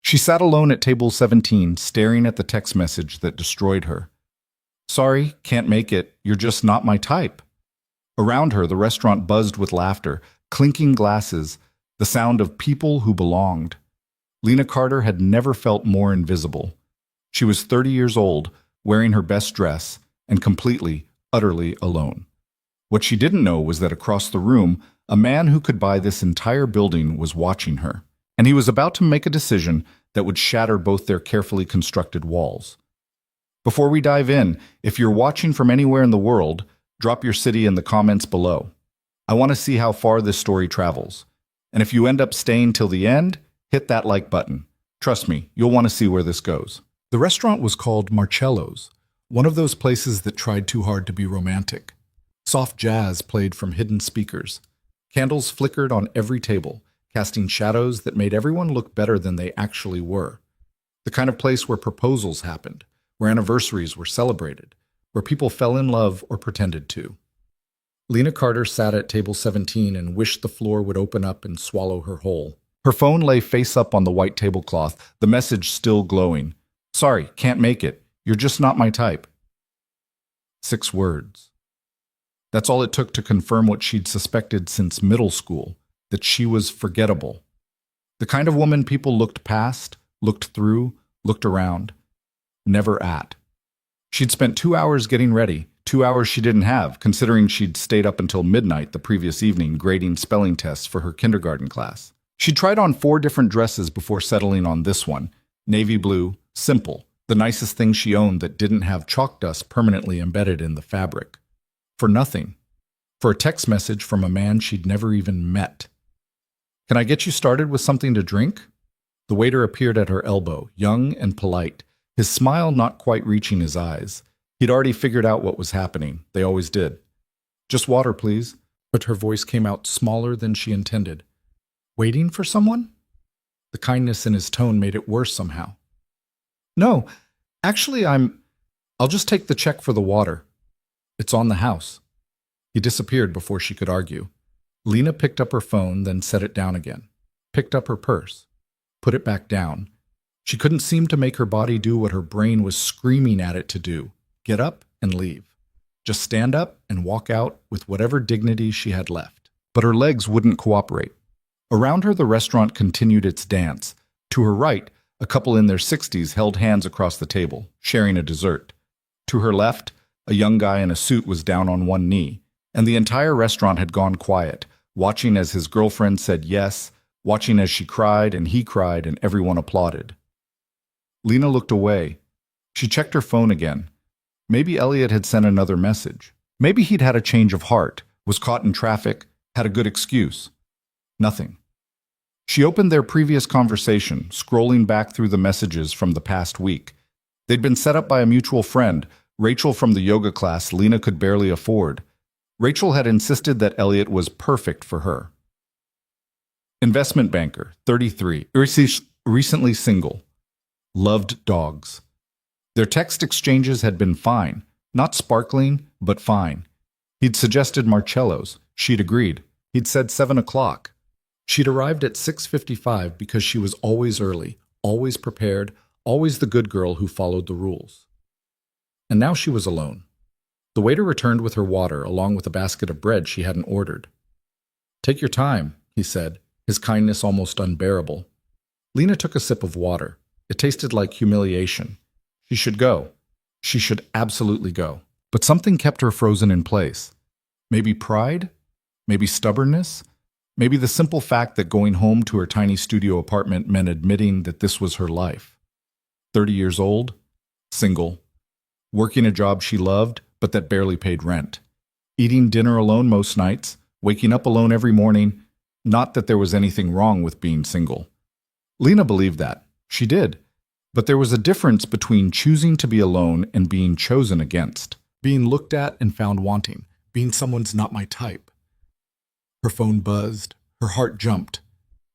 She sat alone at table 17, staring at the text message that destroyed her. Sorry, can't make it. You're just not my type. Around her, the restaurant buzzed with laughter, clinking glasses, the sound of people who belonged. Lena Carter had never felt more invisible. She was 30 years old, wearing her best dress, and completely, utterly alone. What she didn't know was that across the room, a man who could buy this entire building was watching her, and he was about to make a decision that would shatter both their carefully constructed walls. Before we dive in, if you're watching from anywhere in the world, drop your city in the comments below. I want to see how far this story travels. And if you end up staying till the end, hit that like button. Trust me, you'll want to see where this goes. The restaurant was called Marcello's, one of those places that tried too hard to be romantic. Soft jazz played from hidden speakers. Candles flickered on every table, casting shadows that made everyone look better than they actually were. The kind of place where proposals happened, where anniversaries were celebrated, where people fell in love or pretended to. Lena Carter sat at table 17 and wished the floor would open up and swallow her whole. Her phone lay face up on the white tablecloth, the message still glowing. Sorry, can't make it. You're just not my type. 6 words. That's all it took to confirm what she'd suspected since middle school, that she was forgettable. The kind of woman people looked past, looked through, looked around, never at. She'd spent 2 hours getting ready, 2 hours she didn't have, considering she'd stayed up until midnight the previous evening grading spelling tests for her kindergarten class. She tried on 4 different dresses before settling on this one, navy blue, simple, the nicest thing she owned that didn't have chalk dust permanently embedded in the fabric. For nothing. For a text message from a man she'd never even met. Can I get you started with something to drink? The waiter appeared at her elbow, young and polite, his smile not quite reaching his eyes. He'd already figured out what was happening. They always did. Just water, please. But her voice came out smaller than she intended. Waiting for someone? The kindness in his tone made it worse somehow. No, actually, I'll just take the check for the water. It's on the house. He disappeared before she could argue. Lena picked up her phone, then set it down again. Picked up her purse. Put it back down. She couldn't seem to make her body do what her brain was screaming at it to do. Get up and leave. Just stand up and walk out with whatever dignity she had left. But her legs wouldn't cooperate. Around her, the restaurant continued its dance. To her right, a couple in their 60s held hands across the table, sharing a dessert. To her left, a young guy in a suit was down on one knee, and the entire restaurant had gone quiet, watching as his girlfriend said yes, watching as she cried and he cried and everyone applauded. Lena looked away. She checked her phone again. Maybe Elliot had sent another message. Maybe he'd had a change of heart, was caught in traffic, had a good excuse. Nothing. She opened their previous conversation, scrolling back through the messages from the past week. They'd been set up by a mutual friend, Rachel from the yoga class Lena could barely afford. Rachel had insisted that Elliot was perfect for her. Investment banker, 33, recently single. Loved dogs. Their text exchanges had been fine, not sparkling, but fine. He'd suggested Marcello's. She'd agreed. He'd said 7 o'clock. She'd arrived at 6:55 because she was always early, always prepared, always the good girl who followed the rules. And now she was alone. The waiter returned with her water along with a basket of bread she hadn't ordered. Take your time, he said, his kindness almost unbearable. Lena took a sip of water. It tasted like humiliation. She should go. She should absolutely go. But something kept her frozen in place. Maybe pride? Maybe stubbornness? Maybe the simple fact that going home to her tiny studio apartment meant admitting that this was her life. 30 years old, single, working a job she loved but that barely paid rent, eating dinner alone most nights, waking up alone every morning. Not that there was anything wrong with being single. Lena believed that. She did. But there was a difference between choosing to be alone and being chosen against, being looked at and found wanting, being someone's not my type. Her phone buzzed. Her heart jumped.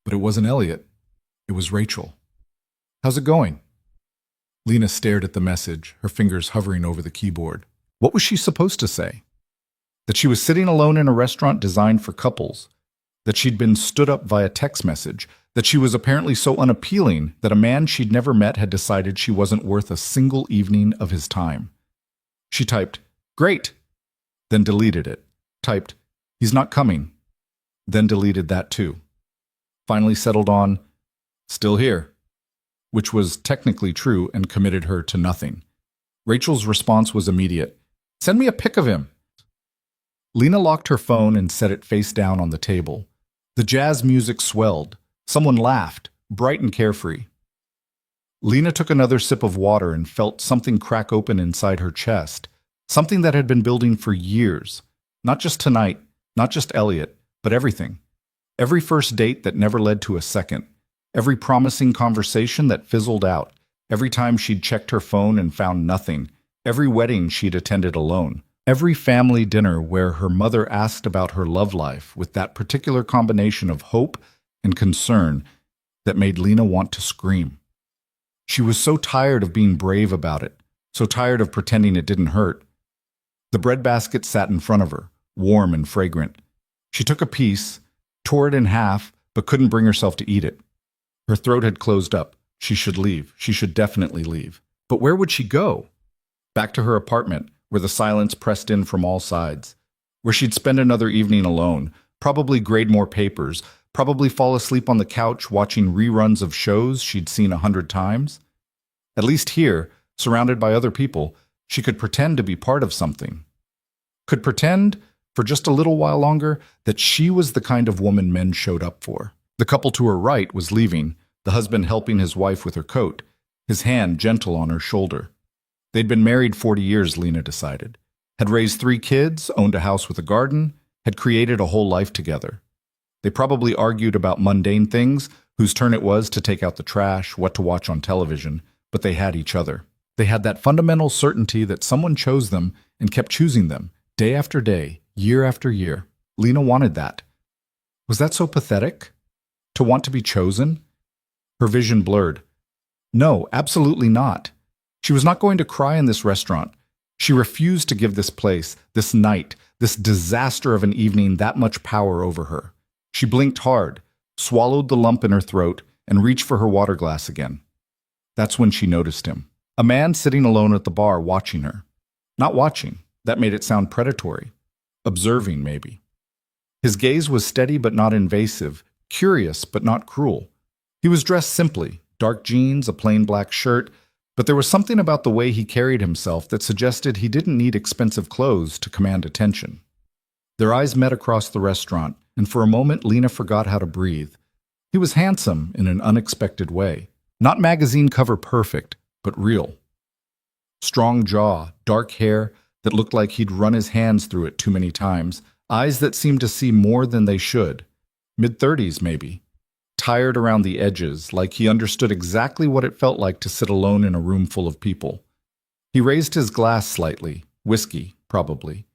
But it wasn't Elliot. It was Rachel. How's it going? Lena stared at the message, her fingers hovering over the keyboard. What was she supposed to say? That she was sitting alone in a restaurant designed for couples. That she'd been stood up via text message. that she was apparently so unappealing that a man she'd never met had decided she wasn't worth a single evening of his time. She typed, "Great," then deleted it. Typed, "He's not coming," then deleted that too. Finally settled on, "Still here," which was technically true and committed her to nothing. Rachel's response was immediate. "Send me a pic of him." Lena locked her phone and set it face down on the table. The jazz music swelled. Someone laughed, bright and carefree. Lena took another sip of water and felt something crack open inside her chest, something that had been building for years. Not just tonight, not just Elliot, but everything. Every first date that never led to a second. Every promising conversation that fizzled out. Every time she'd checked her phone and found nothing. Every wedding she'd attended alone. Every family dinner where her mother asked about her love life with that particular combination of hope and concern that made Lena want to scream. She was so tired of being brave about it, so tired of pretending it didn't hurt. The breadbasket sat in front of her, warm and fragrant. She took a piece, tore it in half, but couldn't bring herself to eat it. Her throat had closed up. She should leave. She should definitely leave. But where would she go? Back to her apartment, where the silence pressed in from all sides, where she'd spend another evening alone, probably grade more papers, probably fall asleep on the couch watching reruns of shows she'd seen 100 times. At least here, surrounded by other people, she could pretend to be part of something. Could pretend, for just a little while longer, that she was the kind of woman men showed up for. The couple to her right was leaving, the husband helping his wife with her coat, his hand gentle on her shoulder. They'd been married 40 years, Lena decided. Had raised 3 kids, owned a house with a garden, had created a whole life together. They probably argued about mundane things, whose turn it was to take out the trash, what to watch on television, but they had each other. They had that fundamental certainty that someone chose them and kept choosing them, day after day, year after year. Lena wanted that. Was that so pathetic? To want to be chosen? Her vision blurred. No, absolutely not. She was not going to cry in this restaurant. She refused to give this place, this night, this disaster of an evening that much power over her. She blinked hard, swallowed the lump in her throat, and reached for her water glass again. That's when she noticed him. A man sitting alone at the bar watching her. Not watching. That made it sound predatory. Observing, maybe. His gaze was steady but not invasive, curious but not cruel. He was dressed simply, dark jeans, a plain black shirt, but there was something about the way he carried himself that suggested he didn't need expensive clothes to command attention. Their eyes met across the restaurant, and for a moment Lena forgot how to breathe. He was handsome in an unexpected way. Not magazine cover perfect, but real. Strong jaw, dark hair that looked like he'd run his hands through it too many times, eyes that seemed to see more than they should. Mid-30s, maybe. Tired around the edges, like he understood exactly what it felt like to sit alone in a room full of people. He raised his glass slightly, whiskey, probably,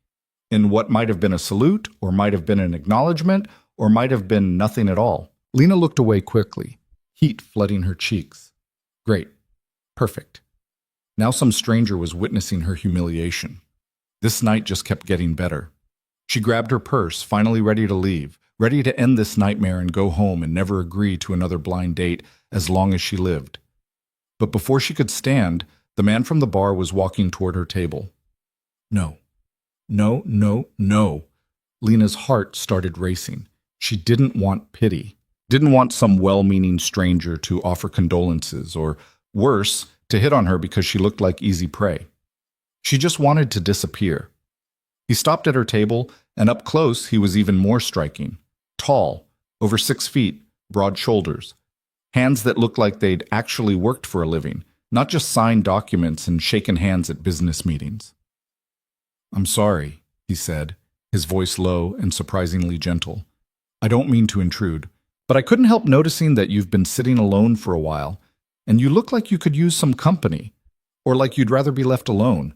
in what might have been a salute, or might have been an acknowledgement, or might have been nothing at all. Lena looked away quickly, heat flooding her cheeks. Great. Perfect. Now some stranger was witnessing her humiliation. This night just kept getting better. She grabbed her purse, finally ready to leave, ready to end this nightmare and go home and never agree to another blind date as long as she lived. But before she could stand, the man from the bar was walking toward her table. No. No, no, no. Lena's heart started racing. She didn't want pity. Didn't want some well-meaning stranger to offer condolences, or worse, to hit on her because she looked like easy prey. She just wanted to disappear. He stopped at her table, and up close he was even more striking. Tall, over 6 feet, broad shoulders. Hands that looked like they'd actually worked for a living, not just signed documents and shaken hands at business meetings. "I'm sorry," he said, his voice low and surprisingly gentle. "I don't mean to intrude, but I couldn't help noticing that you've been sitting alone for a while, and you look like you could use some company, or like you'd rather be left alone.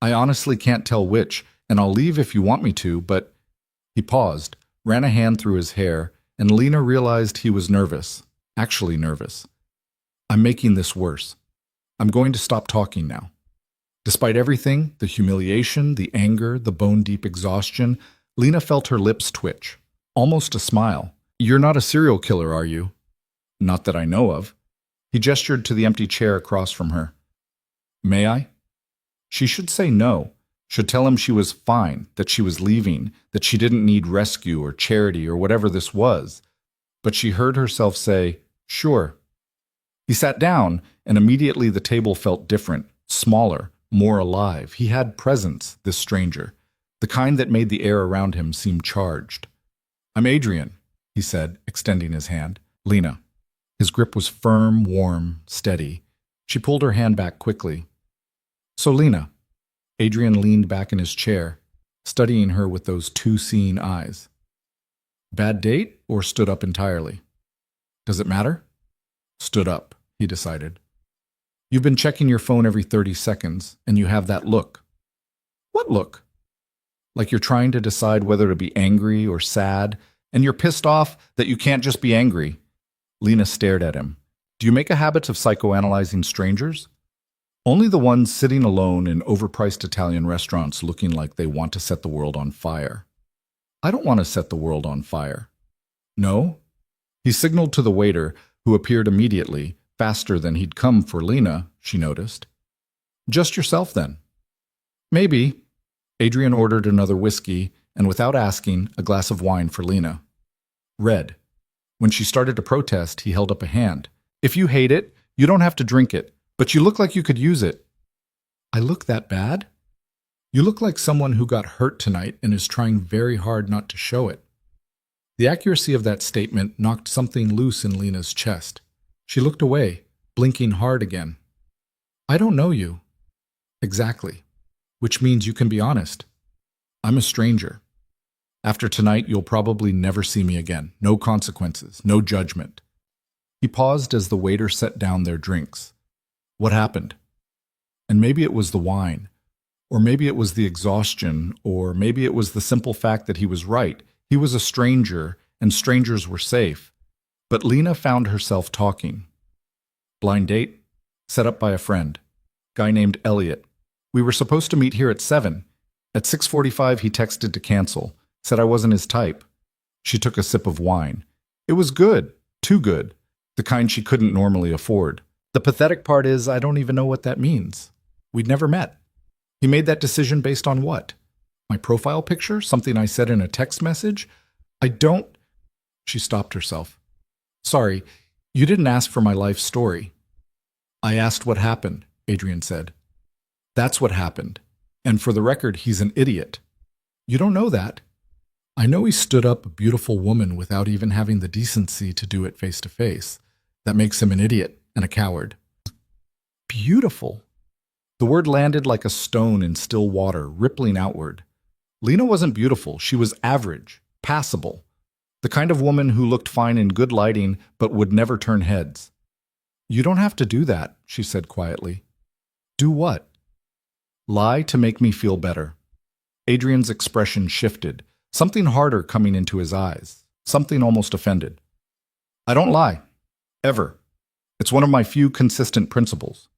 I honestly can't tell which, and I'll leave if you want me to, but—" He paused, ran a hand through his hair, and Lena realized he was nervous, actually nervous. "I'm making this worse. I'm going to stop talking now." Despite everything, the humiliation, the anger, the bone-deep exhaustion, Lena felt her lips twitch. Almost a smile. "You're not a serial killer, are you?" Not that I know of. He gestured to the empty chair across from her. May I? She should say no, should tell him she was fine, that she was leaving, that she didn't need rescue or charity or whatever this was. But she heard herself say, sure. He sat down, and immediately the table felt different, smaller, more alive. He had presence, this stranger, the kind that made the air around him seem charged. I'm Adrian, he said, extending his hand. Lena. His grip was firm, warm, steady. She pulled her hand back quickly. So, Lena. Adrian leaned back in his chair, studying her with those two-seeing eyes. Bad date or stood up entirely? Does it matter? Stood up, he decided. You've been checking your phone every 30 seconds, and you have that look. What look? Like you're trying to decide whether to be angry or sad, and you're pissed off that you can't just be angry. Lena stared at him. Do you make a habit of psychoanalyzing strangers? Only the ones sitting alone in overpriced Italian restaurants looking like they want to set the world on fire. I don't want to set the world on fire. No? He signaled to the waiter, who appeared immediately, faster than he'd come for Lena, she noticed. Just yourself, then. Maybe. Adrian ordered another whiskey, and without asking, a glass of wine for Lena. Red. When she started to protest, he held up a hand. If you hate it, you don't have to drink it, but you look like you could use it. I look that bad? You look like someone who got hurt tonight and is trying very hard not to show it. The accuracy of that statement knocked something loose in Lena's chest. She looked away, blinking hard again. I don't know you. Exactly. Which means you can be honest. I'm a stranger. After tonight, you'll probably never see me again. No consequences, no judgment. He paused as the waiter set down their drinks. What happened? And maybe it was the wine, or maybe it was the exhaustion, or maybe it was the simple fact that he was right. He was a stranger, and strangers were safe. But Lena found herself talking. Blind date? Set up by a friend. Guy named Elliot. We were supposed to meet here at 7. At 6:45 he texted to cancel. Said I wasn't his type. She took a sip of wine. It was good. Too good. The kind she couldn't normally afford. The pathetic part is I don't even know what that means. We'd never met. He made that decision based on what? My profile picture? Something I said in a text message? I don't... She stopped herself. Sorry, you didn't ask for my life story. I asked what happened, Adrian said. That's what happened. And for the record, he's an idiot. You don't know that. I know he stood up a beautiful woman without even having the decency to do it face to face. That makes him an idiot and a coward. Beautiful. The word landed like a stone in still water, rippling outward. Lena wasn't beautiful. She was average, passable. The kind of woman who looked fine in good lighting but would never turn heads. You don't have to do that, she said quietly. Do what? Lie to make me feel better. Adrian's expression shifted, something harder coming into his eyes, something almost offended. I don't lie. Ever. It's one of my few consistent principles.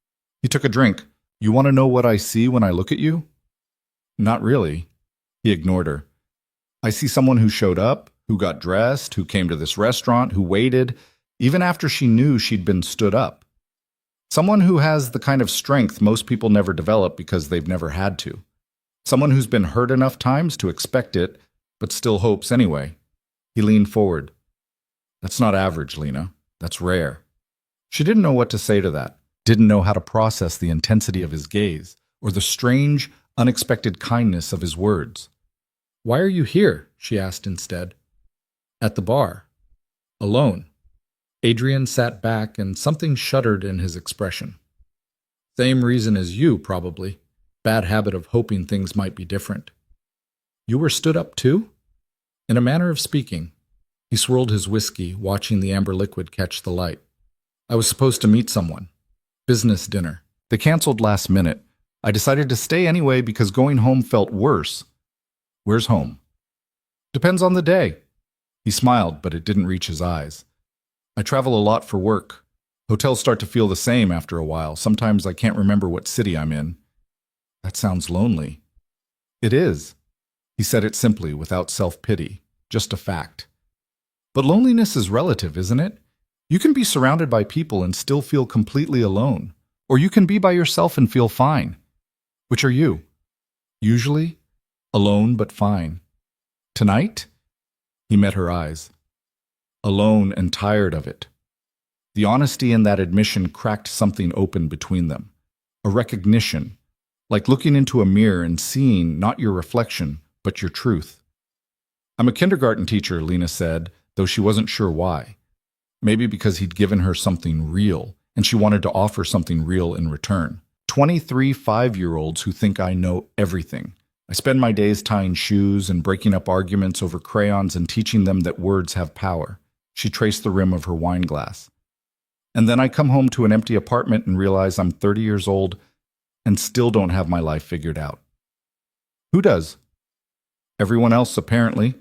He took a drink. You want to know what I see when I look at you? Not really. He ignored her. I see someone who showed up, who got dressed, who came to this restaurant, who waited, even after she knew she'd been stood up. Someone who has the kind of strength most people never develop because they've never had to. Someone who's been hurt enough times to expect it, but still hopes anyway. He leaned forward. That's not average, Lena. That's rare. She didn't know what to say to that, didn't know how to process the intensity of his gaze, or the strange, unexpected kindness of his words. Why are you here? She asked instead. At the bar. Alone. Adrian sat back and something shuddered in his expression. Same reason as you, probably. Bad habit of hoping things might be different. You were stood up too? In a manner of speaking. He swirled his whiskey, watching the amber liquid catch the light. I was supposed to meet someone. Business dinner. They canceled last minute. I decided to stay anyway because going home felt worse. Where's home? Depends on the day. He smiled, but it didn't reach his eyes. I travel a lot for work. Hotels start to feel the same after a while. Sometimes I can't remember what city I'm in. That sounds lonely. It is. He said it simply, without self-pity. Just a fact. But loneliness is relative, isn't it? You can be surrounded by people and still feel completely alone. Or you can be by yourself and feel fine. Which are you? Usually, alone but fine. Tonight, he met her eyes. Alone and tired of it. The honesty in that admission cracked something open between them. A recognition, like looking into a mirror and seeing not your reflection, but your truth. I'm a kindergarten teacher, Lena said, though she wasn't sure why. Maybe because he'd given her something real, and she wanted to offer something real in return. 23 5-year-olds who think I know everything. I spend my days tying shoes and breaking up arguments over crayons and teaching them that words have power. She traced the rim of her wine glass. And then I come home to an empty apartment and realize I'm 30 years old and still don't have my life figured out. Who does? Everyone else, apparently.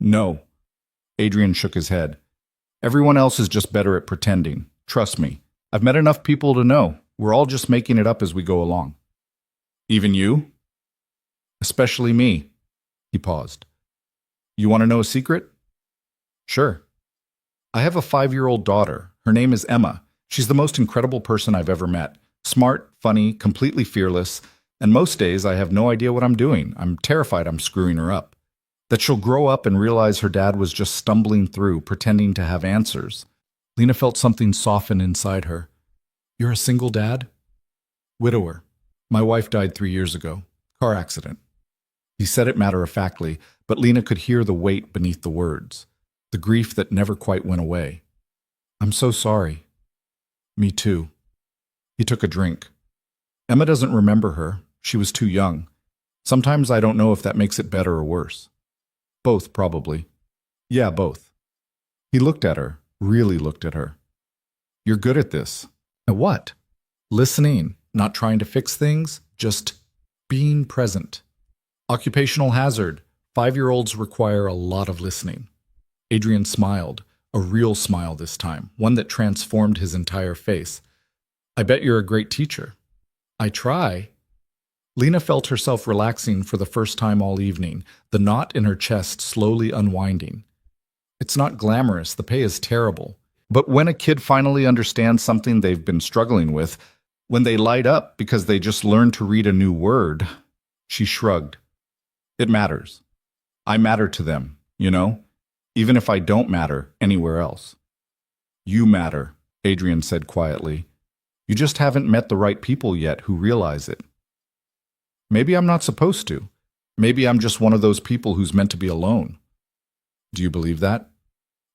No. Adrian shook his head. Everyone else is just better at pretending. Trust me. I've met enough people to know. We're all just making it up as we go along. Even you? Especially me. He paused. You want to know a secret? Sure. I have a 5-year-old daughter. Her name is Emma. She's the most incredible person I've ever met. Smart, funny, completely fearless, and most days I have no idea what I'm doing. I'm terrified I'm screwing her up. That she'll grow up and realize her dad was just stumbling through, pretending to have answers. Lena felt something soften inside her. You're a single dad? Widower. My wife died 3 years ago. Car accident. He said it matter-of-factly, but Lena could hear the weight beneath the words, the grief that never quite went away. I'm so sorry. Me too. He took a drink. Emma doesn't remember her. She was too young. Sometimes I don't know if that makes it better or worse. Both, probably. Yeah, both. He looked at her, really looked at her. You're good at this. At what? Listening, not trying to fix things, just being present. Occupational hazard. 5-year-olds require a lot of listening. Adrian smiled, a real smile this time, one that transformed his entire face. I bet you're a great teacher. I try. Lena felt herself relaxing for the first time all evening, the knot in her chest slowly unwinding. It's not glamorous, the pay is terrible. But when a kid finally understands something they've been struggling with, when they light up because they just learned to read a new word, she shrugged. It matters. I matter to them, you know, even if I don't matter anywhere else. You matter, Adrian said quietly. You just haven't met the right people yet who realize it. Maybe I'm not supposed to. Maybe I'm just one of those people who's meant to be alone. Do you believe that?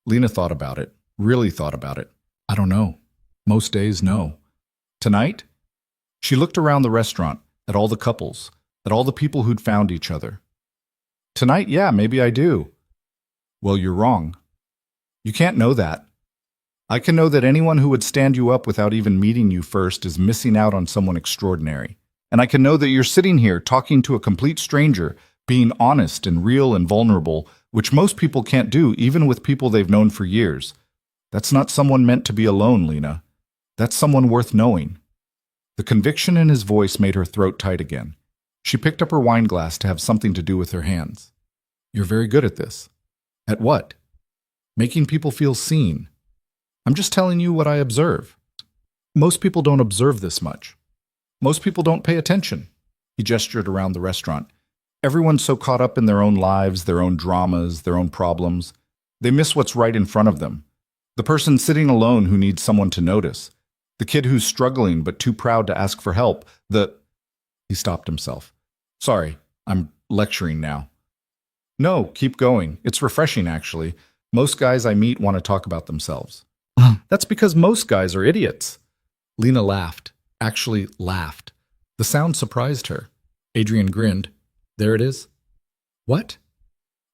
Lena thought about it, really thought about it. I don't know. Most days, no. Tonight? She looked around the restaurant, at all the couples, at all the people who'd found each other. Tonight, yeah, maybe I do. Well, you're wrong. You can't know that. I can know that anyone who would stand you up without even meeting you first is missing out on someone extraordinary. And I can know that you're sitting here talking to a complete stranger, being honest and real and vulnerable, which most people can't do, even with people they've known for years. That's not someone meant to be alone, Lena. That's someone worth knowing. The conviction in his voice made her throat tight again. She picked up her wine glass to have something to do with her hands. You're very good at this. At what? Making people feel seen. I'm just telling you what I observe. Most people don't observe this much. Most people don't pay attention. He gestured around the restaurant. Everyone's so caught up in their own lives, their own dramas, their own problems. They miss what's right in front of them. The person sitting alone who needs someone to notice. The kid who's struggling but too proud to ask for help. He stopped himself. Sorry, I'm lecturing now. No, keep going. It's refreshing, actually. Most guys I meet want to talk about themselves. That's because most guys are idiots. Lena laughed. Actually laughed. The sound surprised her. Adrian grinned. There it is. What?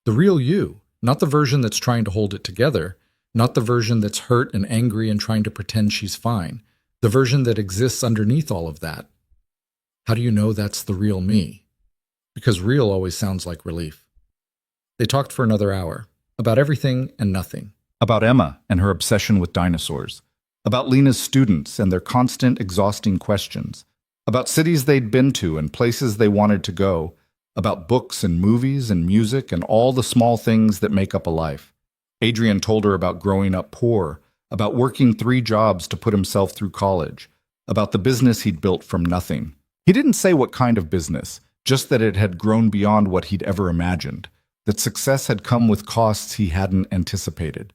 The real you, not the version that's trying to hold it together, not the version that's hurt and angry and trying to pretend she's fine, the version that exists underneath all of that. How do you know that's the real me? Because real always sounds like relief. They talked for another hour, about everything and nothing. About Emma and her obsession with dinosaurs. About Lena's students and their constant, exhausting questions. About cities they'd been to and places they wanted to go. About books and movies and music and all the small things that make up a life. Adrian told her about growing up poor, about working 3 jobs to put himself through college, about the business he'd built from nothing. He didn't say what kind of business, just that it had grown beyond what he'd ever imagined, that success had come with costs he hadn't anticipated.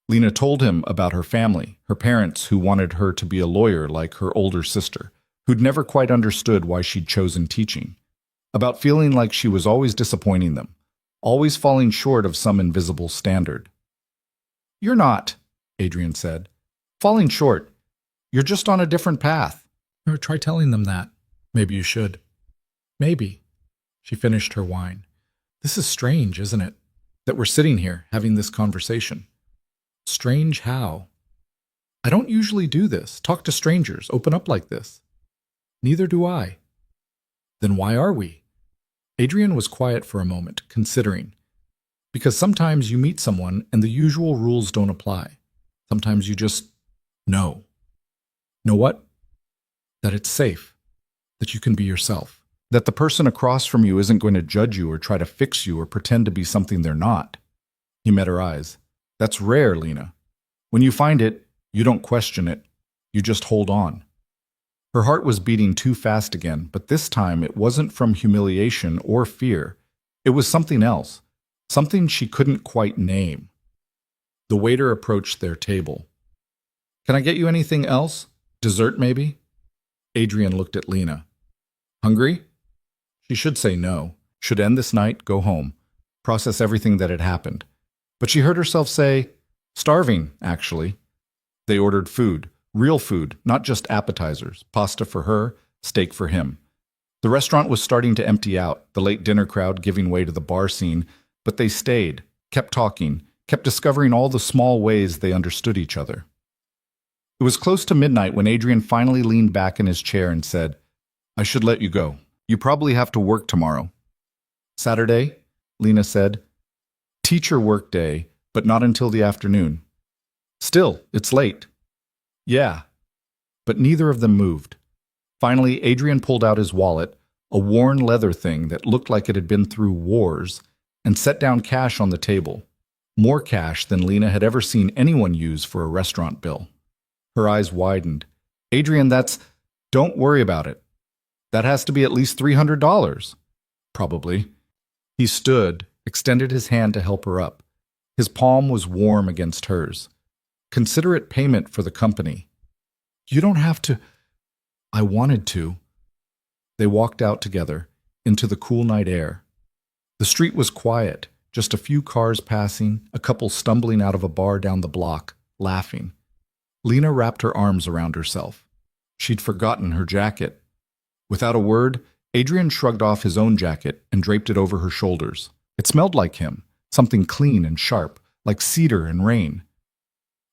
Lena told him about her family, her parents who wanted her to be a lawyer like her older sister, who'd never quite understood why she'd chosen teaching, about feeling like she was always disappointing them, always falling short of some invisible standard. "You're not," Adrian said, "falling short. You're just on a different path." Or try telling them that. Maybe you should. Maybe. She finished her wine. This is strange, isn't it? That we're sitting here having this conversation. Strange how? I don't usually do this, talk to strangers, open up like this. Neither do I. Then why are we? Adrian was quiet for a moment, considering. Because sometimes you meet someone and the usual rules don't apply. Sometimes you just know. Know what? That it's safe. That you can be yourself. That the person across from you isn't going to judge you or try to fix you or pretend to be something they're not. He met her eyes. That's rare, Lena. When you find it, you don't question it. You just hold on. Her heart was beating too fast again, but this time it wasn't from humiliation or fear. It was something else. Something she couldn't quite name. The waiter approached their table. "Can I get you anything else? Dessert, maybe?" Adrian looked at Lena. "Hungry?" She should say no, should end this night, go home, process everything that had happened. But she heard herself say, "Starving, actually." They ordered food, real food, not just appetizers, pasta for her, steak for him. The restaurant was starting to empty out, the late dinner crowd giving way to the bar scene, but they stayed, kept talking, kept discovering all the small ways they understood each other. It was close to midnight when Adrian finally leaned back in his chair and said, "I should let you go. You probably have to work tomorrow." "Saturday?" Lena said. "Teacher work day, but not until the afternoon." "Still, it's late." "Yeah." But neither of them moved. Finally, Adrian pulled out his wallet, a worn leather thing that looked like it had been through wars, and set down cash on the table. More cash than Lena had ever seen anyone use for a restaurant bill. Her eyes widened. "Adrian, don't worry about it. That has to be at least $300. Probably." He stood, extended his hand to help her up. His palm was warm against hers. "Consider it payment for the company." "You don't have to." "I wanted to." They walked out together, into the cool night air. The street was quiet, just a few cars passing, a couple stumbling out of a bar down the block, laughing. Lena wrapped her arms around herself. She'd forgotten her jacket. Without a word, Adrian shrugged off his own jacket and draped it over her shoulders. It smelled like him, something clean and sharp, like cedar and rain.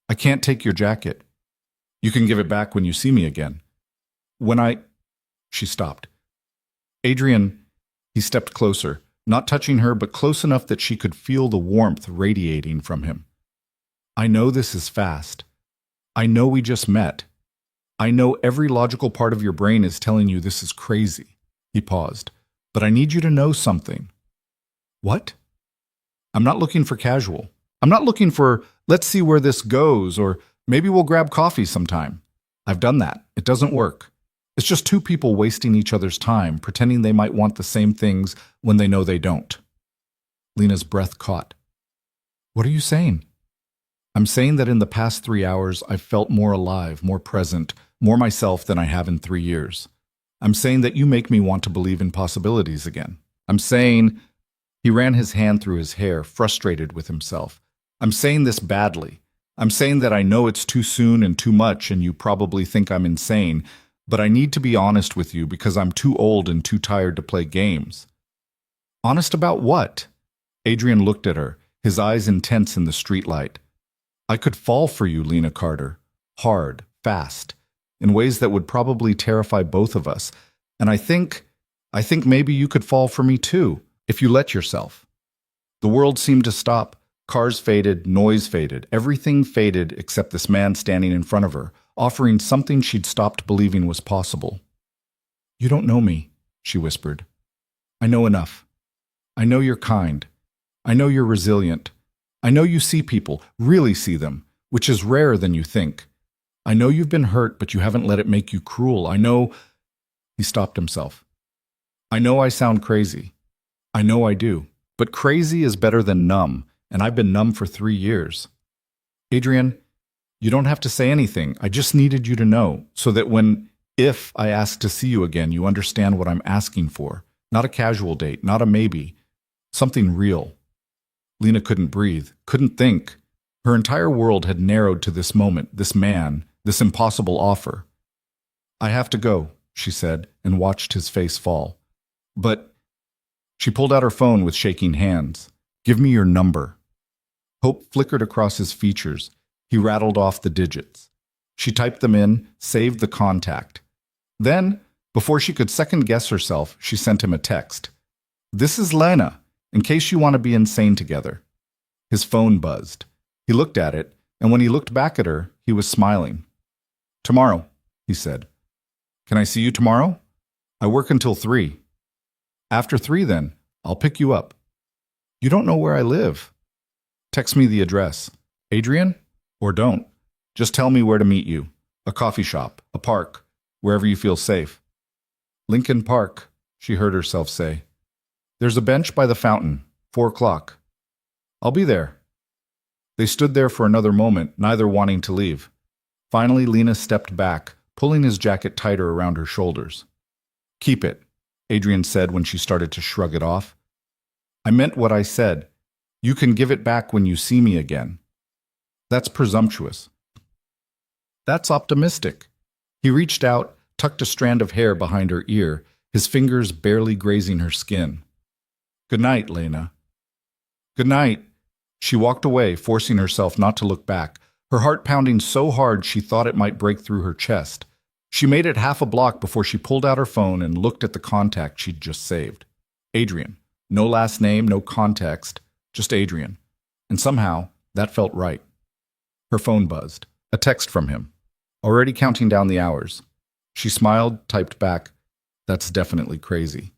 "I can't take your jacket. You can give it back when you see me again." She stopped. "Adrian," he stepped closer, not touching her, but close enough that she could feel the warmth radiating from him. "I know this is fast. I know we just met. I know every logical part of your brain is telling you this is crazy." He paused. "But I need you to know something." "What?" "I'm not looking for casual. I'm not looking for, let's see where this goes, or maybe we'll grab coffee sometime. I've done that. It doesn't work. It's just two people wasting each other's time, pretending they might want the same things when they know they don't." Lena's breath caught. "What are you saying?" "I'm saying that in the past 3 hours, I've felt more alive, more present, more myself than I have in 3 years. I'm saying that you make me want to believe in possibilities again. I'm saying..." He ran his hand through his hair, frustrated with himself. "I'm saying this badly. I'm saying that I know it's too soon and too much, and you probably think I'm insane, but I need to be honest with you because I'm too old and too tired to play games." "Honest about what?" Adrian looked at her, his eyes intense in the streetlight. "I could fall for you, Lena Carter. Hard, fast, in ways that would probably terrify both of us. And I think maybe you could fall for me too, if you let yourself." The world seemed to stop. Cars faded, noise faded, everything faded except this man standing in front of her, offering something she'd stopped believing was possible. "You don't know me," she whispered. "I know enough. I know you're kind. I know you're resilient. I know you see people, really see them, which is rarer than you think. I know you've been hurt, but you haven't let it make you cruel. I know. He stopped himself. I know I sound crazy. I know I do. But crazy is better than numb, and I've been numb for 3 years. Adrian, you don't have to say anything. I just needed you to know, so that if I ask to see you again, you understand what I'm asking for. Not a casual date, not a maybe. Something real. Lena couldn't breathe, couldn't think. Her entire world had narrowed to this moment, this man, this impossible offer. I have to go, she said, and watched his face fall. But she pulled out her phone with shaking hands. Give me your number. Hope flickered across his features. He rattled off the digits. She typed them in, saved the contact. Then, before she could second-guess herself, she sent him a text. This is Lena, in case you want to be insane together. His phone buzzed. He looked at it, and when he looked back at her, he was smiling. Tomorrow, he said. Can I see you tomorrow? I work until 3. After 3, then, I'll pick you up. You don't know where I live. Text me the address. Adrian? Or don't. Just tell me where to meet you. A coffee shop, a park, wherever you feel safe. Lincoln Park, she heard herself say. There's a bench by the fountain, 4 o'clock. I'll be there. They stood there for another moment, neither wanting to leave. Finally, Lena stepped back, pulling his jacket tighter around her shoulders. Keep it, Adrian said when she started to shrug it off. I meant what I said. You can give it back when you see me again. That's presumptuous. That's optimistic. He reached out, tucked a strand of hair behind her ear, his fingers barely grazing her skin. Good night, Lena. Good night. She walked away, forcing herself not to look back, her heart pounding so hard she thought it might break through her chest. She made it half a block before she pulled out her phone and looked at the contact she'd just saved. Adrian. No last name, no context, just Adrian. And somehow, that felt right. Her phone buzzed. A text from him. Already counting down the hours. She smiled, typed back, That's definitely crazy.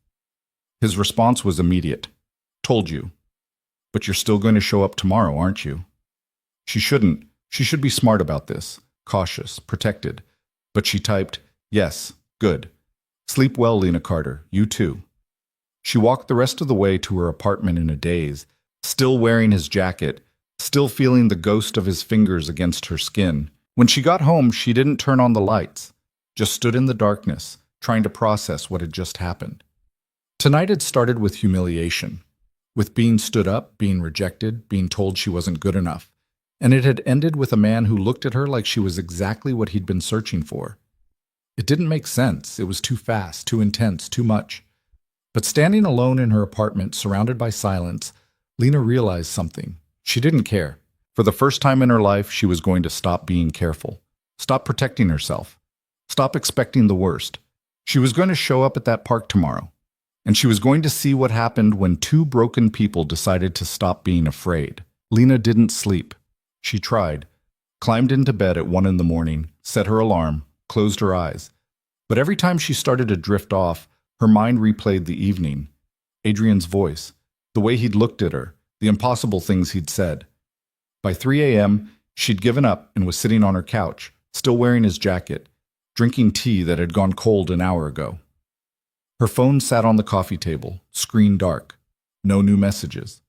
His response was immediate. Told you. But you're still going to show up tomorrow, aren't you? She shouldn't. She should be smart about this. Cautious, protected. But she typed, Yes, good. Sleep well, Lena Carter. You too. She walked the rest of the way to her apartment in a daze, still wearing his jacket, still feeling the ghost of his fingers against her skin. When she got home, she didn't turn on the lights, just stood in the darkness, trying to process what had just happened. Tonight had started with humiliation, with being stood up, being rejected, being told she wasn't good enough. And it had ended with a man who looked at her like she was exactly what he'd been searching for. It didn't make sense. It was too fast, too intense, too much. But standing alone in her apartment, surrounded by silence, Lena realized something. She didn't care. For the first time in her life, she was going to stop being careful. Stop protecting herself. Stop expecting the worst. She was going to show up at that park tomorrow. And she was going to see what happened when two broken people decided to stop being afraid. Lena didn't sleep. She tried. Climbed into bed at 1 a.m, set her alarm, closed her eyes. But every time she started to drift off, her mind replayed the evening. Adrian's voice, the way he'd looked at her, the impossible things he'd said. By 3 a.m., she'd given up and was sitting on her couch, still wearing his jacket, drinking tea that had gone cold an hour ago. Her phone sat on the coffee table, screen dark. No new messages.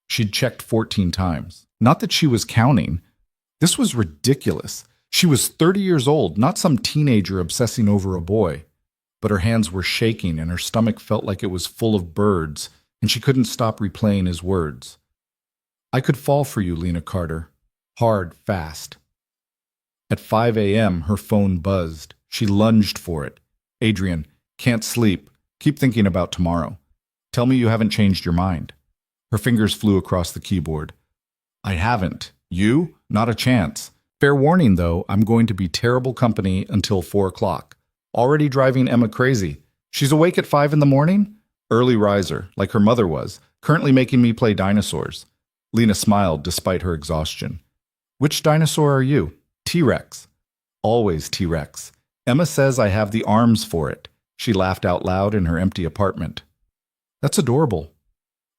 She'd checked 14 times. Not that she was counting. This was ridiculous. She was 30 years old, not some teenager obsessing over a boy. But her hands were shaking and her stomach felt like it was full of birds, and she couldn't stop replaying his words. I could fall for you, Lena Carter. Hard, fast. At 5 a.m., her phone buzzed. She lunged for it. Adrian, can't sleep. Keep thinking about tomorrow. Tell me you haven't changed your mind. Her fingers flew across the keyboard. I haven't. You? Not a chance. Fair warning, though, I'm going to be terrible company until 4 o'clock. Already driving Emma crazy. She's awake at 5 a.m? Early riser, like her mother was, currently making me play dinosaurs. Lena smiled despite her exhaustion. Which dinosaur are you? T-Rex. Always T-Rex. Emma says I have the arms for it. She laughed out loud in her empty apartment. That's adorable.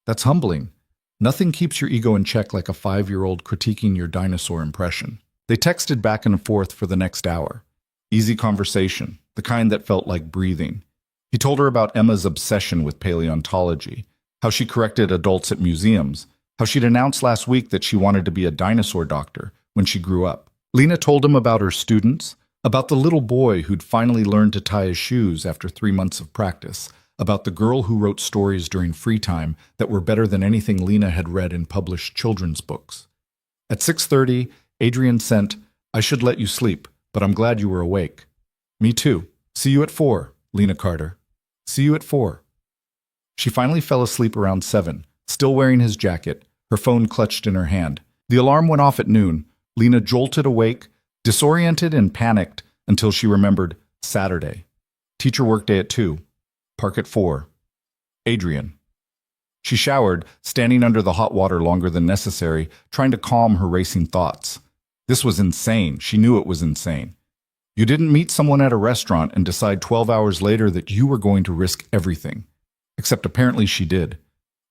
That's humbling. Nothing keeps your ego in check like a 5-year-old critiquing your dinosaur impression. They texted back and forth for the next hour. Easy conversation, the kind that felt like breathing. He told her about Emma's obsession with paleontology, how she corrected adults at museums, how she'd announced last week that she wanted to be a dinosaur doctor when she grew up. Lena told him about her students, about the little boy who'd finally learned to tie his shoes after 3 months of practice, about the girl who wrote stories during free time that were better than anything Lena had read in published children's books. At 6:30, Adrian sent, "I should let you sleep, but I'm glad you were awake." "Me too. See you at 4, Lena Carter. See you at 4. She finally fell asleep around 7, still wearing his jacket, her phone clutched in her hand. The alarm went off at noon. Lena jolted awake, disoriented and panicked until she remembered Saturday. Teacher workday at 2. Park at 4. Adrian. She showered, standing under the hot water longer than necessary, trying to calm her racing thoughts. This was insane. She knew it was insane. You didn't meet someone at a restaurant and decide 12 hours later that you were going to risk everything. Except apparently she did.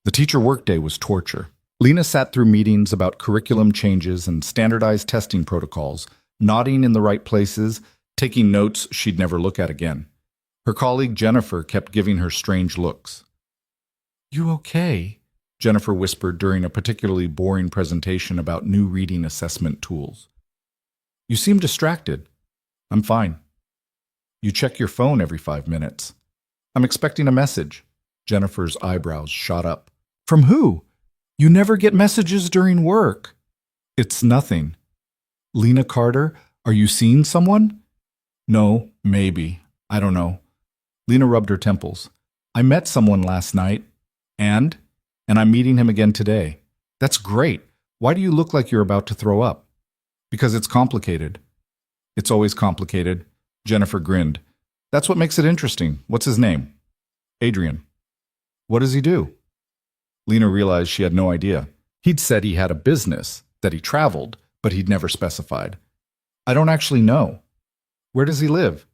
The teacher workday was torture. Lena sat through meetings about curriculum changes and standardized testing protocols, nodding in the right places, taking notes she'd never look at again. Her colleague Jennifer kept giving her strange looks. "You okay?" Jennifer whispered during a particularly boring presentation about new reading assessment tools. "You seem distracted." "I'm fine." "You check your phone every 5 minutes." "I'm expecting a message." Jennifer's eyebrows shot up. "From who? You never get messages during work." "It's nothing." "Lena Carter, are you seeing someone?" "No, maybe. I don't know." Lena rubbed her temples. "I met someone last night. And I'm meeting him again today." "That's great. Why do you look like you're about to throw up?" "Because it's complicated." "It's always complicated." Jennifer grinned. "That's what makes it interesting. What's his name?" "Adrian." "What does he do?" Lena realized she had no idea. He'd said he had a business, that he traveled, but he'd never specified. "I don't actually know." "Where does he live?"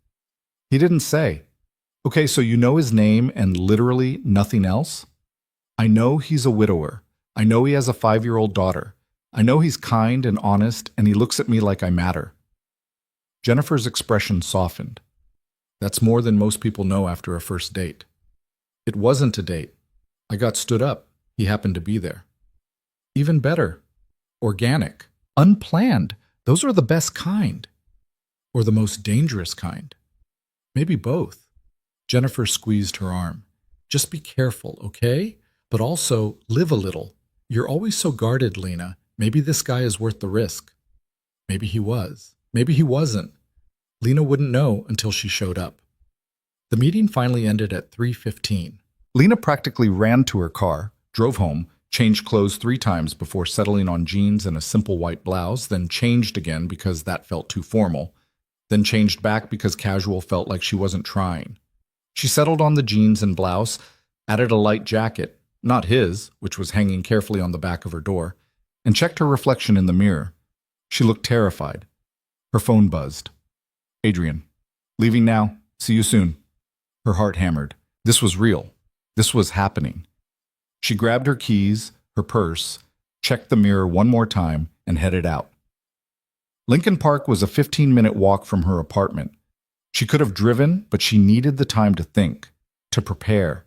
"He didn't say." "Okay, so you know his name and literally nothing else?" "I know he's a widower. I know he has a 5-year-old daughter. I know he's kind and honest, and he looks at me like I matter." Jennifer's expression softened. "That's more than most people know after a first date." "It wasn't a date. I got stood up. He happened to be there." "Even better. Organic. Unplanned. Those are the best kind. Or the most dangerous kind. Maybe both." Jennifer squeezed her arm. "Just be careful, okay? But also, live a little. You're always so guarded, Lena. Maybe this guy is worth the risk." Maybe he was. Maybe he wasn't. Lena wouldn't know until she showed up. The meeting finally ended at 3:15. Lena practically ran to her car, drove home, changed clothes 3 times before settling on jeans and a simple white blouse, then changed again because that felt too formal, then changed back because casual felt like she wasn't trying. She settled on the jeans and blouse, added a light jacket, not his, which was hanging carefully on the back of her door, and checked her reflection in the mirror. She looked terrified. Her phone buzzed. "Adrian. Leaving now. See you soon." Her heart hammered. This was real. This was happening. She grabbed her keys, her purse, checked the mirror one more time, and headed out. Lincoln Park was a 15-minute walk from her apartment. She could have driven, but she needed the time to think, to prepare,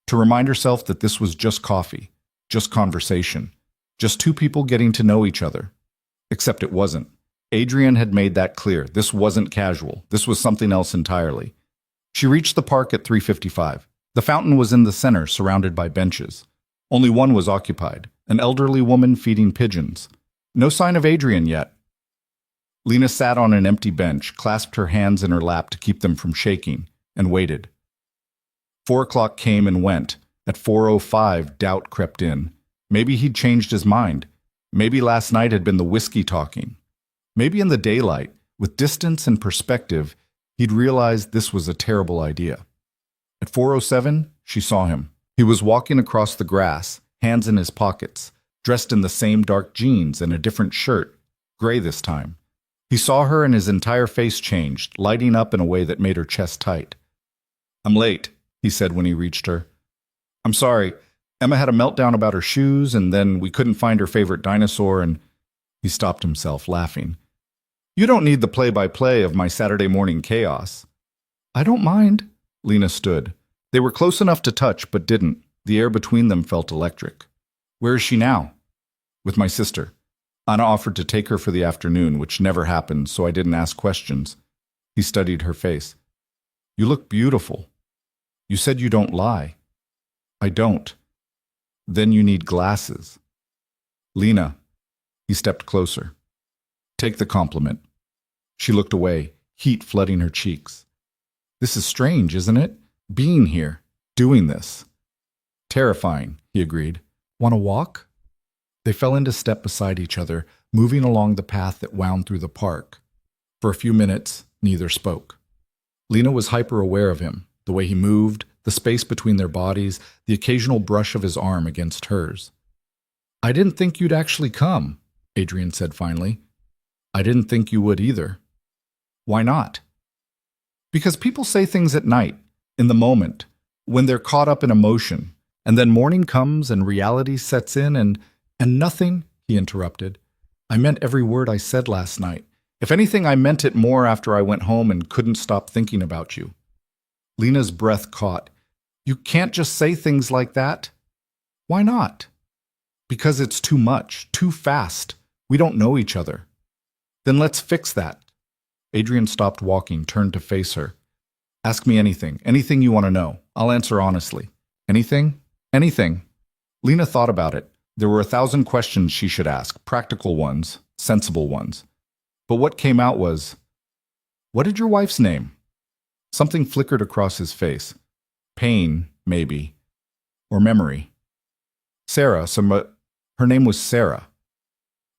to remind herself that this was just coffee, just conversation, just 2 people getting to know each other. Except it wasn't. Adrian had made that clear. This wasn't casual. This was something else entirely. She reached the park at 3:55. The fountain was in the center, surrounded by benches. Only one was occupied, an elderly woman feeding pigeons. No sign of Adrian yet. Lena sat on an empty bench, clasped her hands in her lap to keep them from shaking, and waited. 4 o'clock came and went. At 4:05, doubt crept in. Maybe he'd changed his mind. Maybe last night had been the whiskey talking. Maybe in the daylight, with distance and perspective, he'd realized this was a terrible idea. At 4:07, she saw him. He was walking across the grass, hands in his pockets, dressed in the same dark jeans and a different shirt, gray this time. He saw her and his entire face changed, lighting up in a way that made her chest tight. "I'm late," he said when he reached her. "I'm sorry. Emma had a meltdown about her shoes, and then we couldn't find her favorite dinosaur, and..." He stopped himself, laughing. You don't need the play-by-play of my Saturday morning chaos. I don't mind. Lena stood. They were close enough to touch, but didn't. The air between them felt electric. Where is she now? With my sister. Anna offered to take her for the afternoon, which never happened, so I didn't ask questions. He studied her face. You look beautiful. You said you don't lie. I don't. Then you need glasses. Lena. He stepped closer. Take the compliment. She looked away, heat flooding her cheeks. This is strange, isn't it? Being here, doing this. Terrifying, he agreed. Want to walk? They fell into step beside each other, moving along the path that wound through the park. For a few minutes, neither spoke. Lena was hyper-aware of him, the way he moved, the space between their bodies, the occasional brush of his arm against hers. I didn't think you'd actually come, Adrian said finally. I didn't think you would either. Why not? Because people say things at night, in the moment, when they're caught up in emotion, and then morning comes and reality sets in and nothing, he interrupted. I meant every word I said last night. If anything, I meant it more after I went home and couldn't stop thinking about you. Lena's breath caught. You can't just say things like that. Why not? Because it's too much, too fast. We don't know each other. Then let's fix that. Adrian stopped walking, turned to face her. Ask me anything you want to know. I'll answer honestly. Anything? Anything. Lena thought about it. There were 1,000 questions she should ask, practical ones, sensible ones. But what came out was, what did your wife's name? Something flickered across his face. Pain, maybe. Or memory. Sarah, her name was Sarah.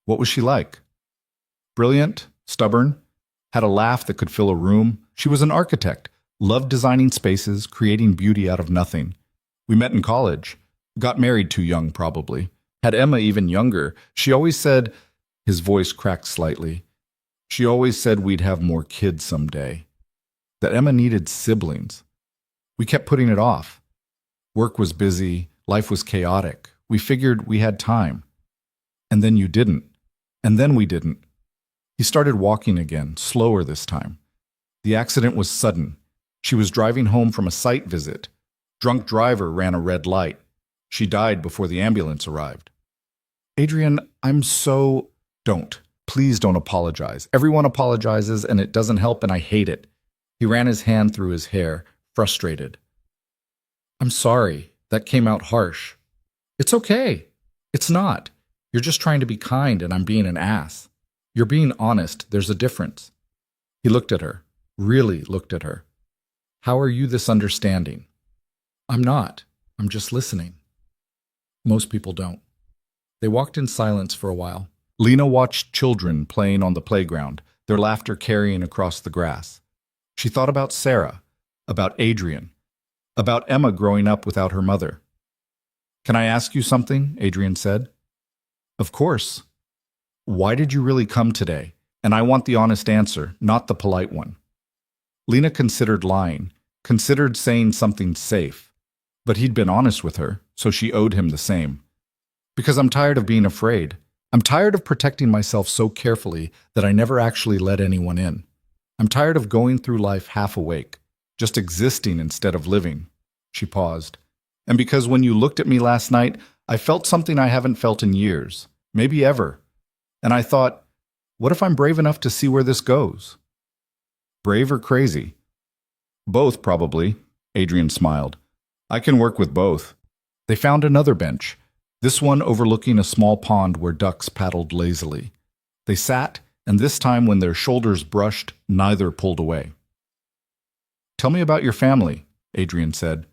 What was she like? Brilliant, stubborn, had a laugh that could fill a room. She was an architect, loved designing spaces, creating beauty out of nothing. We met in college. Got married too young, probably. Had Emma even younger. She always said, his voice cracked slightly, she always said we'd have more kids someday. That Emma needed siblings. We kept putting it off. Work was busy, life was chaotic. We figured we had time. And then you didn't. And then we didn't. He started walking again, slower this time. The accident was sudden. She was driving home from a site visit. Drunk driver ran a red light. She died before the ambulance arrived. Adrian, Don't. Please don't apologize. Everyone apologizes and it doesn't help and I hate it. He ran his hand through his hair, frustrated. I'm sorry. That came out harsh. It's okay. It's not. You're just trying to be kind and I'm being an ass. You're being honest. There's a difference. He looked at her, really looked at her. How are you this understanding? I'm not. I'm just listening. Most people don't. They walked in silence for a while. Lena watched children playing on the playground, their laughter carrying across the grass. She thought about Sarah, about Adrian, about Emma growing up without her mother. Can I ask you something? Adrian said. Of course. Why did you really come today? And I want the honest answer, not the polite one. Lena considered lying, considered saying something safe. But he'd been honest with her, so she owed him the same. Because I'm tired of being afraid. I'm tired of protecting myself so carefully that I never actually let anyone in. I'm tired of going through life half awake, just existing instead of living. She paused. And because when you looked at me last night, I felt something I haven't felt in years, maybe ever. And I thought, what if I'm brave enough to see where this goes? Brave or crazy? Both, probably, Adrian smiled. I can work with both. They found another bench, this one overlooking a small pond where ducks paddled lazily. They sat, and this time when their shoulders brushed, neither pulled away. Tell me about your family, Adrian said.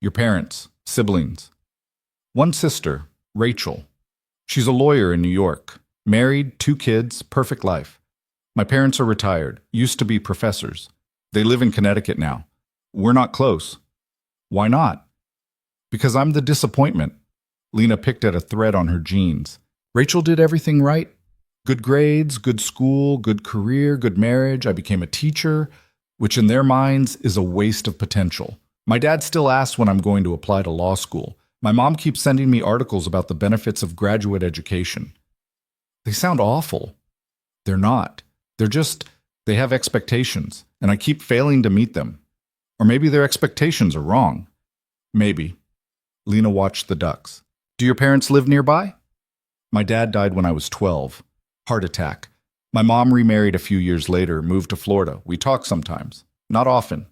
Your parents, siblings. One sister, Rachel. She's a lawyer in New York. Married, 2 kids, perfect life. My parents are retired, used to be professors. They live in Connecticut now. We're not close. Why not? Because I'm the disappointment. Lena picked at a thread on her jeans. Rachel did everything right. Good grades, good school, good career, good marriage. I became a teacher, which in their minds is a waste of potential. My dad still asks when I'm going to apply to law school. My mom keeps sending me articles about the benefits of graduate education. They sound awful. They're not. They have expectations, and I keep failing to meet them. Or maybe their expectations are wrong. Maybe. Lena watched the ducks. Do your parents live nearby? My dad died when I was 12. Heart attack. My mom remarried a few years later, moved to Florida. We talk sometimes. Not often.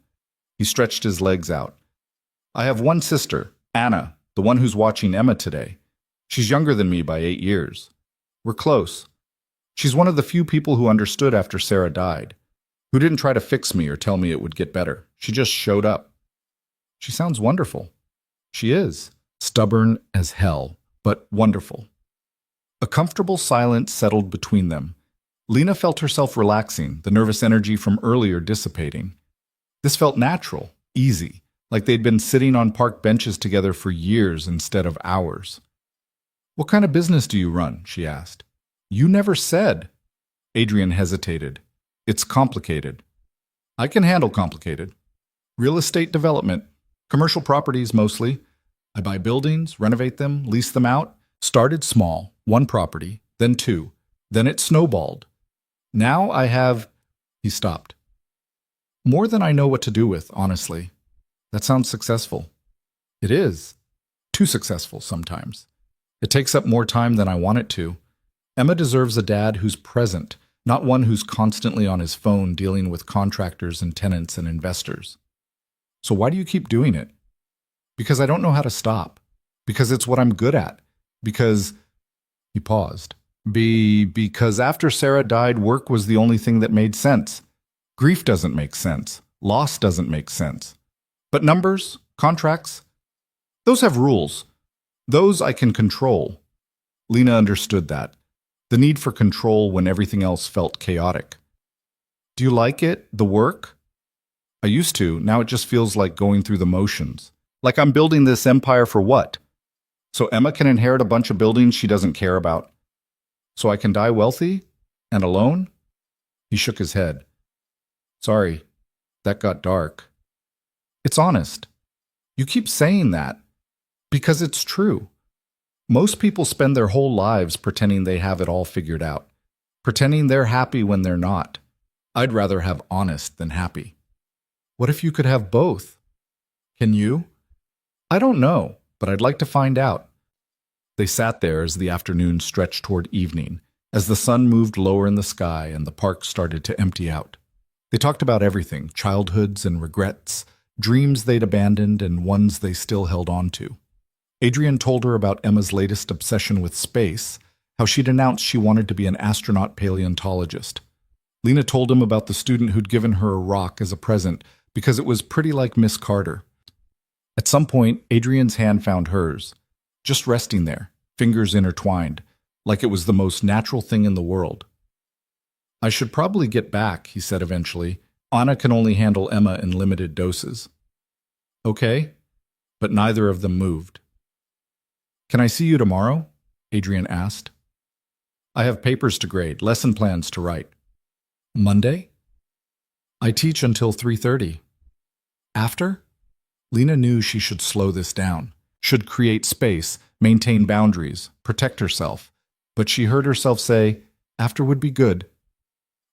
He stretched his legs out. I have one sister, Anna, the one who's watching Emma today. She's younger than me by 8 years. We're close. She's one of the few people who understood after Sarah died, who didn't try to fix me or tell me it would get better. She just showed up. She sounds wonderful. She is. Stubborn as hell, but wonderful. A comfortable silence settled between them. Lena felt herself relaxing, the nervous energy from earlier dissipating. This felt natural, easy, like they'd been sitting on park benches together for years instead of hours. What kind of business do you run? She asked. You never said. Adrian hesitated. It's complicated. I can handle complicated. Real estate development, commercial properties mostly. I buy buildings, renovate them, lease them out. Started small, one property, then two. Then it snowballed. Now I have... He stopped. More than I know what to do with, honestly. That sounds successful. It is. Too successful sometimes. It takes up more time than I want it to. Emma deserves a dad who's present, not one who's constantly on his phone dealing with contractors and tenants and investors. So why do you keep doing it? Because I don't know how to stop. Because it's what I'm good at. Because... He paused. Because after Sarah died, work was the only thing that made sense. Grief doesn't make sense. Loss doesn't make sense. But numbers, contracts, those have rules. Those I can control. Lena understood that. The need for control when everything else felt chaotic. Do you like it, the work? I used to. Now it just feels like going through the motions. Like I'm building this empire for what? So Emma can inherit a bunch of buildings she doesn't care about. So I can die wealthy and alone? He shook his head. Sorry, that got dark. It's honest. You keep saying that because it's true. Most people spend their whole lives pretending they have it all figured out, pretending they're happy when they're not. I'd rather have honest than happy. What if you could have both? Can you? I don't know, but I'd like to find out. They sat there as the afternoon stretched toward evening, as the sun moved lower in the sky and the park started to empty out. They talked about everything, childhoods and regrets, dreams they'd abandoned and ones they still held on to. Adrian told her about Emma's latest obsession with space, how she'd announced she wanted to be an astronaut paleontologist. Lena told him about the student who'd given her a rock as a present because it was pretty like Miss Carter. At some point, Adrian's hand found hers, just resting there, fingers intertwined, like it was the most natural thing in the world. I should probably get back, he said eventually. Anna can only handle Emma in limited doses. Okay, but neither of them moved. Can I see you tomorrow? Adrian asked. I have papers to grade, lesson plans to write. Monday? I teach until 3:30. After? Lena knew she should slow this down, should create space, maintain boundaries, protect herself. But she heard herself say, after would be good.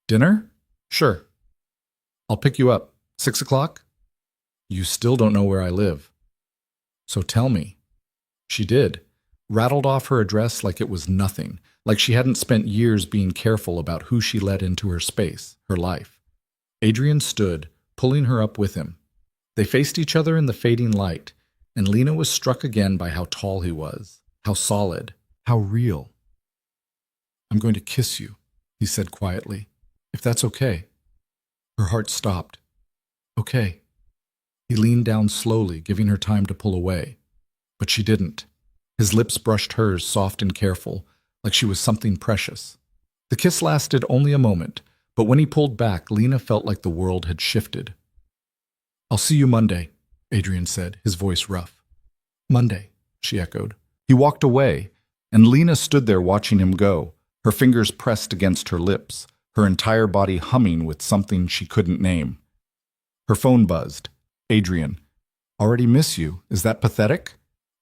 Dinner? Sure. I'll pick you up. 6 o'clock? You still don't know where I live. So tell me. She did, rattled off her address like it was nothing, like she hadn't spent years being careful about who she let into her space, her life. Adrian stood, pulling her up with him. They faced each other in the fading light, and Lena was struck again by how tall he was, how solid, how real. I'm going to kiss you, he said quietly, if that's okay. Her heart stopped. Okay. He leaned down slowly, giving her time to pull away. But she didn't. His lips brushed hers, soft and careful, like she was something precious. The kiss lasted only a moment, but when he pulled back, Lena felt like the world had shifted. I'll see you Monday, Adrian said, his voice rough. Monday, she echoed. He walked away, and Lena stood there watching him go, her fingers pressed against her lips, her entire body humming with something she couldn't name. Her phone buzzed. Adrian. Already miss you. Is that pathetic?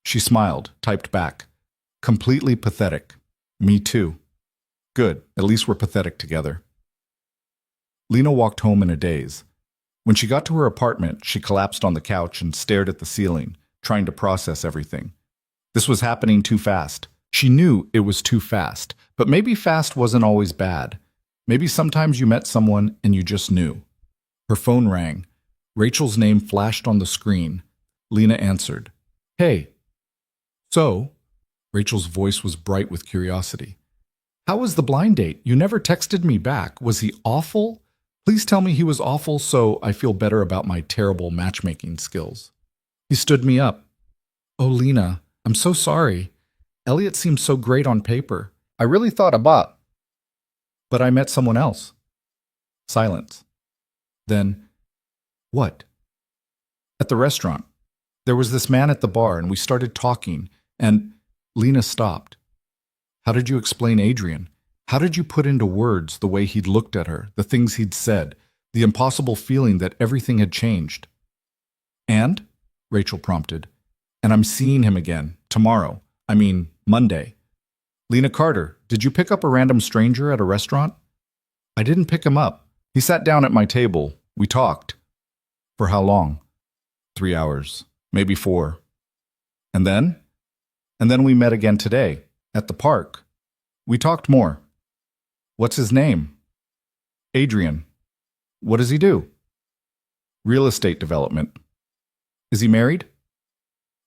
She smiled, typed back. Completely pathetic. Me too. Good. At least we're pathetic together. Lena walked home in a daze. When she got to her apartment, she collapsed on the couch and stared at the ceiling, trying to process everything. This was happening too fast. She knew it was too fast, but maybe fast wasn't always bad. Maybe sometimes you met someone and you just knew. Her phone rang. Rachel's name flashed on the screen. Lena answered. Hey. So? Rachel's voice was bright with curiosity. How was the blind date? You never texted me back. Was he awful? Please tell me he was awful so I feel better about my terrible matchmaking skills. He stood me up. Oh, Lena, I'm so sorry. Elliot seemed so great on paper. I really thought about. But I met someone else. Silence. Then, what? At the restaurant. There was this man at the bar and we started talking and Lena stopped. How did you explain Adrian? How did you put into words the way he'd looked at her, the things he'd said, the impossible feeling that everything had changed? And? Rachel prompted. And I'm seeing him again, tomorrow. I mean, Monday. Lena Carter, did you pick up a random stranger at a restaurant? I didn't pick him up. He sat down at my table. We talked. For how long? 3 hours, maybe 4. And then? And then we met again today, at the park. We talked more. What's his name? Adrian. What does he do? Real estate development. Is he married?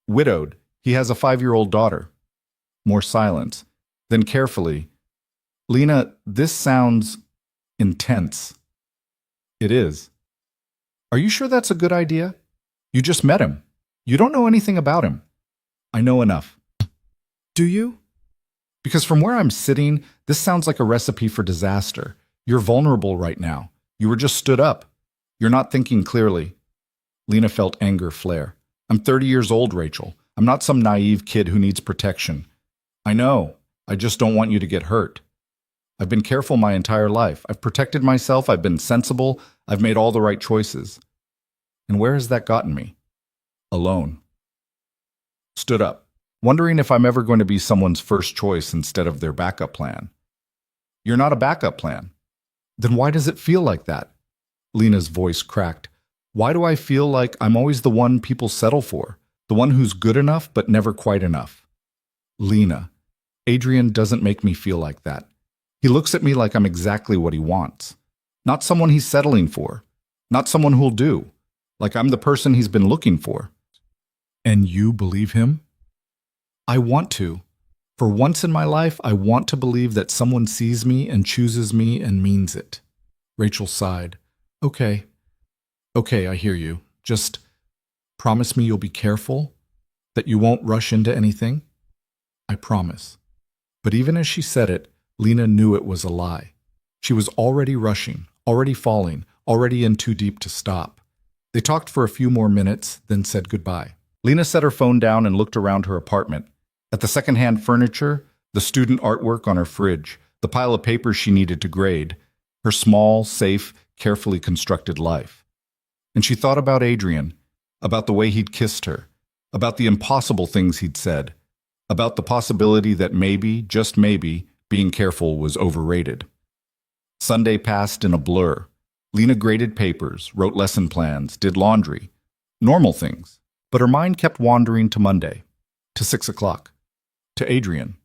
Widowed. He has a 5-year-old daughter. More silence. Then carefully, Lena, this sounds intense. It is. Are you sure that's a good idea? You just met him. You don't know anything about him. I know enough. Do you? Because from where I'm sitting, this sounds like a recipe for disaster. You're vulnerable right now. You were just stood up. You're not thinking clearly. Lena felt anger flare. I'm 30 years old, Rachel. I'm not some naive kid who needs protection. I know. I just don't want you to get hurt. I've been careful my entire life. I've protected myself. I've been sensible. I've made all the right choices. And where has that gotten me? Alone. Stood up, wondering if I'm ever going to be someone's first choice instead of their backup plan. You're not a backup plan. Then why does it feel like that? Lena's voice cracked. Why do I feel like I'm always the one people settle for? The one who's good enough but never quite enough? Lena. Adrian doesn't make me feel like that. He looks at me like I'm exactly what he wants. Not someone he's settling for. Not someone who'll do. Like I'm the person he's been looking for. And you believe him? I want to. For once in my life, I want to believe that someone sees me and chooses me and means it. Rachel sighed. Okay. Okay, I hear you. Just promise me you'll be careful, that you won't rush into anything. I promise. But even as she said it, Lena knew it was a lie. She was already rushing, already falling, already in too deep to stop. They talked for a few more minutes, then said goodbye. Lena set her phone down and looked around her apartment. At the secondhand furniture, the student artwork on her fridge, the pile of papers she needed to grade, her small, safe, carefully constructed life. And she thought about Adrian, about the way he'd kissed her, about the impossible things he'd said, about the possibility that maybe, just maybe, being careful was overrated. Sunday passed in a blur. Lena graded papers, wrote lesson plans, did laundry. Normal things. But her mind kept wandering to Monday, to 6 o'clock, to Adrian.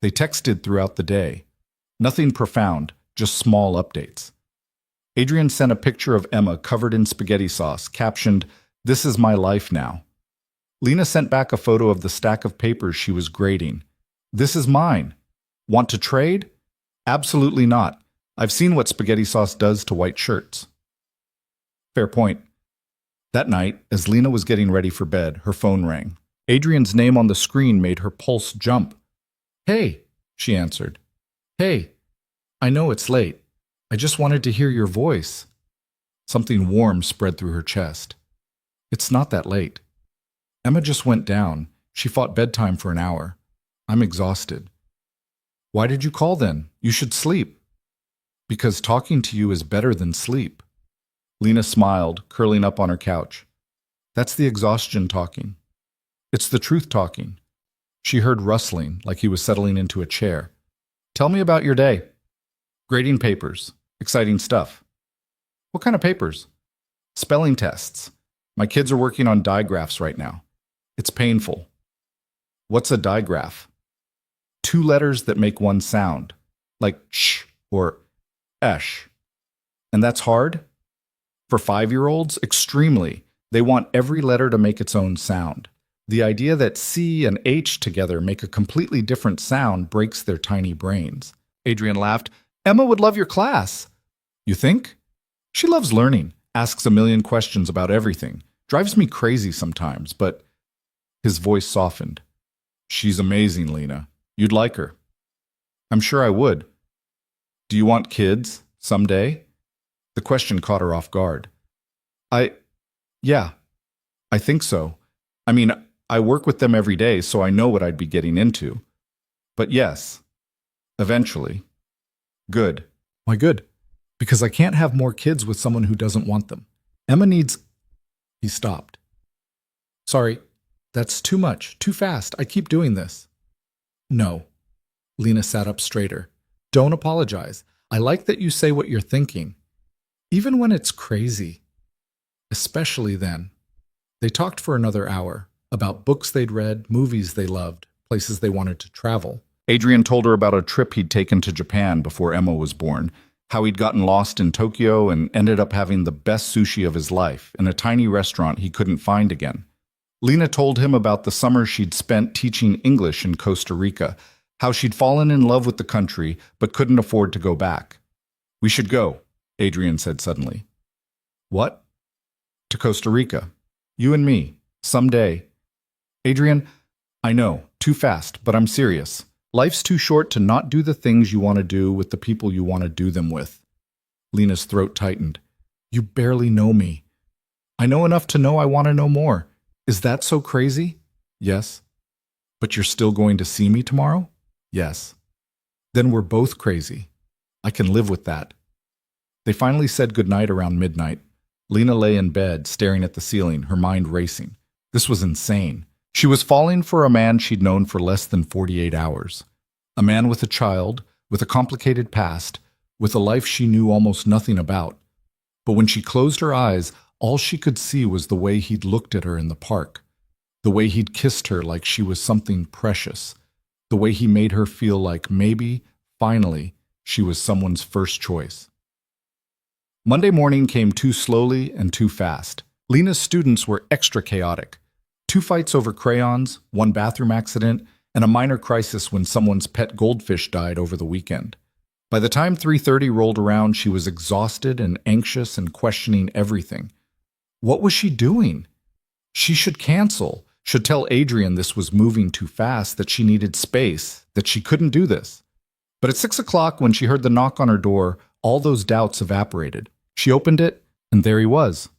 They texted throughout the day. Nothing profound, just small updates. Adrian sent a picture of Emma covered in spaghetti sauce, captioned, "This is my life now." Lena sent back a photo of the stack of papers she was grading. "This is mine. Want to trade? Absolutely not. I've seen what spaghetti sauce does to white shirts." Fair point. That night, as Lena was getting ready for bed, her phone rang. Adrian's name on the screen made her pulse jump. "Hey," she answered. "Hey, I know it's late. I just wanted to hear your voice." Something warm spread through her chest. "It's not that late. Emma just went down. She fought bedtime for an hour. I'm exhausted." "Why did you call then? You should sleep." "Because talking to you is better than sleep." Lena smiled, curling up on her couch. "That's the exhaustion talking. It's the truth talking." She heard rustling, like he was settling into a chair. "Tell me about your day." "Grading papers. Exciting stuff." What kind of papers? Spelling tests. My kids are working on digraphs right now. It's painful. What's a digraph? Two letters that make one sound, like sh or esh. And that's hard? For 5-year-olds, extremely. They want every letter to make its own sound. The idea that C and H together make a completely different sound breaks their tiny brains. Adrian laughed. Emma would love your class. You think? She loves learning, asks a million questions about everything, drives me crazy sometimes, but his voice softened. She's amazing, Lena. You'd like her. I'm sure I would. Do you want kids someday? The question caught her off guard. Yeah, I think so. I mean, I work with them every day, so I know what I'd be getting into. But yes, eventually. Good. Why good? Because I can't have more kids with someone who doesn't want them. Emma needs... He stopped. Sorry, that's too much, too fast. I keep doing this. No. Lena sat up straighter. Don't apologize. I like that you say what you're thinking. Even when it's crazy. Especially then. They talked for another hour about books they'd read, movies they loved, places they wanted to travel. Adrian told her about a trip he'd taken to Japan before Emma was born, how he'd gotten lost in Tokyo and ended up having the best sushi of his life in a tiny restaurant he couldn't find again. Lena told him about the summer she'd spent teaching English in Costa Rica, how she'd fallen in love with the country but couldn't afford to go back. We should go, Adrian said suddenly. What? To Costa Rica. You and me. Someday. Adrian, I know, too fast, but I'm serious. Life's too short to not do the things you want to do with the people you want to do them with. Lena's throat tightened. You barely know me. I know enough to know I want to know more. Is that so crazy? Yes. But you're still going to see me tomorrow? Yes. Then we're both crazy. I can live with that. They finally said goodnight around midnight. Lena lay in bed, staring at the ceiling, her mind racing. This was insane. She was falling for a man she'd known for less than 48 hours. A man with a child, with a complicated past, with a life she knew almost nothing about. But when she closed her eyes, all she could see was the way he'd looked at her in the park, the way he'd kissed her like she was something precious, the way he made her feel like maybe, finally, she was someone's first choice. Monday morning came too slowly and too fast. Lena's students were extra chaotic. 2 fights over crayons, 1 bathroom accident, and a minor crisis when someone's pet goldfish died over the weekend. By the time 3:30 rolled around, she was exhausted and anxious and questioning everything. What was she doing? She should cancel, should tell Adrian this was moving too fast, that she needed space, that she couldn't do this. But at 6 o'clock, when she heard the knock on her door, all those doubts evaporated. She opened it, and there he was,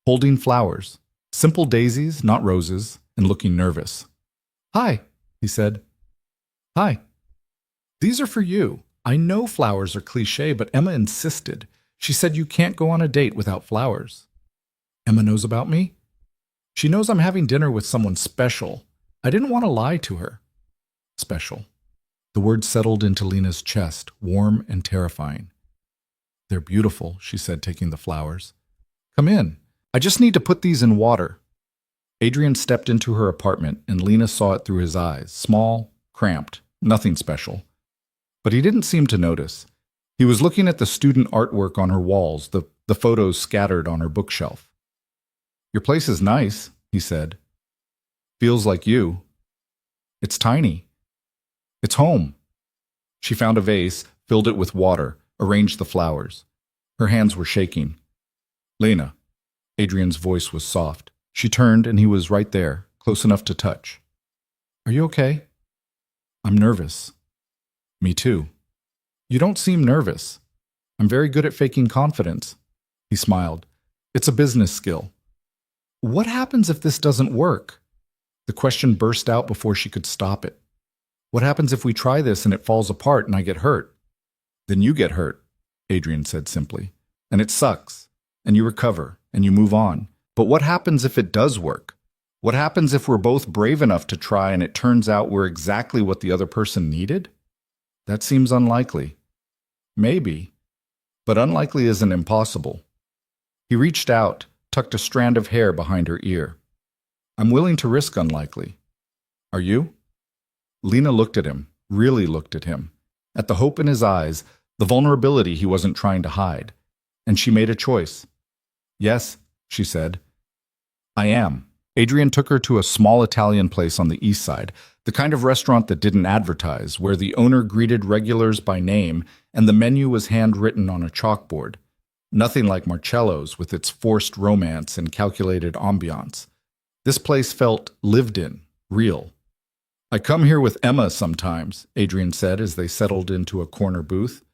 holding flowers. Simple daisies, not roses, and looking nervous. Hi, he said. Hi. These are for you. I know flowers are cliché, but Emma insisted. She said you can't go on a date without flowers. Emma knows about me? She knows I'm having dinner with someone special. I didn't want to lie to her. Special. The word settled into Lena's chest, warm and terrifying. They're beautiful, she said, taking the flowers. Come in. I just need to put these in water. Adrian stepped into her apartment, and Lena saw it through his eyes, small, cramped, nothing special. But he didn't seem to notice. He was looking at the student artwork on her walls, the photos scattered on her bookshelf. Your place is nice, he said. Feels like you. It's tiny. It's home. She found a vase, filled it with water, arranged the flowers. Her hands were shaking. Lena. Adrian's voice was soft. She turned, and he was right there, close enough to touch. Are you okay? I'm nervous. Me too. You don't seem nervous. I'm very good at faking confidence. He smiled. It's a business skill. What happens if this doesn't work? The question burst out before she could stop it. What happens if we try this and it falls apart and I get hurt? Then you get hurt, Adrian said simply. And it sucks. And you recover. And you move on. But what happens if it does work? What happens if we're both brave enough to try and it turns out we're exactly what the other person needed? That seems unlikely. Maybe. But unlikely isn't impossible. He reached out, tucked a strand of hair behind her ear. I'm willing to risk unlikely. Are you? Lena looked at him, really looked at him, at the hope in his eyes, the vulnerability he wasn't trying to hide. And she made a choice. Yes, she said. I am. Adrian took her to a small Italian place on the east side, the kind of restaurant that didn't advertise, where the owner greeted regulars by name and the menu was handwritten on a chalkboard. Nothing like Marcello's with its forced romance and calculated ambiance. This place felt lived in, real. I come here with Emma sometimes, Adrian said as they settled into a corner booth.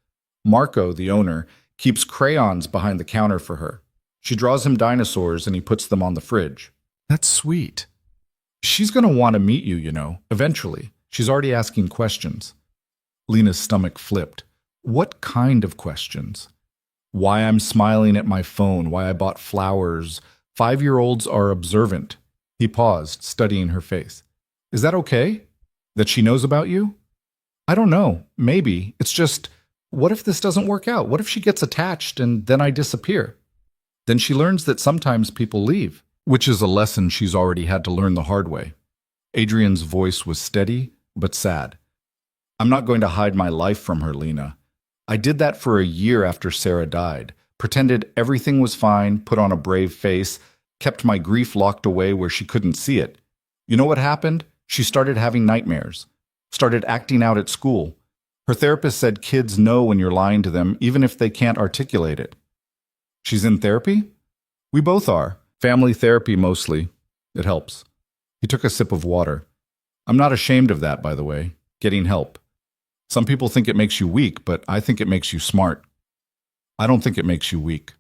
Marco, the owner, keeps crayons behind the counter for her. She draws him dinosaurs and he puts them on the fridge. That's sweet. She's going to want to meet you, eventually. She's already asking questions. Lena's stomach flipped. What kind of questions? Why I'm smiling at my phone, why I bought flowers. 5-year-olds are observant. He paused, studying her face. Is that okay? That she knows about you? I don't know. Maybe. It's just, what if this doesn't work out? What if she gets attached and then I disappear? Then she learns that sometimes people leave, which is a lesson she's already had to learn the hard way. Adrian's voice was steady, but sad. I'm not going to hide my life from her, Lena. I did that for a year after Sarah died, pretended everything was fine, put on a brave face, kept my grief locked away where she couldn't see it. You know what happened? She started having nightmares, started acting out at school. Her therapist said kids know when you're lying to them, even if they can't articulate it. She's in therapy? We both are. Family therapy mostly. It helps. He took a sip of water. I'm not ashamed of that, by the way, getting help. Some people think it makes you weak, but I think it makes you smart. I don't think it makes you weak.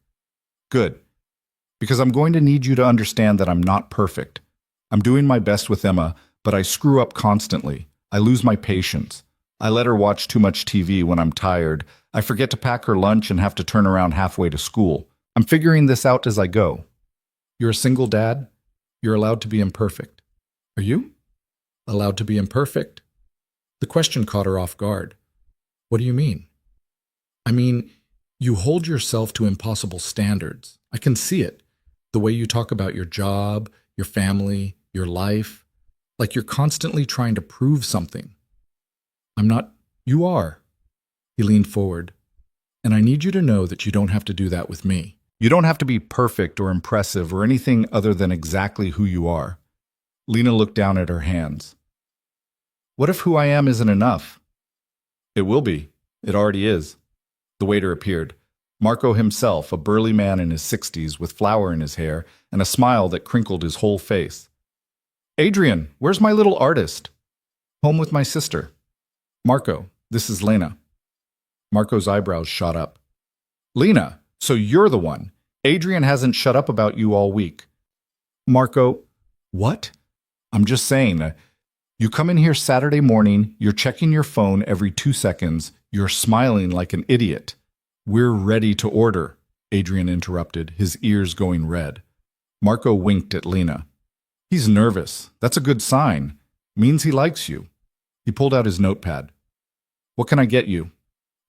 Good. Because I'm going to need you to understand that I'm not perfect. I'm doing my best with Emma, but I screw up constantly. I lose my patience. I let her watch too much TV when I'm tired. I forget to pack her lunch and have to turn around halfway to school. I'm figuring this out as I go. You're a single dad. You're allowed to be imperfect. Are you? Allowed to be imperfect? The question caught her off guard. What do you mean? I mean, you hold yourself to impossible standards. I can see it. The way you talk about your job, your family, your life, like you're constantly trying to prove something. I'm not. You are. He leaned forward. And I need you to know that you don't have to do that with me. You don't have to be perfect or impressive or anything other than exactly who you are. Lena looked down at her hands. What if who I am isn't enough? It will be. It already is. The waiter appeared. Marco himself, a burly man in his 60s with flour in his hair and a smile that crinkled his whole face. Adrian, where's my little artist? Home with my sister. Marco, this is Lena. Marco's eyebrows shot up. Lena, so you're the one. Adrian hasn't shut up about you all week. Marco, what? I'm just saying, you come in here Saturday morning, you're checking your phone every 2 seconds, you're smiling like an idiot. We're ready to order, Adrian interrupted, his ears going red. Marco winked at Lena. He's nervous. That's a good sign. Means he likes you. He pulled out his notepad. What can I get you?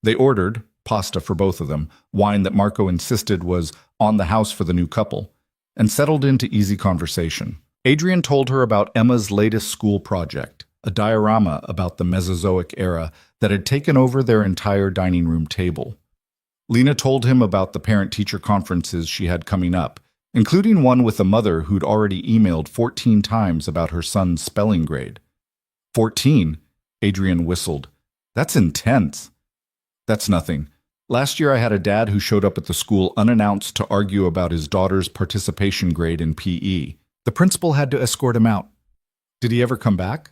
They ordered, pasta for both of them, wine that Marco insisted was on the house for the new couple, and settled into easy conversation. Adrian told her about Emma's latest school project, a diorama about the Mesozoic era that had taken over their entire dining room table. Lena told him about the parent-teacher conferences she had coming up, including one with a mother who'd already emailed 14 times about her son's spelling grade. 14? Adrian whistled. That's intense. That's nothing. Last year I had a dad who showed up at the school unannounced to argue about his daughter's participation grade in PE. The principal had to escort him out. Did he ever come back?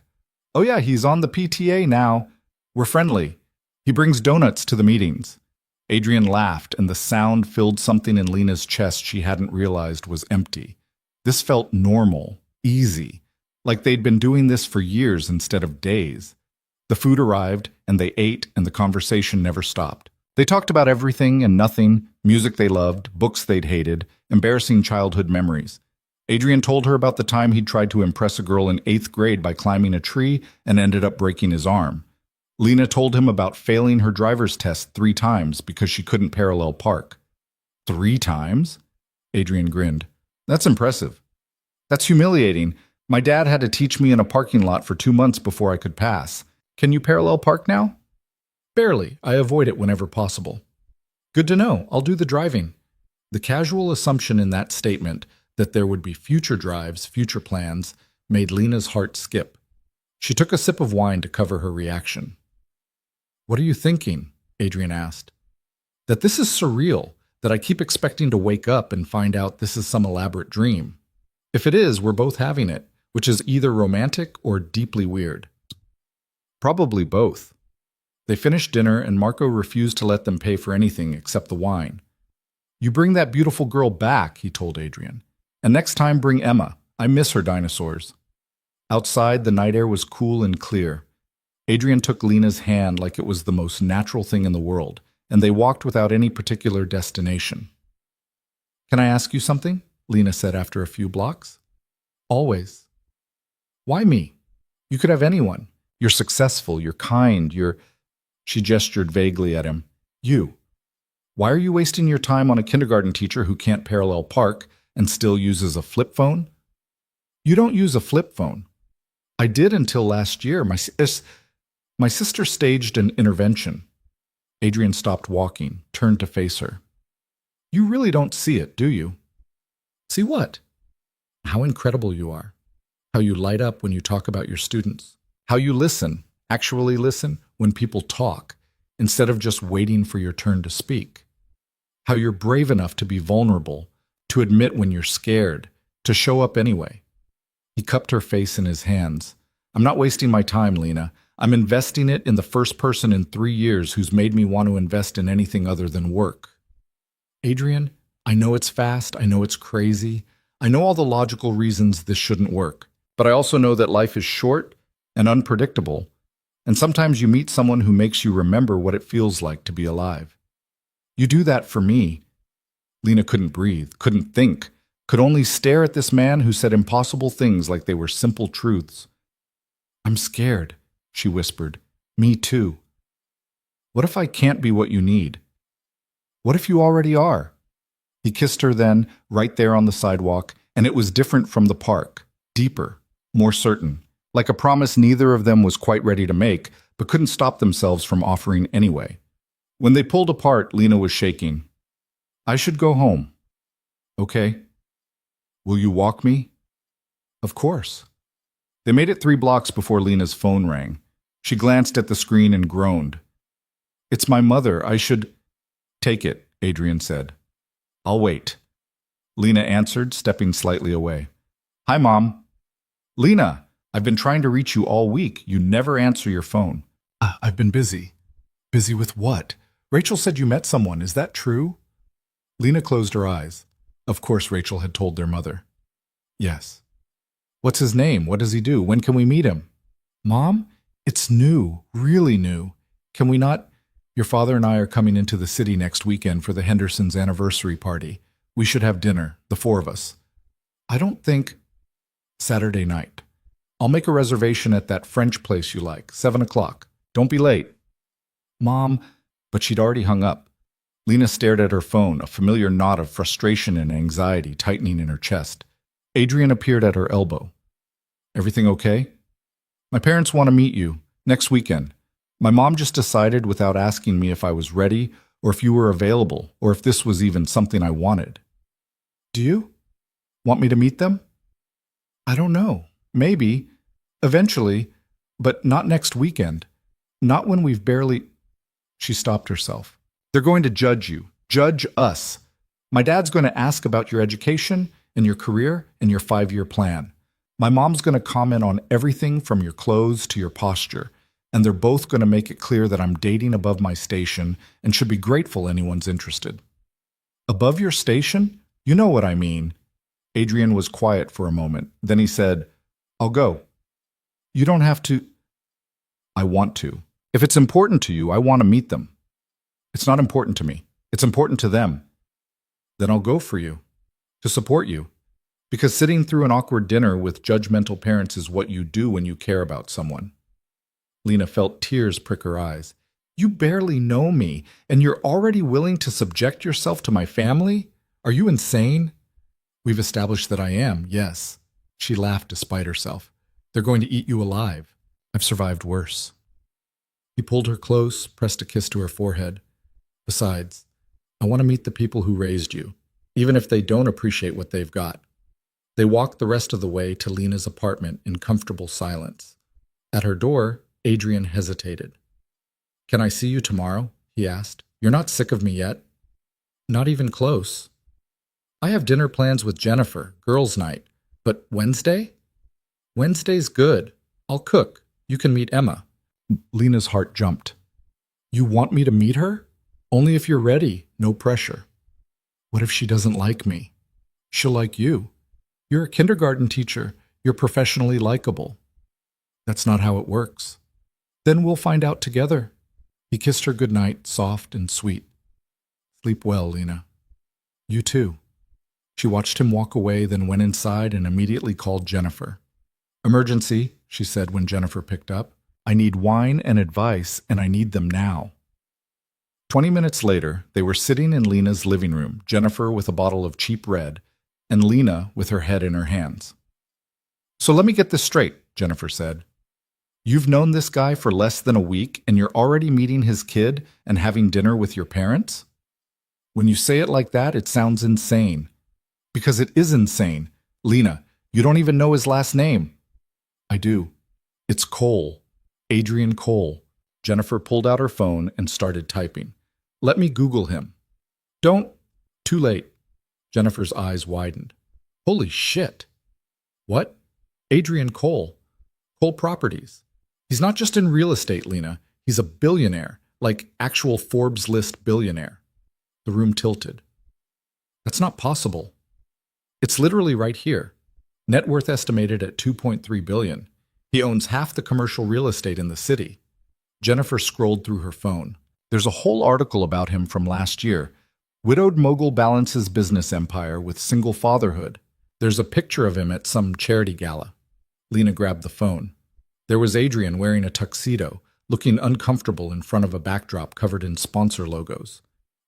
Oh yeah, he's on the PTA now. We're friendly. He brings donuts to the meetings. Adrian laughed, and the sound filled something in Lena's chest she hadn't realized was empty. This felt normal, easy, like they'd been doing this for years instead of days. The food arrived, and they ate, and the conversation never stopped. They talked about everything and nothing, music they loved, books they'd hated, embarrassing childhood memories. Adrian told her about the time he'd tried to impress a girl in 8th grade by climbing a tree and ended up breaking his arm. Lena told him about failing her driver's test 3 times because she couldn't parallel park. 3 times? Adrian grinned. That's impressive. That's humiliating. My dad had to teach me in a parking lot for 2 months before I could pass. Can you parallel park now? Barely. I avoid it whenever possible. Good to know. I'll do the driving. The casual assumption in that statement that there would be future drives, future plans, made Lena's heart skip. She took a sip of wine to cover her reaction. What are you thinking? Adrian asked. That this is surreal, that I keep expecting to wake up and find out this is some elaborate dream. If it is, we're both having it, which is either romantic or deeply weird. Probably both. They finished dinner and Marco refused to let them pay for anything except the wine. You bring that beautiful girl back, he told Adrian. And next time bring Emma. I miss her dinosaurs. Outside, the night air was cool and clear. Adrian took Lena's hand like it was the most natural thing in the world, and they walked without any particular destination. Can I ask you something? Lena said after a few blocks. Always. Why me? You could have anyone. You're successful, you're kind, She gestured vaguely at him. You. Why are you wasting your time on a kindergarten teacher who can't parallel park and still uses a flip phone? You don't use a flip phone. I did until last year. My sister staged an intervention. Adrian stopped walking, turned to face her. You really don't see it, do you? See what? How incredible you are. How you light up when you talk about your students. How you listen, actually listen, when people talk, instead of just waiting for your turn to speak. How you're brave enough to be vulnerable, to admit when you're scared, to show up anyway. He cupped her face in his hands. I'm not wasting my time, Lena. I'm investing it in the first person in 3 years who's made me want to invest in anything other than work. Adrian, I know it's fast, I know it's crazy, I know all the logical reasons this shouldn't work, but I also know that life is short and unpredictable, and sometimes you meet someone who makes you remember what it feels like to be alive. You do that for me. Lena couldn't breathe, couldn't think, could only stare at this man who said impossible things like they were simple truths. I'm scared, she whispered. Me too. What if I can't be what you need? What if you already are? He kissed her then, right there on the sidewalk, and it was different from the park, deeper, more certain, like a promise neither of them was quite ready to make, but couldn't stop themselves from offering anyway. When they pulled apart, Lena was shaking. I should go home. Okay. Will you walk me? Of course. They made it 3 blocks before Lena's phone rang. She glanced at the screen and groaned. It's my mother. I should... Take it, Adrian said. I'll wait. Lena answered, stepping slightly away. Hi, Mom. Lena, I've been trying to reach you all week. You never answer your phone. I've been busy. Busy with what? Rachel said you met someone. Is that true? Lena closed her eyes. Of course Rachel had told their mother. Yes. What's his name? What does he do? When can we meet him? Mom, it's new, really new. Can we not... Your father and I are coming into the city next weekend for the Hendersons' anniversary party. We should have dinner, the 4 of us. I don't think... Saturday night. I'll make a reservation at that French place you like, 7 o'clock. Don't be late. Mom, but she'd already hung up. Lena stared at her phone, a familiar knot of frustration and anxiety tightening in her chest. Adrian appeared at her elbow. Everything okay? My parents want to meet you, next weekend. My mom just decided without asking me if I was ready, or if you were available, or if this was even something I wanted. Do you? Want me to meet them? I don't know. Maybe. Eventually. But not next weekend. Not when we've barely... She stopped herself. They're going to judge you. Judge us. My dad's going to ask about your education and your career and your 5-year plan. My mom's going to comment on everything from your clothes to your posture. And they're both going to make it clear that I'm dating above my station and should be grateful anyone's interested. Above your station? You know what I mean. Adrian was quiet for a moment. Then he said, I'll go. You don't have to. I want to. If it's important to you, I want to meet them. It's not important to me. It's important to them. Then I'll go for you. To support you. Because sitting through an awkward dinner with judgmental parents is what you do when you care about someone. Lena felt tears prick her eyes. You barely know me, and you're already willing to subject yourself to my family? Are you insane? We've established that I am, yes. She laughed despite herself. They're going to eat you alive. I've survived worse. He pulled her close, pressed a kiss to her forehead. Besides, I want to meet the people who raised you, even if they don't appreciate what they've got. They walked the rest of the way to Lena's apartment in comfortable silence. At her door, Adrian hesitated. Can I see you tomorrow? He asked. You're not sick of me yet? Not even close. I have dinner plans with Jennifer, girls' night. But Wednesday? Wednesday's good. I'll cook. You can meet Emma. Lena's heart jumped. You want me to meet her? Only if you're ready, no pressure. What if she doesn't like me? She'll like you. You're a kindergarten teacher. You're professionally likable. That's not how it works. Then we'll find out together. He kissed her goodnight, soft and sweet. Sleep well, Lena. You too. She watched him walk away, then went inside and immediately called Jennifer. Emergency, she said when Jennifer picked up. I need wine and advice, and I need them now. 20 minutes later, they were sitting in Lena's living room, Jennifer with a bottle of cheap red, and Lena with her head in her hands. So let me get this straight, Jennifer said. You've known this guy for less than a week, and you're already meeting his kid and having dinner with your parents? When you say it like that, it sounds insane. Because it is insane. Lena, you don't even know his last name. I do. It's Cole. Adrian Cole. Jennifer pulled out her phone and started typing. Let me Google him. Don't. Too late. Jennifer's eyes widened. Holy shit. What? Adrian Cole. Cole Properties. He's not just in real estate, Lena. He's a billionaire, like actual Forbes list billionaire. The room tilted. That's not possible. It's literally right here. Net worth estimated at $2.3 billion. He owns half the commercial real estate in the city. Jennifer scrolled through her phone. There's a whole article about him from last year. Widowed mogul balances business empire with single fatherhood. There's a picture of him at some charity gala. Lena grabbed the phone. There was Adrian wearing a tuxedo, looking uncomfortable in front of a backdrop covered in sponsor logos.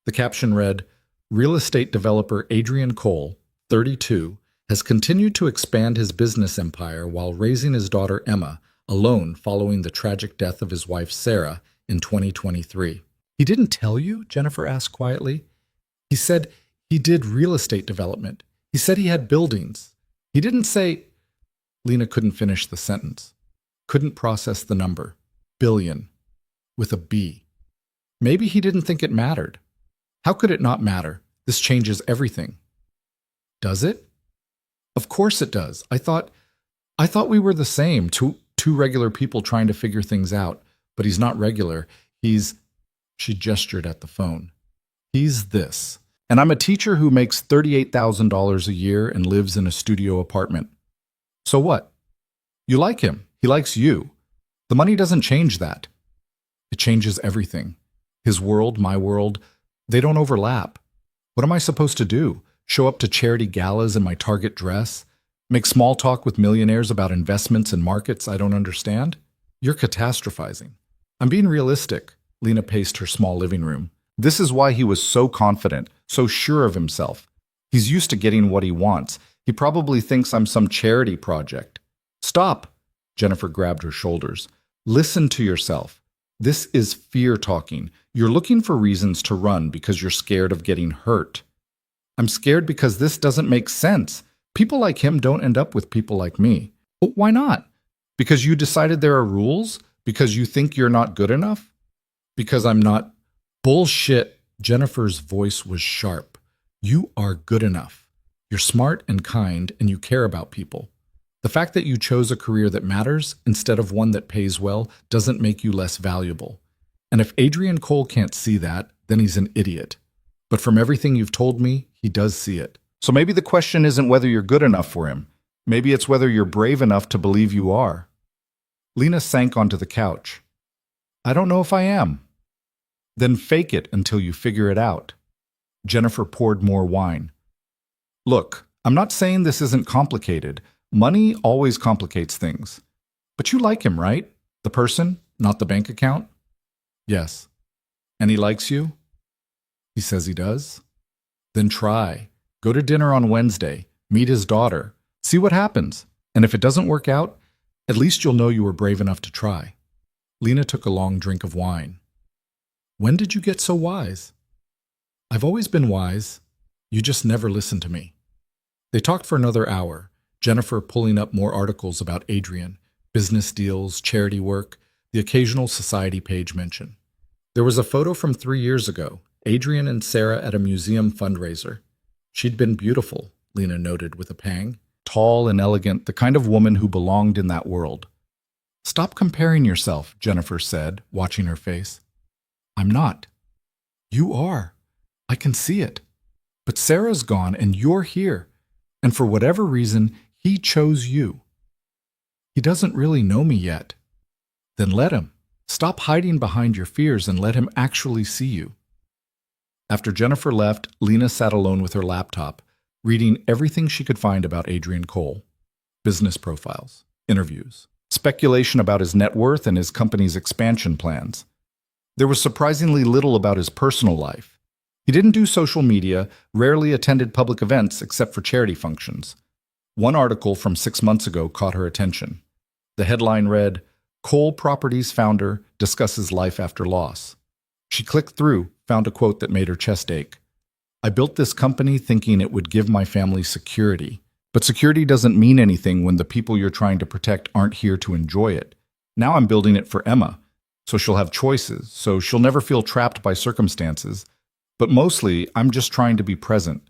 The caption read, Real estate developer Adrian Cole, 32, has continued to expand his business empire while raising his daughter Emma, alone following the tragic death of his wife Sarah in 2023. He didn't tell you? Jennifer asked quietly. He said he did real estate development. He said he had buildings. He didn't say... Lena couldn't finish the sentence. Couldn't process the number. Billion. With a B. Maybe he didn't think it mattered. How could it not matter? This changes everything. Does it? Of course it does. I thought we were the same, two regular people trying to figure things out. But he's not regular. She gestured at the phone. He's this. And I'm a teacher who makes $38,000 a year and lives in a studio apartment. So what? You like him. He likes you. The money doesn't change that. It changes everything. His world, my world, they don't overlap. What am I supposed to do? Show up to charity galas in my Target dress? Make small talk with millionaires about investments and markets I don't understand? You're catastrophizing. I'm being realistic. Lena paced her small living room. This is why he was so confident, so sure of himself. He's used to getting what he wants. He probably thinks I'm some charity project. Stop! Jennifer grabbed her shoulders. Listen to yourself. This is fear talking. You're looking for reasons to run because you're scared of getting hurt. I'm scared because this doesn't make sense. People like him don't end up with people like me. But why not? Because you decided there are rules? Because you think you're not good enough? Because I'm not... Bullshit. Jennifer's voice was sharp. You are good enough. You're smart and kind, and you care about people. The fact that you chose a career that matters instead of one that pays well doesn't make you less valuable. And if Adrian Cole can't see that, then he's an idiot. But from everything you've told me, he does see it. So maybe the question isn't whether you're good enough for him. Maybe it's whether you're brave enough to believe you are. Lena sank onto the couch. I don't know if I am. Then fake it until you figure it out. Jennifer poured more wine. Look, I'm not saying this isn't complicated. Money always complicates things. But you like him, right? The person, Not the bank account? Yes. And he likes you? He says he does? Then try. Go to dinner on Wednesday. Meet his daughter. See what happens. And if it doesn't work out, at least you'll know you were brave enough to try. Lena took a long drink of wine. When did you get so wise? I've always been wise. You just never listened to me. They talked for another hour, Jennifer pulling up more articles about Adrian, business deals, charity work, the occasional society page mention. There was a photo from 3 years ago, Adrian and Sarah at a museum fundraiser. She'd been beautiful, Lena noted with a pang. Tall and elegant, the kind of woman who belonged in that world. Stop comparing yourself, Jennifer said, watching her face. I'm not. You are. I can see it. But Sarah's gone and you're here. And for whatever reason, he chose you. He doesn't really know me yet. Then let him. Stop hiding behind your fears and let him actually see you. After Jennifer left, Lena sat alone with her laptop, reading everything she could find about Adrian Cole. Business profiles, interviews, speculation about his net worth and his company's expansion plans. There was surprisingly little about his personal life. He didn't do social media, rarely attended public events except for charity functions. One article from 6 months ago caught her attention. The headline read, Cole Properties founder discusses life after loss. She clicked through, found a quote that made her chest ache. I built this company thinking it would give my family security. But security doesn't mean anything when the people you're trying to protect aren't here to enjoy it. Now I'm building it for Emma, so she'll have choices, so she'll never feel trapped by circumstances. But mostly, I'm just trying to be present,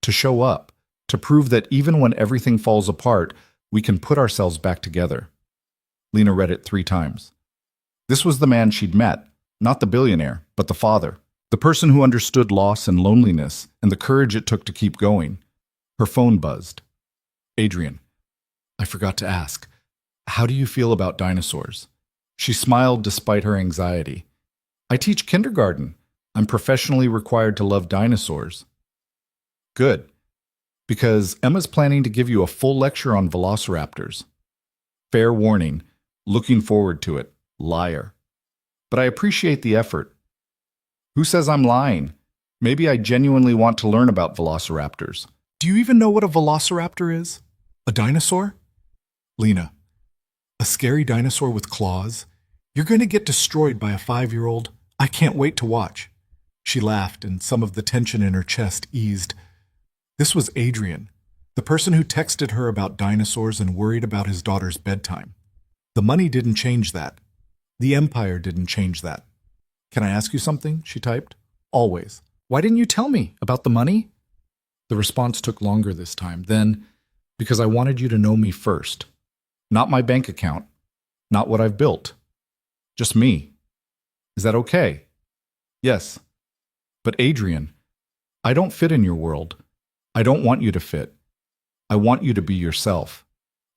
to show up, to prove that even when everything falls apart, we can put ourselves back together. Lena read it 3 times. This was the man she'd met, not the billionaire, but the father, the person who understood loss and loneliness and the courage it took to keep going. Her phone buzzed. Adrian, I forgot to ask, how do you feel about dinosaurs? She smiled despite her anxiety. I teach kindergarten. I'm professionally required to love dinosaurs. Good, because Emma's planning to give you a full lecture on velociraptors. Fair warning, looking forward to it, liar. But I appreciate the effort. Who says I'm lying? Maybe I genuinely want to learn about velociraptors. Do you even know what a velociraptor is? A dinosaur? Lena, a scary dinosaur with claws? You're going to get destroyed by a 5-year-old. I can't wait to watch. She laughed, and some of the tension in her chest eased. This was Adrian, the person who texted her about dinosaurs and worried about his daughter's bedtime. The money didn't change that. The empire didn't change that. Can I ask you something? She typed. Always. Why didn't you tell me about the money? The response took longer this time. Then, because I wanted you to know me first. Not my bank account. Not what I've built. Just me. Is that okay? Yes. But Adrian, I don't fit in your world. I don't want you to fit. I want you to be yourself.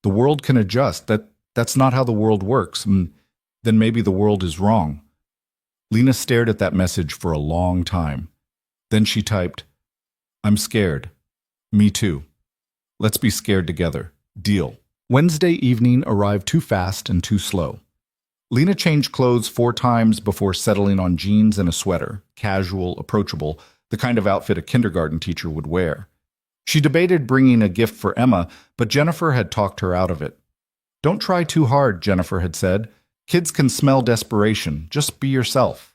The world can adjust. That's not how the world works. And then maybe the world is wrong. Lena stared at that message for a long time. Then she typed, I'm scared. Me too. Let's be scared together. Deal. Wednesday evening arrived too fast and too slow. Lena changed clothes 4 times before settling on jeans and a sweater, casual, approachable, the kind of outfit a kindergarten teacher would wear. She debated bringing a gift for Emma, but Jennifer had talked her out of it. Don't try too hard, Jennifer had said. Kids can smell desperation. Just be yourself.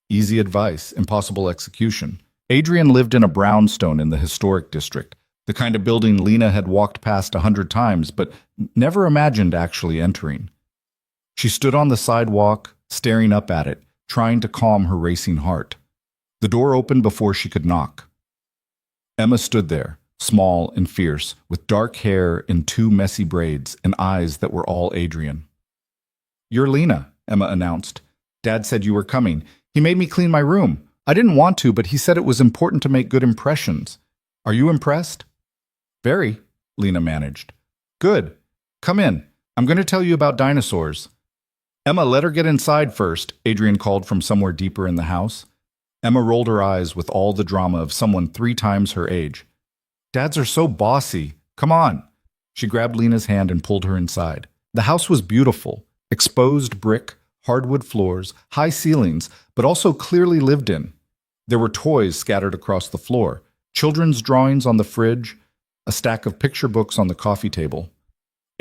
Easy advice, impossible execution. Adrian lived in a brownstone in the historic district, the kind of building Lena had walked past 100 times, but never imagined actually entering. She stood on the sidewalk, staring up at it, trying to calm her racing heart. The door opened before she could knock. Emma stood there, small and fierce, with dark hair in 2 messy braids and eyes that were all Adrian. You're Lena, Emma announced. Dad said you were coming. He made me clean my room. I didn't want to, but he said it was important to make good impressions. Are you impressed? Very, Lena managed. Good. Come in. I'm going to tell you about dinosaurs. Emma, let her get inside first, Adrian called from somewhere deeper in the house. Emma rolled her eyes with all the drama of someone 3 times her age. Dads are so bossy. Come on. She grabbed Lena's hand and pulled her inside. The house was beautiful. Exposed brick, hardwood floors, high ceilings, but also clearly lived in. There were toys scattered across the floor, children's drawings on the fridge, a stack of picture books on the coffee table.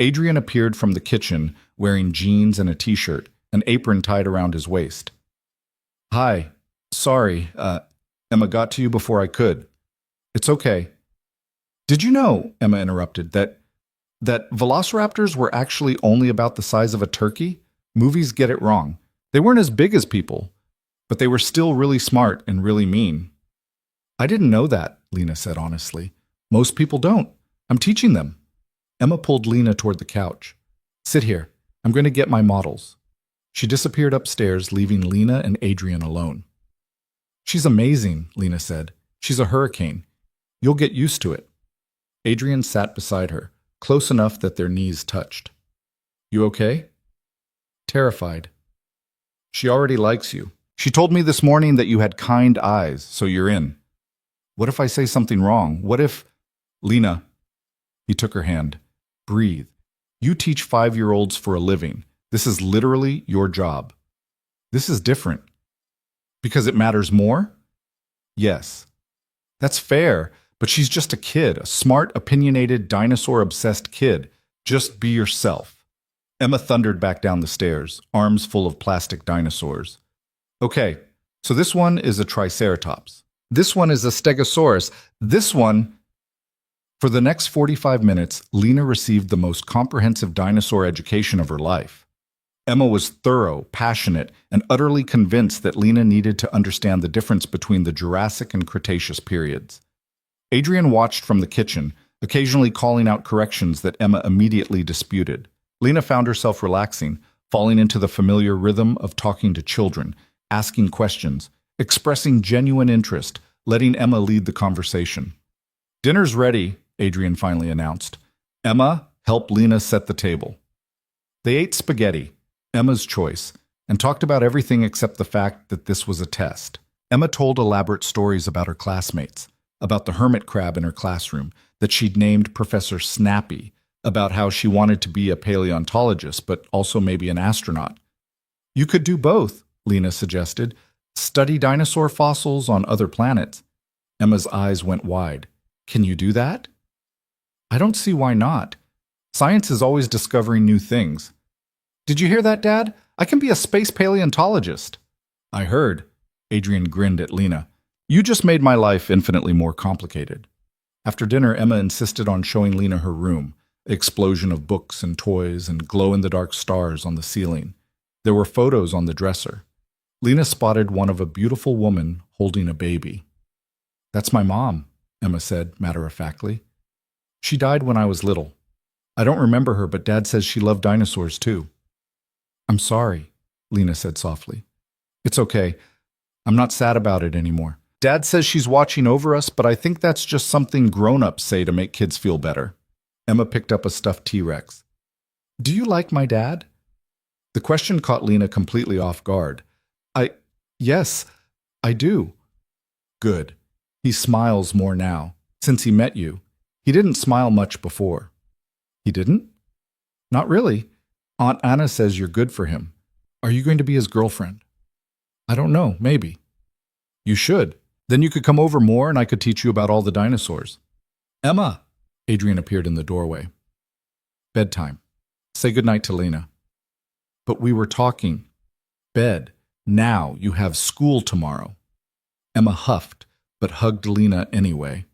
Adrian appeared from the kitchen wearing jeans and a t-shirt, an apron tied around his waist. Hi, sorry, Emma got to you before I could. It's okay. Did you know, Emma interrupted, that velociraptors were actually only about the size of a turkey? Movies get it wrong. They weren't as big as people, but they were still really smart and really mean. I didn't know that, Lena said honestly. Most people don't. I'm teaching them. Emma pulled Lena toward the couch. Sit here. I'm going to get my models. She disappeared upstairs, leaving Lena and Adrian alone. She's amazing, Lena said. She's a hurricane. You'll get used to it. Adrian sat beside her, close enough that their knees touched. You okay? Terrified. She already likes you. She told me this morning that you had kind eyes, so you're in. What if I say something wrong? What if... Lena. He took her hand. Breathe. You teach 5-year-olds for a living. This is literally your job. This is different. Because it matters more? Yes. That's fair, but she's just a kid, a smart, opinionated, dinosaur-obsessed kid. Just be yourself. Emma thundered back down the stairs, arms full of plastic dinosaurs. Okay, so this one is a triceratops. This one is a stegosaurus. This one... For the next 45 minutes, Lena received the most comprehensive dinosaur education of her life. Emma was thorough, passionate, and utterly convinced that Lena needed to understand the difference between the Jurassic and Cretaceous periods. Adrian watched from the kitchen, occasionally calling out corrections that Emma immediately disputed. Lena found herself relaxing, falling into the familiar rhythm of talking to children, asking questions, expressing genuine interest, letting Emma lead the conversation. Dinner's ready, Adrian finally announced. Emma, help Lena set the table. They ate spaghetti, Emma's choice, and talked about everything except the fact that this was a test. Emma told elaborate stories about her classmates, about the hermit crab in her classroom, that she'd named Professor Snappy, about how she wanted to be a paleontologist, but also maybe an astronaut. You could do both, Lena suggested. Study dinosaur fossils on other planets. Emma's eyes went wide. Can you do that? I don't see why not. Science is always discovering new things. Did you hear that, Dad? I can be a space paleontologist. I heard. Adrian grinned at Lena. You just made my life infinitely more complicated. After dinner, Emma insisted on showing Lena her room, an explosion of books and toys and glow-in-the-dark stars on the ceiling. There were photos on the dresser. Lena spotted one of a beautiful woman holding a baby. That's my mom, Emma said matter-of-factly. She died when I was little. I don't remember her, but Dad says she loved dinosaurs too. I'm sorry, Lena said softly. It's okay. I'm not sad about it anymore. Dad says she's watching over us, but I think that's just something grown-ups say to make kids feel better. Emma picked up a stuffed T-Rex. Do you like my dad? The question caught Lena completely off guard. Yes, I do. Good. He smiles more now. Since he met you. He didn't smile much before. He didn't? Not really. Aunt Anna says you're good for him. Are you going to be his girlfriend? I don't know, maybe. You should. Then you could come over more and I could teach you about all the dinosaurs. Emma! Adrian appeared in the doorway. Bedtime. Say goodnight to Lena. But we were talking. Bed. Now you have school tomorrow. Emma huffed, but hugged Lena anyway.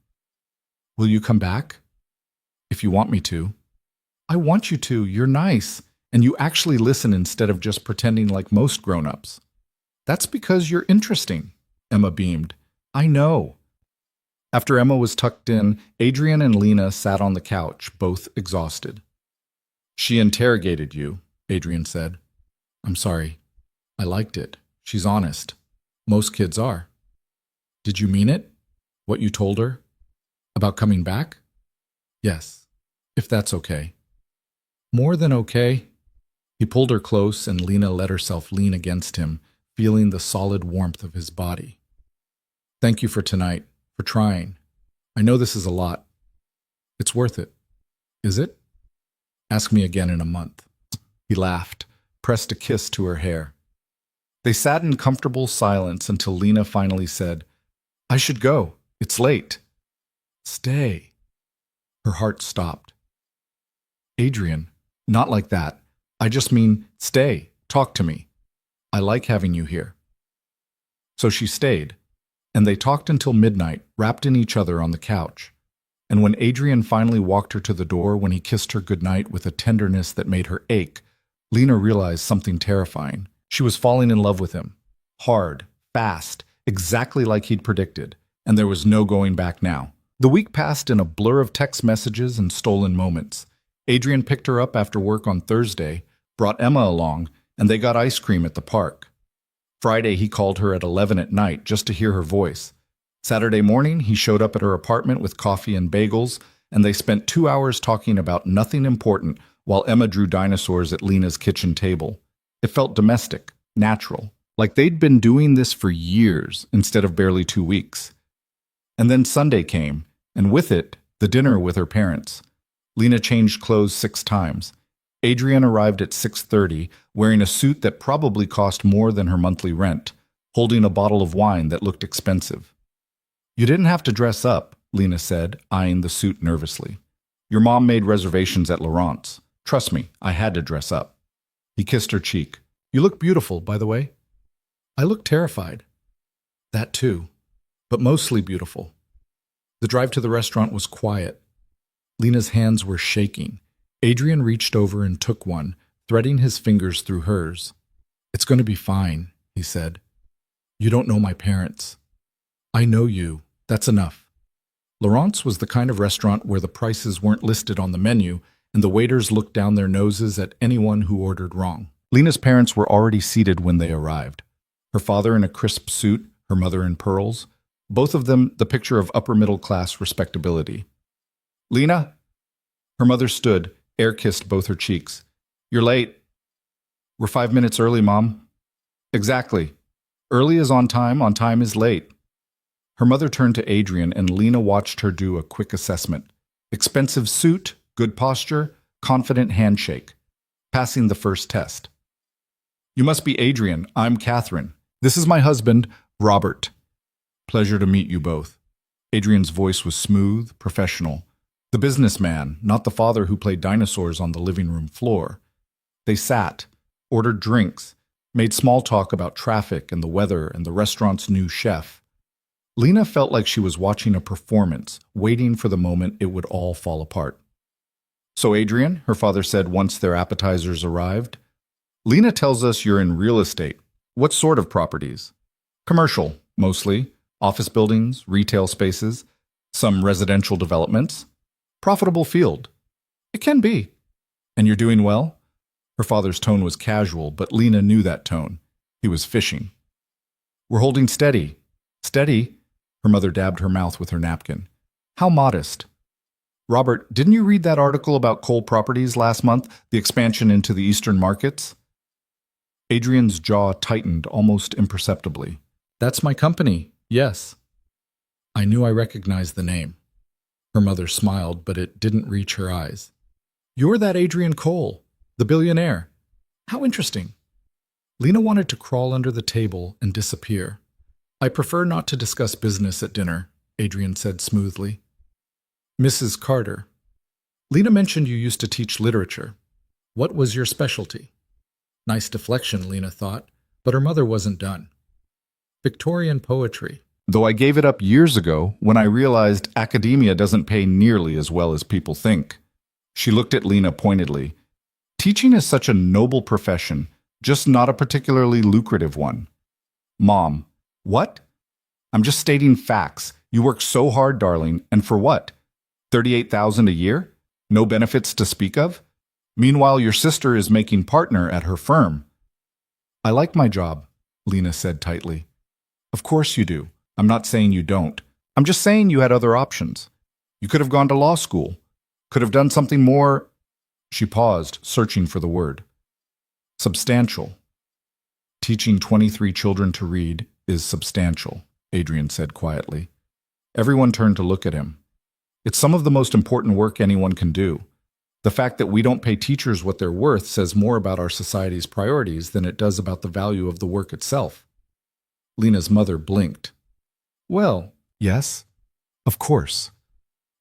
Will you come back? If you want me to. I want you to. You're nice. And you actually listen instead of just pretending like most grown-ups. That's because you're interesting, Emma beamed. I know. After Emma was tucked in, Adrian and Lena sat on the couch, both exhausted. She interrogated you, Adrian said. I'm sorry. I liked it. She's honest. Most kids are. Did you mean it? What you told her? About coming back? Yes, if that's okay. More than okay. He pulled her close and Lena let herself lean against him, feeling the solid warmth of his body. Thank you for tonight, for trying. I know this is a lot. It's worth it. Is it? Ask me again in a month. He laughed, pressed a kiss to her hair. They sat in comfortable silence until Lena finally said, I should go. It's late. Stay. Her heart stopped. Adrian, not like that. I just mean, stay. Talk to me. I like having you here. So she stayed, and they talked until midnight, wrapped in each other on the couch. And when Adrian finally walked her to the door, when he kissed her goodnight with a tenderness that made her ache, Lena realized something terrifying. She was falling in love with him. Hard, fast, exactly like he'd predicted, and there was no going back now. The week passed in a blur of text messages and stolen moments. Adrian picked her up after work on Thursday, brought Emma along, and they got ice cream at the park. Friday, he called her at 11 at night just to hear her voice. Saturday morning, he showed up at her apartment with coffee and bagels, and they spent 2 hours talking about nothing important while Emma drew dinosaurs at Lena's kitchen table. It felt domestic, natural, like they'd been doing this for years instead of barely 2 weeks. And then Sunday came, and with it, the dinner with her parents. Lena changed clothes 6 times. Adrian arrived at 6:30, wearing a suit that probably cost more than her monthly rent, holding a bottle of wine that looked expensive. You didn't have to dress up, Lena said, eyeing the suit nervously. Your mom made reservations at Laurent's. Trust me, I had to dress up. He kissed her cheek. You look beautiful, by the way. I look terrified. That too, but mostly beautiful. The drive to the restaurant was quiet. Lena's hands were shaking. Adrian reached over and took one, threading his fingers through hers. It's going to be fine, he said. You don't know my parents. I know you. That's enough. Laurent's was the kind of restaurant where the prices weren't listed on the menu, and the waiters looked down their noses at anyone who ordered wrong. Lena's parents were already seated when they arrived. Her father in a crisp suit, her mother in pearls, both of them the picture of upper-middle-class respectability. Lena? Her mother stood, air-kissed both her cheeks. You're late. We're 5 minutes early, Mom. Exactly. Early is on time is late. Her mother turned to Adrian, and Lena watched her do a quick assessment. Expensive suit, good posture, confident handshake. Passing the first test. You must be Adrian. I'm Catherine. This is my husband, Robert. Pleasure to meet you both. Adrian's voice was smooth, professional. The businessman, not the father who played dinosaurs on the living room floor. They sat, ordered drinks, made small talk about traffic and the weather and the restaurant's new chef. Lena felt like she was watching a performance, waiting for the moment it would all fall apart. So Adrian, her father said once their appetizers arrived, Lena tells us you're in real estate. What sort of properties? Commercial, mostly. Office buildings, retail spaces, some residential developments. Profitable field. It can be. And you're doing well? Her father's tone was casual, but Lena knew that tone. He was fishing. We're holding steady. Steady? Her mother dabbed her mouth with her napkin. How modest. Robert, didn't you read that article about coal properties last month, the expansion into the eastern markets? Adrian's jaw tightened almost imperceptibly. That's my company, yes. I knew I recognized the name. Her mother smiled, but it didn't reach her eyes. You're that Adrian Cole, the billionaire. How interesting. Lena wanted to crawl under the table and disappear. I prefer not to discuss business at dinner, Adrian said smoothly. Mrs. Carter. Lena mentioned you used to teach literature. What was your specialty? Nice deflection, Lena thought, but her mother wasn't done. Victorian poetry. Though I gave it up years ago when I realized academia doesn't pay nearly as well as people think. She looked at Lena pointedly. Teaching is such a noble profession, just not a particularly lucrative one. Mom, what? I'm just stating facts. You work so hard, darling, and for what? $38,000 a year? No benefits to speak of? Meanwhile, your sister is making partner at her firm. I like my job, Lena said tightly. Of course you do. I'm not saying you don't. I'm just saying you had other options. You could have gone to law school. Could have done something more. She paused, searching for the word. Substantial. Teaching 23 children to read is substantial, Adrian said quietly. Everyone turned to look at him. It's some of the most important work anyone can do. The fact that we don't pay teachers what they're worth says more about our society's priorities than it does about the value of the work itself. Lena's mother blinked. Well, yes, of course.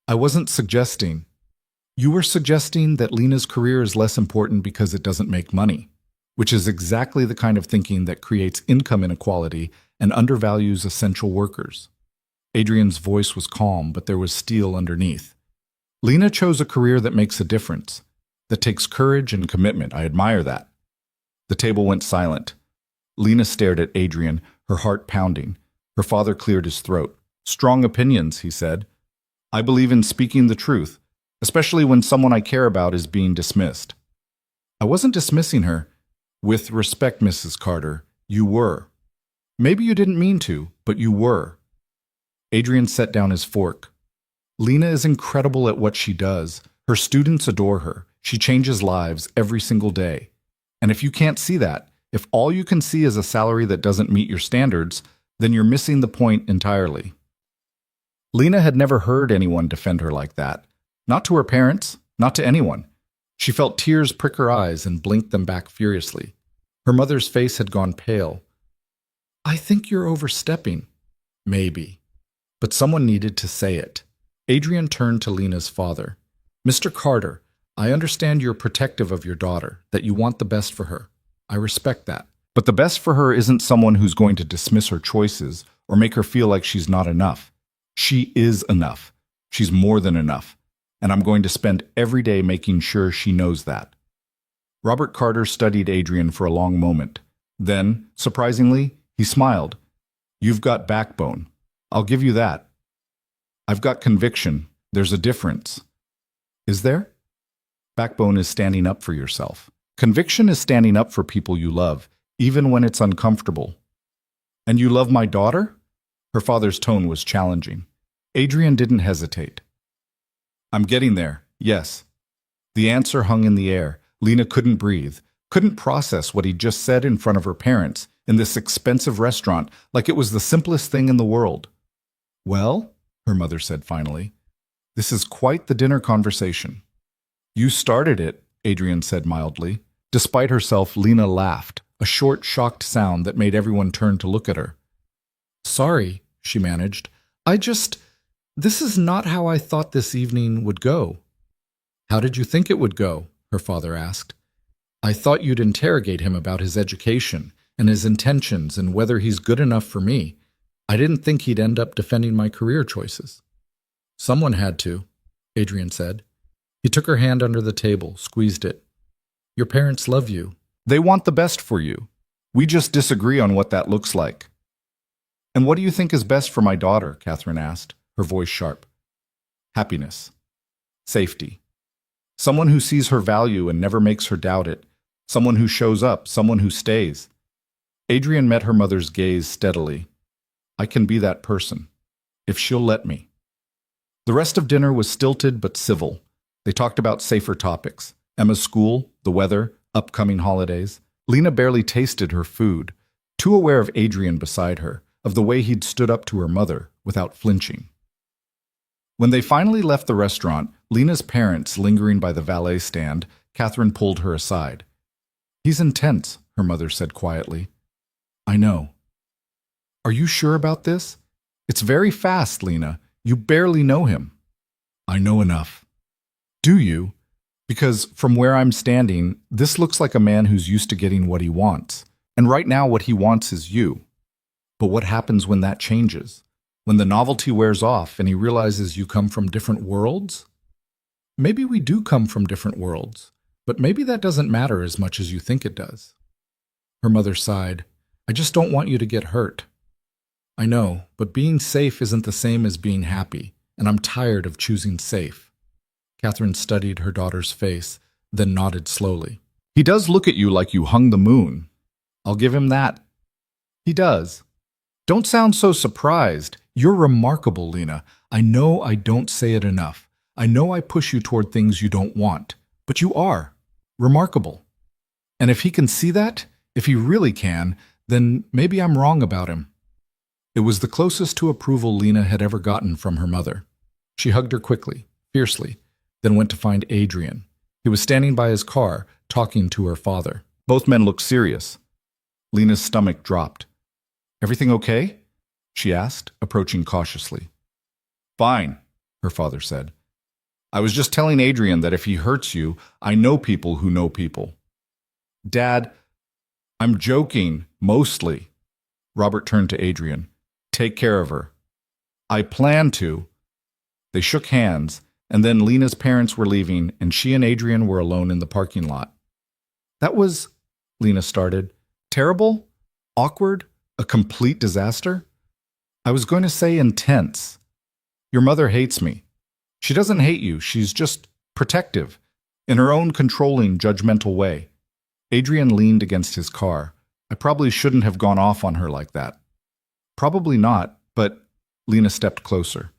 I wasn't suggesting. You were suggesting that Lena's career is less important because it doesn't make money, which is exactly the kind of thinking that creates income inequality and undervalues essential workers. Adrian's voice was calm, but there was steel underneath. Lena chose a career that makes a difference, that takes courage and commitment. I admire that. The table went silent. Lena stared at Adrian, her heart pounding. Her father cleared his throat. Strong opinions, he said. I believe in speaking the truth, especially when someone I care about is being dismissed. I wasn't dismissing her. With respect, Mrs. Carter, you were. Maybe you didn't mean to, but you were. Adrian set down his fork. Lena is incredible at what she does. Her students adore her. She changes lives every single day. And if you can't see that, if all you can see is a salary that doesn't meet your standards, then you're missing the point entirely. Lena had never heard anyone defend her like that. Not to her parents, not to anyone. She felt tears prick her eyes and blinked them back furiously. Her mother's face had gone pale. I think you're overstepping. Maybe. But someone needed to say it. Adrian turned to Lena's father. Mr. Carter, I understand you're protective of your daughter, that you want the best for her. I respect that. But the best for her isn't someone who's going to dismiss her choices or make her feel like she's not enough. She is enough. She's more than enough. And I'm going to spend every day making sure she knows that. Robert Carter studied Adrian for a long moment. Then, surprisingly, he smiled. You've got backbone. I'll give you that. I've got conviction. There's a difference. Is there? Backbone is standing up for yourself. Conviction is standing up for people you love, even when it's uncomfortable. And you love my daughter? Her father's tone was challenging. Adrian didn't hesitate. I'm getting there, yes. The answer hung in the air. Lena couldn't breathe, couldn't process what he'd just said in front of her parents, in this expensive restaurant, like it was the simplest thing in the world. Well, her mother said finally, this is quite the dinner conversation. You started it, Adrian said mildly. Despite herself, Lena laughed, a short, shocked sound that made everyone turn to look at her. Sorry, she managed. This is not how I thought this evening would go. How did you think it would go? Her father asked. I thought you'd interrogate him about his education and his intentions and whether he's good enough for me. I didn't think he'd end up defending my career choices. Someone had to, Adrian said. He took her hand under the table, squeezed it. Your parents love you. They want the best for you. We just disagree on what that looks like. And what do you think is best for my daughter? Catherine asked, her voice sharp. Happiness. Safety. Someone who sees her value and never makes her doubt it. Someone who shows up, someone who stays. Adrian met her mother's gaze steadily. I can be that person, if she'll let me. The rest of dinner was stilted but civil. They talked about safer topics. Emma's school, the weather, upcoming holidays. Lena barely tasted her food, too aware of Adrian beside her, of the way he'd stood up to her mother without flinching. When they finally left the restaurant, Lena's parents lingering by the valet stand, Catherine pulled her aside. He's intense, her mother said quietly. I know. Are you sure about this? It's very fast, Lena. You barely know him. I know enough. Do you? Because from where I'm standing, this looks like a man who's used to getting what he wants. And right now what he wants is you. But what happens when that changes? When the novelty wears off and he realizes you come from different worlds? Maybe we do come from different worlds, but maybe that doesn't matter as much as you think it does. Her mother sighed. I just don't want you to get hurt. I know, but being safe isn't the same as being happy, and I'm tired of choosing safe. Catherine studied her daughter's face, then nodded slowly. He does look at you like you hung the moon. I'll give him that. He does. Don't sound so surprised. You're remarkable, Lena. I know I don't say it enough. I know I push you toward things you don't want, but you are. Remarkable. And if he can see that, if he really can, then maybe I'm wrong about him. It was the closest to approval Lena had ever gotten from her mother. She hugged her quickly, fiercely, then went to find Adrian. He was standing by his car, talking to her father. Both men looked serious. Lena's stomach dropped. "Everything okay?" she asked, approaching cautiously. "Fine," her father said. "I was just telling Adrian that if he hurts you, I know people who know people." "Dad, I'm joking, mostly." Robert turned to Adrian. "Take care of her." "I plan to." They shook hands, and then Lena's parents were leaving, and she and Adrian were alone in the parking lot. "That was," Lena started, "terrible? Awkward? A complete disaster?" "I was going to say intense. Your mother hates me. She doesn't hate you, she's just protective, in her own controlling, judgmental way." Adrian leaned against his car. "I probably shouldn't have gone off on her like that." "Probably not, but—" Lena stepped closer.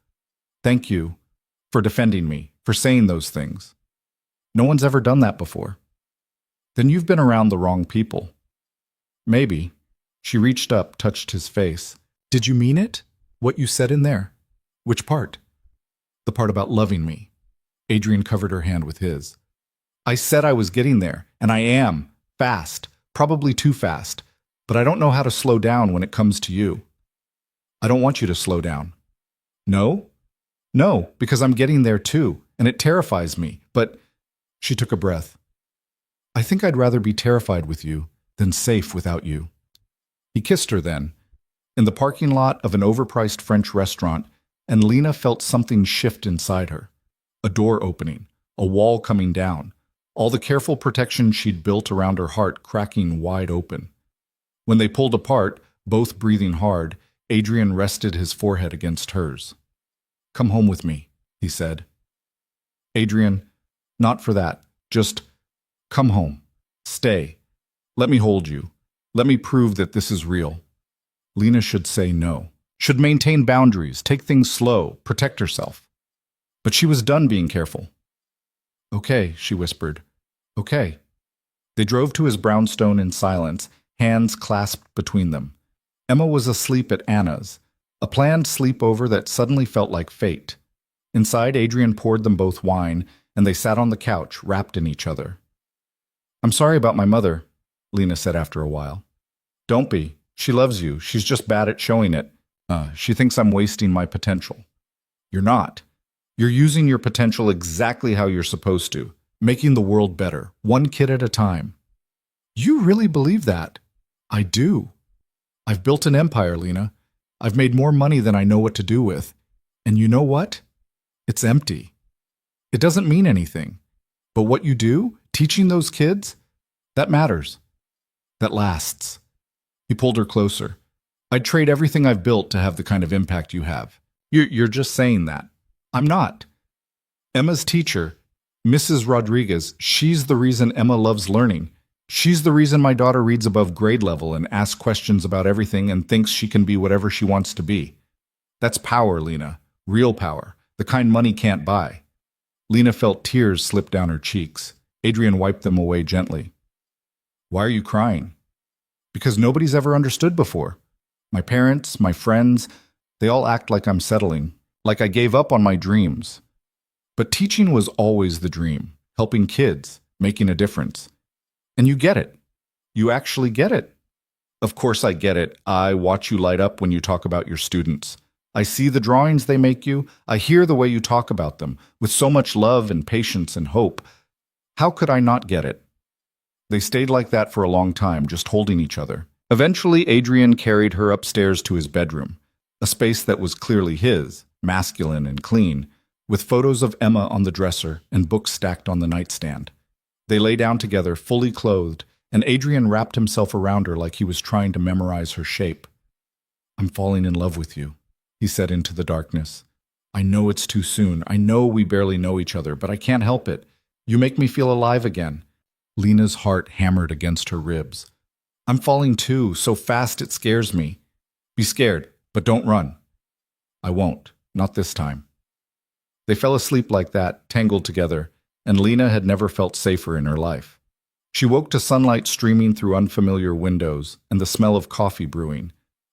"Thank you for defending me, for saying those things. No one's ever done that before." "Then you've been around the wrong people." "Maybe." She reached up, touched his face. "Did you mean it? What you said in there?" "Which part?" "The part about loving me." Adrian covered her hand with his. "I said I was getting there, and I am. Fast. Probably too fast. But I don't know how to slow down when it comes to you." "I don't want you to slow down." "No?" "No, because I'm getting there too, and it terrifies me. But—" She took a breath. "I think I'd rather be terrified with you than safe without you." He kissed her then, in the parking lot of an overpriced French restaurant, and Lena felt something shift inside her. A door opening, a wall coming down, all the careful protection she'd built around her heart cracking wide open. When they pulled apart, both breathing hard, Adrian rested his forehead against hers. "Come home with me," he said. "Adrian, not for that. Just come home. Stay. Let me hold you. Let me prove that this is real." Lena should say no, should maintain boundaries, take things slow, protect herself. But she was done being careful. "Okay," she whispered. "Okay." They drove to his brownstone in silence, hands clasped between them. Emma was asleep at Anna's, a planned sleepover that suddenly felt like fate. Inside, Adrian poured them both wine, and they sat on the couch, wrapped in each other. "I'm sorry about my mother," Lena said after a while. "Don't be. She loves you. She's just bad at showing it. She thinks I'm wasting my potential." "You're not. You're using your potential exactly how you're supposed to, making the world better, one kid at a time." "You really believe that?" "I do. I've built an empire, Lena. I've made more money than I know what to do with. And you know what? It's empty. It doesn't mean anything. But what you do, teaching those kids, that matters. That lasts." He pulled her closer. "I'd trade everything I've built to have the kind of impact you have. You're just saying that." "I'm not. Emma's teacher, Mrs. Rodriguez, she's the reason Emma loves learning. She's the reason my daughter reads above grade level and asks questions about everything and thinks she can be whatever she wants to be. That's power, Lena. Real power. The kind money can't buy." Lena felt tears slip down her cheeks. Adrian wiped them away gently. "Why are you crying?" "Because nobody's ever understood before. My parents, my friends, they all act like I'm settling, like I gave up on my dreams. But teaching was always the dream, helping kids, making a difference. And you get it. You actually get it." "Of course I get it. I watch you light up when you talk about your students. I see the drawings they make you. I hear the way you talk about them, with so much love and patience and hope. How could I not get it?" They stayed like that for a long time, just holding each other. Eventually, Adrian carried her upstairs to his bedroom, a space that was clearly his, masculine and clean, with photos of Emma on the dresser and books stacked on the nightstand. They lay down together, fully clothed, and Adrian wrapped himself around her like he was trying to memorize her shape. "I'm falling in love with you," he said into the darkness. "I know it's too soon. I know we barely know each other, but I can't help it. You make me feel alive again." Lena's heart hammered against her ribs. "I'm falling too, so fast it scares me." "Be scared, but don't run." "I won't. Not this time." They fell asleep like that, tangled together, and Lena had never felt safer in her life. She woke to sunlight streaming through unfamiliar windows and the smell of coffee brewing.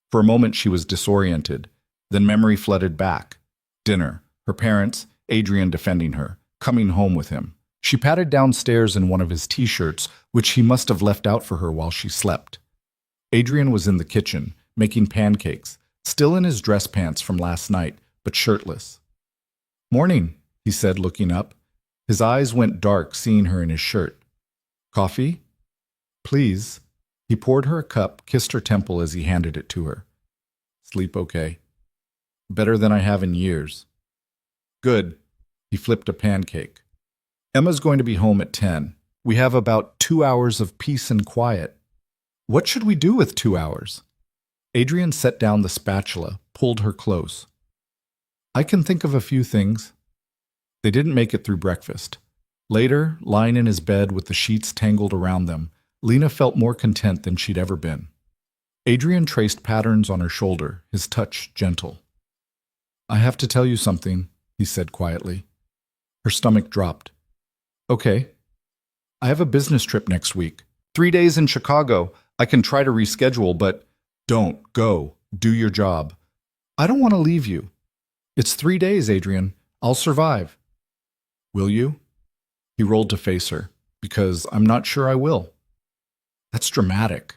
For a moment she was disoriented. Then memory flooded back. Dinner, her parents, Adrian defending her, coming home with him. She patted downstairs in one of his t-shirts, which he must have left out for her while she slept. Adrian was in the kitchen, making pancakes, still in his dress pants from last night, but shirtless. "Morning," he said, looking up. His eyes went dark seeing her in his shirt. "Coffee?" "Please." He poured her a cup, kissed her temple as he handed it to her. "Sleep okay?" "Better than I have in years." "Good." He flipped a pancake. "Emma's going to be home at 10. We have about 2 hours of peace and quiet." "What should we do with 2 hours?" Adrian set down the spatula, pulled her close. "I can think of a few things." They didn't make it through breakfast. Later, lying in his bed with the sheets tangled around them, Lena felt more content than she'd ever been. Adrian traced patterns on her shoulder, his touch gentle. "I have to tell you something," he said quietly. Her stomach dropped. "Okay." "I have a business trip next week. 3 days in Chicago. I can try to reschedule, but..." "Don't. Go. Do your job." "I don't want to leave you." "It's 3 days, Adrian. I'll survive." "Will you?" He rolled to face her. "Because I'm not sure I will." "That's dramatic."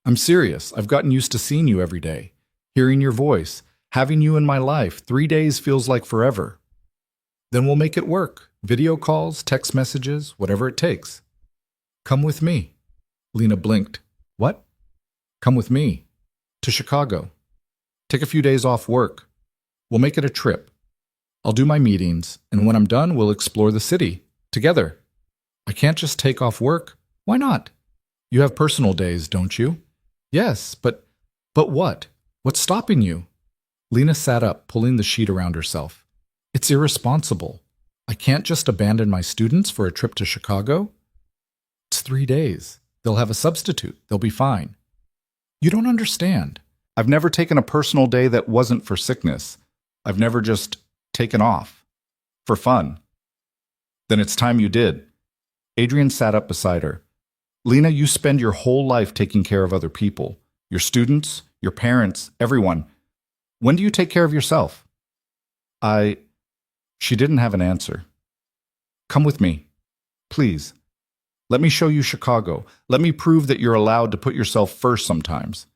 "I'm serious. I've gotten used to seeing you every day, hearing your voice, having you in my life. 3 days feels like forever." "Then we'll make it work. Video calls, text messages, whatever it takes." "Come with me." Lena blinked. "What?" "Come with me. To Chicago. Take a few days off work. We'll make it a trip. I'll do my meetings, and when I'm done, we'll explore the city. Together." "I can't just take off work." "Why not?" "You have personal days, don't you?" "Yes, but..." "But what? What's stopping you?" Lena sat up, pulling the sheet around herself. "It's irresponsible. I can't just abandon my students for a trip to Chicago." "It's 3 days. They'll have a substitute. They'll be fine." "You don't understand. I've never taken a personal day that wasn't for sickness. I've never just taken off. For fun." "Then it's time you did." Adrian sat up beside her. "Lena, you spend your whole life taking care of other people. Your students, your parents, everyone. When do you take care of yourself?" She didn't have an answer. "Come with me. Please. Let me show you Chicago. Let me prove that you're allowed to put yourself first sometimes."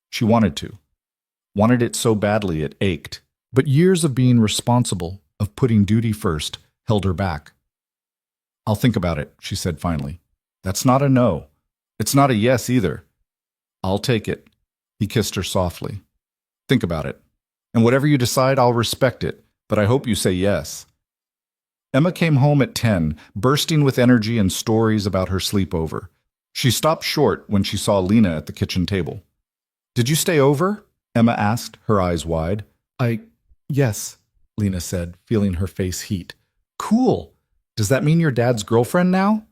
She wanted to. Wanted it so badly it ached. But years of being responsible, of putting duty first, held her back. "I'll think about it," she said finally. "That's not a no. It's not a yes either." "I'll take it." He kissed her softly. "Think about it. And whatever you decide, I'll respect it. But I hope you say yes." Emma came home at 10, bursting with energy and stories about her sleepover. She stopped short when she saw Lena at the kitchen table. "Did you stay over?" Emma asked, her eyes wide. Yes," Lena said, feeling her face heat. "Cool. Does that mean you're Dad's girlfriend now?"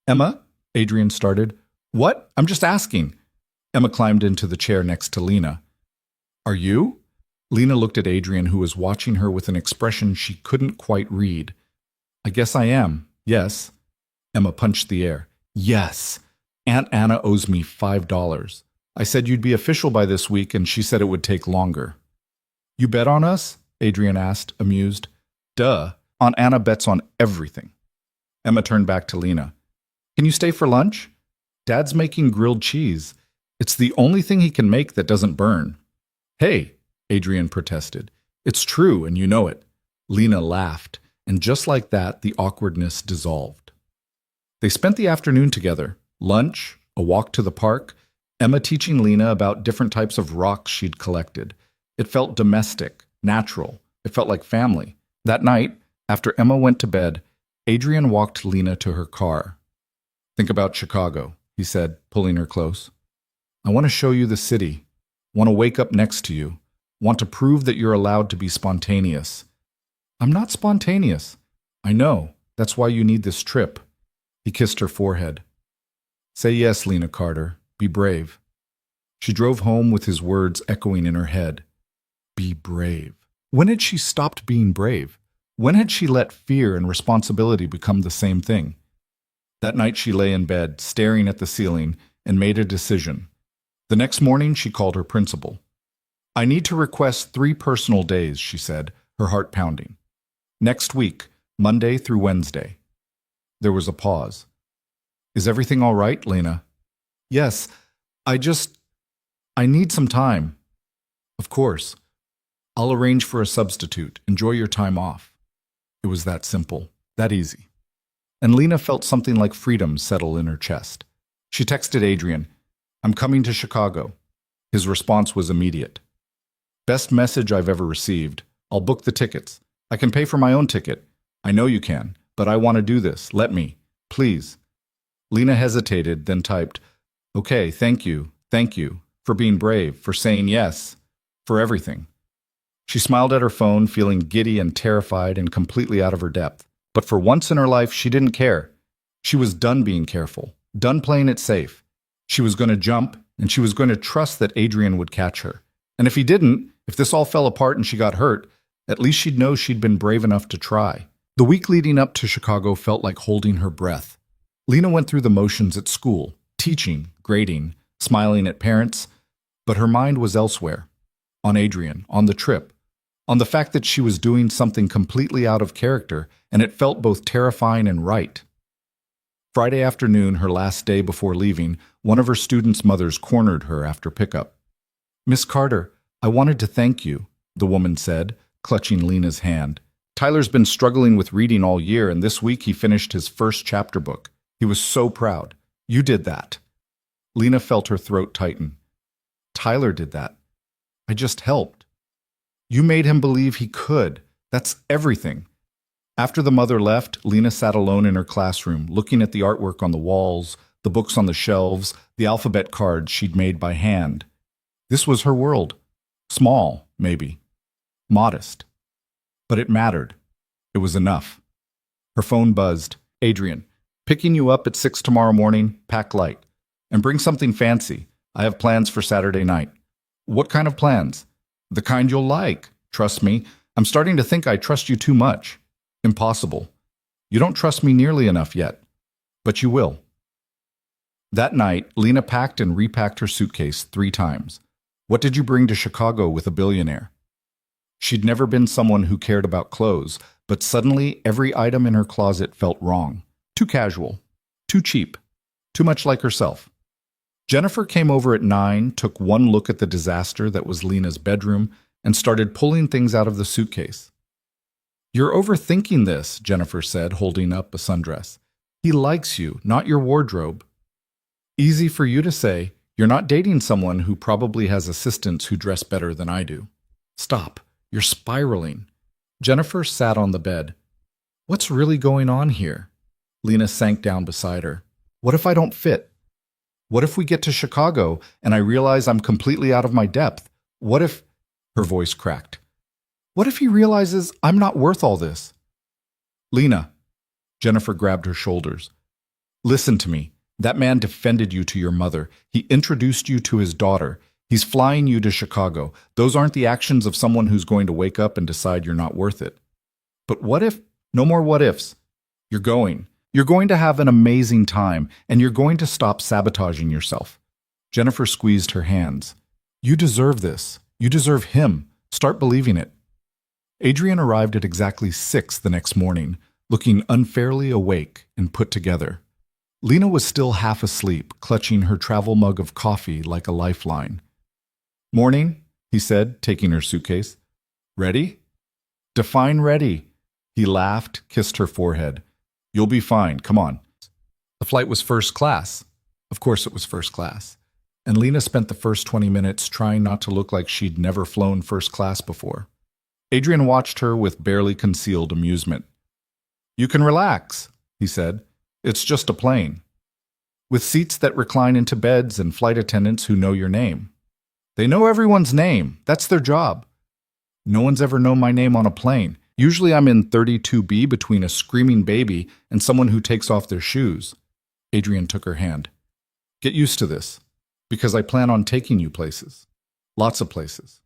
"Emma?" Adrian started. "What? I'm just asking." Emma climbed into the chair next to Lena. "Are you?" Lena looked at Adrian, who was watching her with an expression she couldn't quite read. "I guess I am. Yes." Emma punched the air. "Yes. Aunt Anna owes me $5. I said you'd be official by this week, and she said it would take longer." "You bet on us?" Adrian asked, amused. "Duh. Aunt Anna bets on everything." Emma turned back to Lena. "Can you stay for lunch? Dad's making grilled cheese. It's the only thing he can make that doesn't burn." "Hey," Adrian protested. "It's true, and you know it." Lena laughed, and just like that, the awkwardness dissolved. They spent the afternoon together. Lunch, a walk to the park, Emma teaching Lena about different types of rocks she'd collected. It felt domestic, natural. It felt like family. That night, after Emma went to bed, Adrian walked Lena to her car. "Think about Chicago," he said, pulling her close. "I want to show you the city. Want to wake up next to you. Want to prove that you're allowed to be spontaneous." "I'm not spontaneous." "I know. That's why you need this trip." He kissed her forehead. "Say yes, Lena Carter. Be brave." She drove home with his words echoing in her head. Be brave. When had she stopped being brave? When had she let fear and responsibility become the same thing? That night she lay in bed, staring at the ceiling, and made a decision. The next morning she called her principal. "I need to request 3 personal days," she said, her heart pounding. "Next week, Monday through Wednesday." There was a pause. Is everything all right, Lena? Yes, I just, I need some time. Of course. I'll arrange for a substitute. Enjoy your time off. It was that simple, that easy. And Lena felt something like freedom settle in her chest. She texted Adrian, I'm coming to Chicago. His response was immediate. Best message I've ever received. I'll book the tickets. I can pay for my own ticket. I know you can, but I want to do this. Let me. Please. Lena hesitated, then typed, Okay, thank you, for being brave, for saying yes, for everything. She smiled at her phone, feeling giddy and terrified and completely out of her depth. But for once in her life, she didn't care. She was done being careful, done playing it safe. She was going to jump, and she was going to trust that Adrian would catch her. And if he didn't, if this all fell apart and she got hurt, at least she'd know she'd been brave enough to try. The week leading up to Chicago felt like holding her breath. Lena went through the motions at school, teaching, grading, smiling at parents, but her mind was elsewhere. On Adrian, on the trip, on the fact that she was doing something completely out of character, and it felt both terrifying and right. Friday afternoon, her last day before leaving, one of her students' mothers cornered her after pickup. Miss Carter, I wanted to thank you, the woman said, clutching Lena's hand. Tyler's been struggling with reading all year, and this week he finished his first chapter book. He was so proud. You did that. Lena felt her throat tighten. Tyler did that. I just helped. You made him believe he could. That's everything. After the mother left, Lena sat alone in her classroom, looking at the artwork on the walls, the books on the shelves, the alphabet cards she'd made by hand. This was her world. Small, maybe. Modest. But it mattered. It was enough. Her phone buzzed. Adrian, picking you up at 6 tomorrow morning, pack light. And bring something fancy. I have plans for Saturday night. What kind of plans? The kind you'll like. Trust me, I'm starting to think I trust you too much. Impossible. You don't trust me nearly enough yet. But you will. That night, Lena packed and repacked her suitcase 3 times. What did you bring to Chicago with a billionaire? She'd never been someone who cared about clothes, but suddenly every item in her closet felt wrong. Too casual. Too cheap. Too much like herself. Jennifer came over at 9, took one look at the disaster that was Lena's bedroom, and started pulling things out of the suitcase. You're overthinking this, Jennifer said, holding up a sundress. He likes you, not your wardrobe. Easy for you to say. You're not dating someone who probably has assistants who dress better than I do. Stop. You're spiraling. Jennifer sat on the bed. What's really going on here? Lena sank down beside her. What if I don't fit? What if we get to Chicago and I realize I'm completely out of my depth? What if... Her voice cracked. What if he realizes I'm not worth all this? Lena. Jennifer grabbed her shoulders. Listen to me. That man defended you to your mother. He introduced you to his daughter. He's flying you to Chicago. Those aren't the actions of someone who's going to wake up and decide you're not worth it. But what if? No more what ifs. You're going. You're going to have an amazing time, and you're going to stop sabotaging yourself. Jennifer squeezed her hands. You deserve this. You deserve him. Start believing it. Adrian arrived at exactly 6 the next morning, looking unfairly awake and put together. Lena was still half asleep, clutching her travel mug of coffee like a lifeline. Morning, he said, taking her suitcase. Ready? Define ready. He laughed, kissed her forehead. You'll be fine, come on. The flight was first class. Of course it was first class. And Lena spent the first 20 minutes trying not to look like she'd never flown first class before. Adrian watched her with barely concealed amusement. You can relax, he said. It's just a plane. With seats that recline into beds and flight attendants who know your name. They know everyone's name. That's their job. No one's ever known my name on a plane. Usually I'm in 32B between a screaming baby and someone who takes off their shoes. Adrian took her hand. Get used to this, because I plan on taking you places. Lots of places.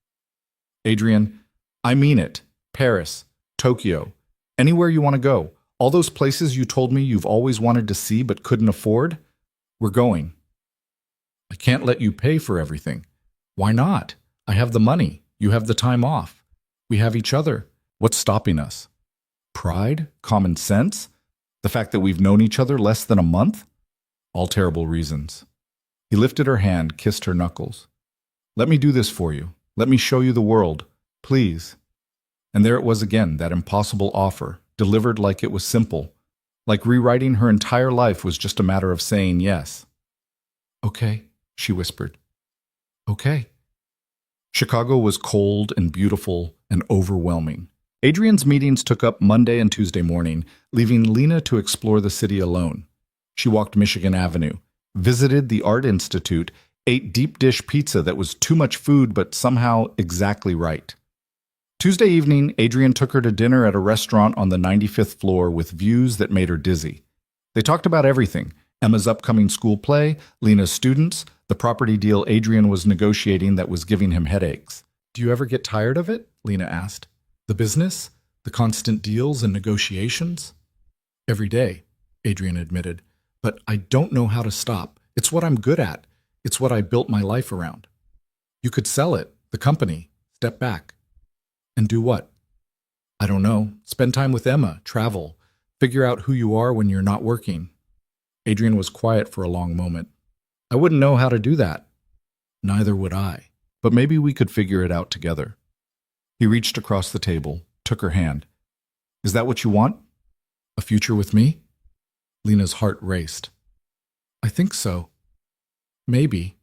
Adrian, I mean it. Paris, Tokyo, anywhere you want to go. All those places you told me you've always wanted to see but couldn't afford, we're going. I can't let you pay for everything. Why not? I have the money. You have the time off. We have each other. What's stopping us? Pride? Common sense? The fact that we've known each other less than a month? All terrible reasons. He lifted her hand, kissed her knuckles. Let me do this for you. Let me show you the world. Please. And there it was again, that impossible offer, delivered like it was simple, like rewriting her entire life was just a matter of saying yes. Okay, she whispered. Okay. Chicago was cold and beautiful and overwhelming. Adrian's meetings took up Monday and Tuesday morning, leaving Lena to explore the city alone. She walked Michigan Avenue, visited the Art Institute, ate deep dish pizza that was too much food but somehow exactly right. Tuesday evening, Adrian took her to dinner at a restaurant on the 95th floor with views that made her dizzy. They talked about everything: Emma's upcoming school play, Lena's students, the property deal Adrian was negotiating that was giving him headaches. Do you ever get tired of it? Lena asked. The business? The constant deals and negotiations? Every day, Adrian admitted. But I don't know how to stop. It's what I'm good at. It's what I built my life around. You could sell it, the company, step back. And do what? I don't know. Spend time with Emma, travel, figure out who you are when you're not working. Adrian was quiet for a long moment. I wouldn't know how to do that. Neither would I. But maybe we could figure it out together. He reached across the table, took her hand. Is that what you want? A future with me? Lena's heart raced. I think so. Maybe.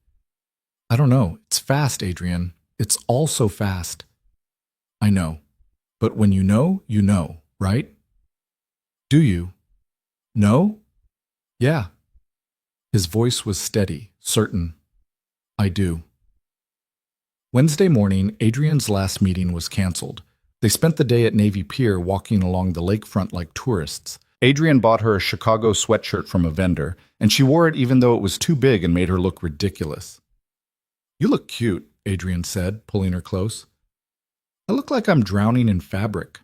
I don't know. It's fast, Adrian. It's all so fast. I know. But when you know, right? Do you? No? Yeah. His voice was steady, certain. I do. Wednesday morning, Adrian's last meeting was canceled. They spent the day at Navy Pier walking along the lakefront like tourists. Adrian bought her a Chicago sweatshirt from a vendor, and she wore it even though it was too big and made her look ridiculous. You look cute, Adrian said, pulling her close. I look like I'm drowning in fabric.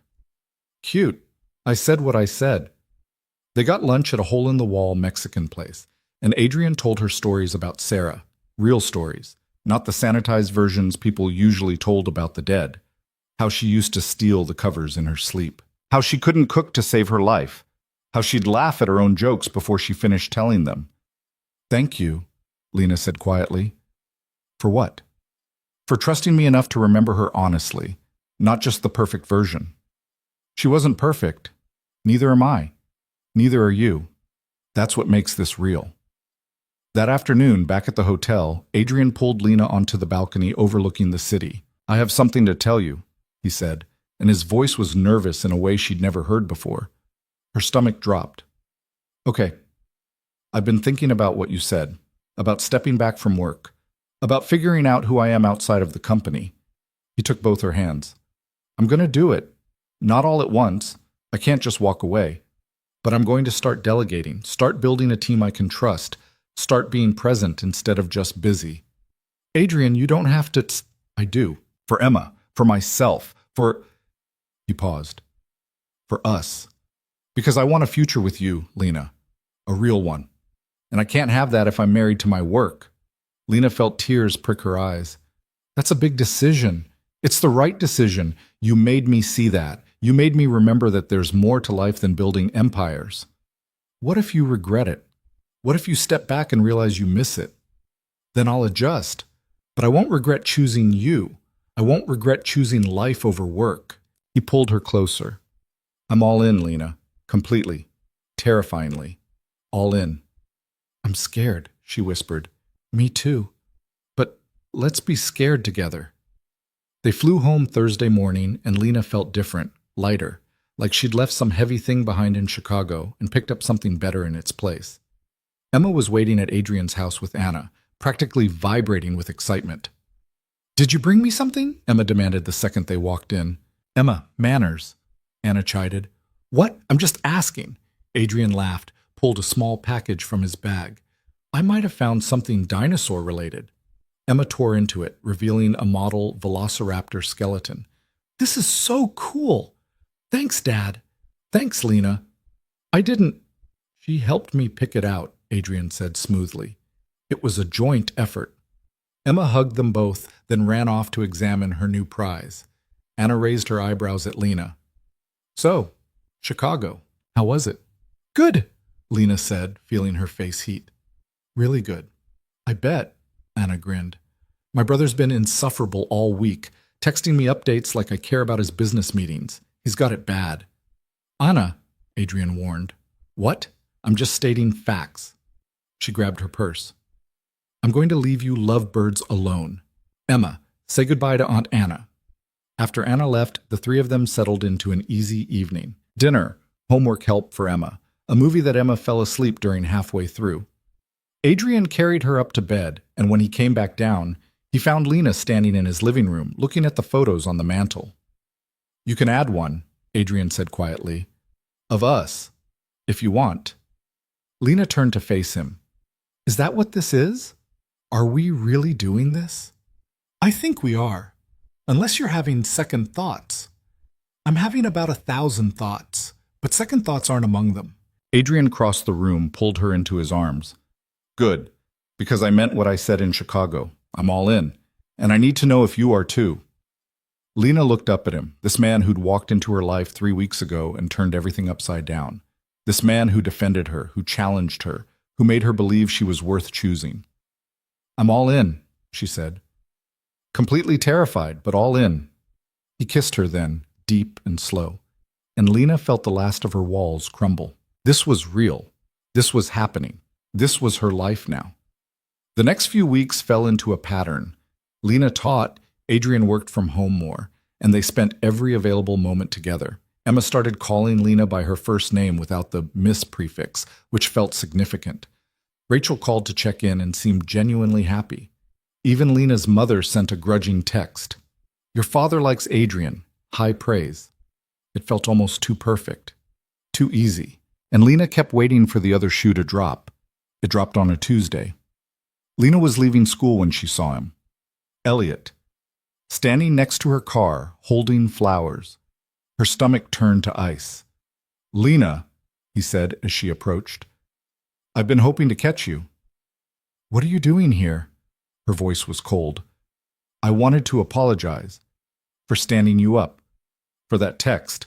Cute. I said what I said. They got lunch at a hole-in-the-wall Mexican place, and Adrian told her stories about Sarah, real stories, not the sanitized versions people usually told about the dead. How she used to steal the covers in her sleep. How she couldn't cook to save her life. How she'd laugh at her own jokes before she finished telling them. Thank you, Lena said quietly. For what? For trusting me enough to remember her honestly, not just the perfect version. She wasn't perfect. Neither am I. Neither are you. That's what makes this real. That afternoon, back at the hotel, Adrian pulled Lena onto the balcony overlooking the city. I have something to tell you, he said, and his voice was nervous in a way she'd never heard before. Her stomach dropped. Okay. I've been thinking about what you said, about stepping back from work, about figuring out who I am outside of the company. He took both her hands. I'm going to do it. Not all at once. I can't just walk away. But I'm going to start delegating, start building a team I can trust, start being present instead of just busy. Adrian, you don't have to... I do. For Emma, for myself, for... He paused. For us. Because I want a future with you, Lena. A real one. And I can't have that if I'm married to my work. Lena felt tears prick her eyes. That's a big decision. It's the right decision. You made me see that. You made me remember that there's more to life than building empires. What if you regret it? What if you step back and realize you miss it? Then I'll adjust. But I won't regret choosing you. I won't regret choosing life over work. He pulled her closer. I'm all in, Lena. Completely. Terrifyingly. All in. I'm scared, she whispered. Me too. But let's be scared together. They flew home Thursday morning, and Lena felt different, lighter, like she'd left some heavy thing behind in Chicago and picked up something better in its place. Emma was waiting at Adrian's house with Anna, practically vibrating with excitement. Did you bring me something? Emma demanded the second they walked in. Emma, manners, Anna chided. What? I'm just asking. Adrian laughed, pulled a small package from his bag. I might have found something dinosaur-related. Emma tore into it, revealing a model velociraptor skeleton. This is so cool. Thanks, Dad. Thanks, Lena. I didn't... She helped me pick it out, Adrian said smoothly. It was a joint effort. Emma hugged them both, then ran off to examine her new prize. Anna raised her eyebrows at Lena. So, Chicago, how was it? Good, Lena said, feeling her face heat. Really good. I bet, Anna grinned. My brother's been insufferable all week, texting me updates like I care about his business meetings. He's got it bad. Anna, Adrian warned. What? I'm just stating facts. She grabbed her purse. I'm going to leave you lovebirds alone. Emma, say goodbye to Aunt Anna. After Anna left, the three of them settled into an easy evening. Dinner, homework help for Emma, a movie that Emma fell asleep during halfway through. Adrian carried her up to bed, and when he came back down, he found Lena standing in his living room, looking at the photos on the mantel. You can add one, Adrian said quietly. Of us, if you want. Lena turned to face him. Is that what this is? Are we really doing this? I think we are. Unless you're having second thoughts. I'm having about 1,000 thoughts, but second thoughts aren't among them. Adrian crossed the room, pulled her into his arms. Good, because I meant what I said in Chicago. I'm all in, and I need to know if you are too. Lena looked up at him, this man who'd walked into her life 3 weeks ago and turned everything upside down. This man who defended her, who challenged her, who made her believe she was worth choosing. I'm all in, she said. Completely terrified, but all in. He kissed her then, deep and slow, and Lena felt the last of her walls crumble. This was real. This was happening. This was her life now. The next few weeks fell into a pattern. Lena taught, Adrian worked from home more, and they spent every available moment together. Emma started calling Lena by her first name without the Miss prefix, which felt significant. Rachel called to check in and seemed genuinely happy. Even Lena's mother sent a grudging text. Your father likes Adrian. High praise. It felt almost too perfect. Too easy. And Lena kept waiting for the other shoe to drop. It dropped on a Tuesday. Lena was leaving school when she saw him. Elliot. Standing next to her car, holding flowers. Her stomach turned to ice. Lena, he said as she approached. I've been hoping to catch you. What are you doing here? Her voice was cold. I wanted to apologize. For standing you up. For that text.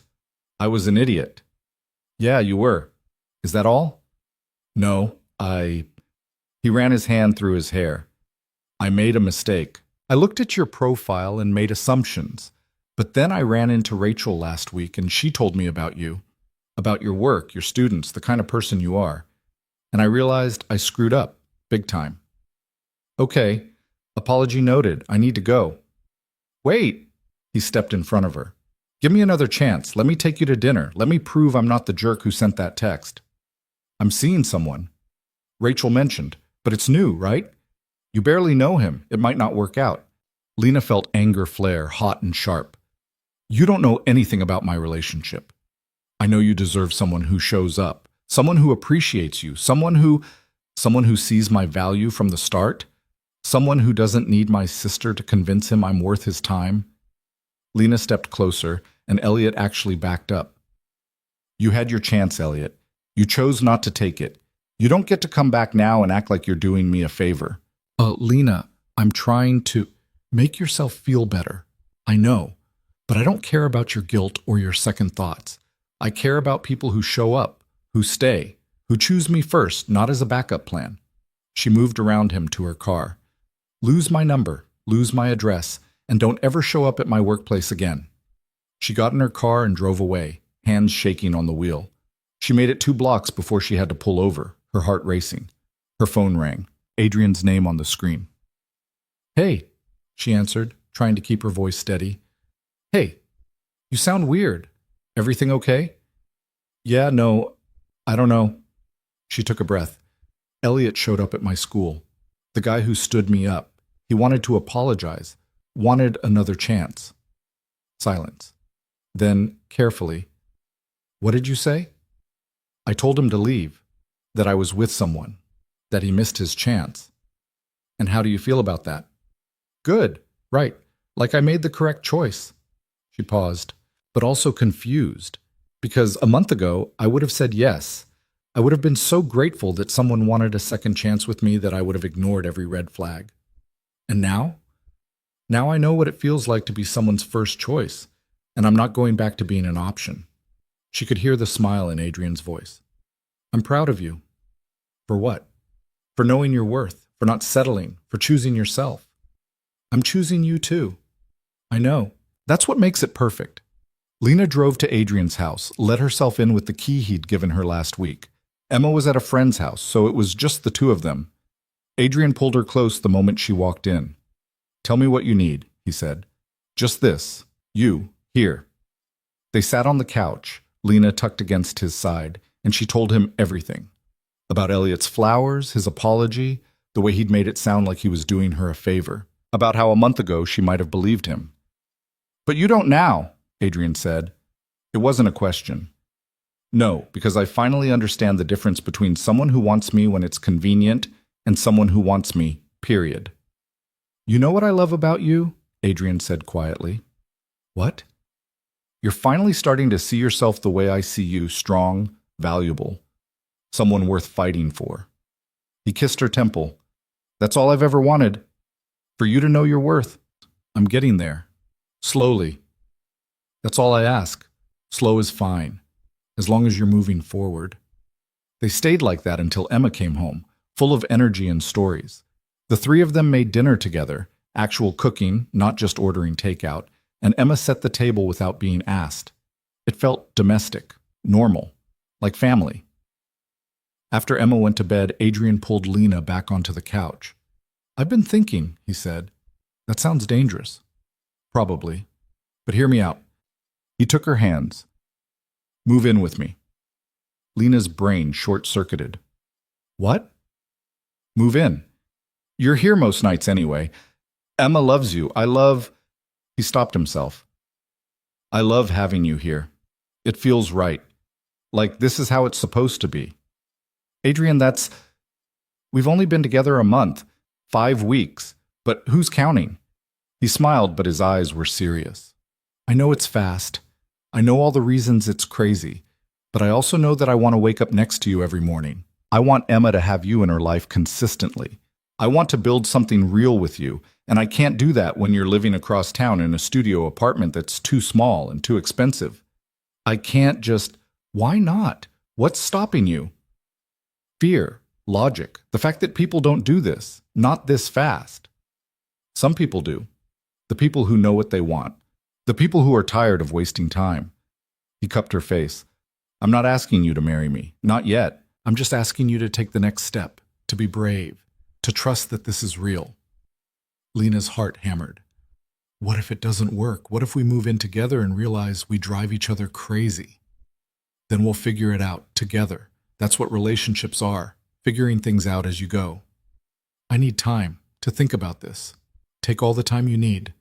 I was an idiot. Yeah, you were. Is that all? No, He ran his hand through his hair. I made a mistake. I looked at your profile and made assumptions. But then I ran into Rachel last week and she told me about you. About your work, your students, the kind of person you are. And I realized I screwed up. Big time. Okay. Apology noted. I need to go. Wait. He stepped in front of her. Give me another chance. Let me take you to dinner. Let me prove I'm not the jerk who sent that text. I'm seeing someone. Rachel mentioned. But it's new, right? You barely know him. It might not work out. Lena felt anger flare, hot and sharp. You don't know anything about my relationship. I know you deserve someone who shows up, someone who appreciates you, someone who sees my value from the start, someone who doesn't need my sister to convince him I'm worth his time. Lena stepped closer, and Elliot actually backed up. You had your chance, Elliot. You chose not to take it. You don't get to come back now and act like you're doing me a favor. Lena, I'm trying to make yourself feel better. I know, but I don't care about your guilt or your second thoughts. I care about people who show up, who stay, who choose me first, not as a backup plan. She moved around him to her car. Lose my number, lose my address, and don't ever show up at my workplace again. She got in her car and drove away, hands shaking on the wheel. She made it 2 blocks before she had to pull over, her heart racing. Her phone rang, Adrian's name on the screen. Hey, she answered, trying to keep her voice steady. Hey, you sound weird. Everything okay? Yeah, no, I don't know. She took a breath. Elliot showed up at my school. The guy who stood me up. He wanted to apologize, wanted another chance. Silence. Then, carefully, what did you say? I told him to leave, that I was with someone, that he missed his chance. And how do you feel about that? Good, right, like I made the correct choice. She paused, but also confused, because a month ago I would have said yes. I would have been so grateful that someone wanted a second chance with me that I would have ignored every red flag. And now? Now I know what it feels like to be someone's first choice, and I'm not going back to being an option. She could hear the smile in Adrian's voice. I'm proud of you. For what? For knowing your worth, for not settling, for choosing yourself. I'm choosing you too. I know. That's what makes it perfect. Lena drove to Adrian's house, let herself in with the key he'd given her last week. Emma was at a friend's house, so it was just the two of them. Adrian pulled her close the moment she walked in. Tell me what you need, he said. Just this. You, here. They sat on the couch, Lena tucked against his side, and she told him everything. About Elliot's flowers, his apology, the way he'd made it sound like he was doing her a favor. About how a month ago she might have believed him. But you don't now, Adrian said. It wasn't a question. No, because I finally understand the difference between someone who wants me when it's convenient and someone who wants me, period. You know what I love about you? Adrian said quietly. What? You're finally starting to see yourself the way I see you, strong, valuable, someone worth fighting for. He kissed her temple. That's all I've ever wanted. For you to know your worth. I'm getting there. Slowly. That's all I ask. Slow is fine, as long as you're moving forward. They stayed like that until Emma came home, full of energy and stories. The three of them made dinner together, actual cooking, not just ordering takeout, and Emma set the table without being asked. It felt domestic, normal, like family. After Emma went to bed, Adrian pulled Lena back onto the couch. I've been thinking, he said. That sounds dangerous. Probably. But hear me out. He took her hands. Move in with me. Lena's brain short-circuited. What? Move in. You're here most nights anyway. Emma loves you. He stopped himself. I love having you here. It feels right. Like this is how it's supposed to be. Adrian, we've only been together a month, 5 weeks, but who's counting? He smiled, but his eyes were serious. I know it's fast. I know all the reasons it's crazy, but I also know that I want to wake up next to you every morning. I want Emma to have you in her life consistently. I want to build something real with you, and I can't do that when you're living across town in a studio apartment that's too small and too expensive. I can't just... Why not? What's stopping you? Fear, logic, the fact that people don't do this, not this fast. Some people do. The people who know what they want. The people who are tired of wasting time. He cupped her face. I'm not asking you to marry me. Not yet. I'm just asking you to take the next step, to be brave, to trust that this is real. Lena's heart hammered. What if it doesn't work? What if we move in together and realize we drive each other crazy? Then we'll figure it out together. That's what relationships are, figuring things out as you go. I need time to think about this. Take all the time you need.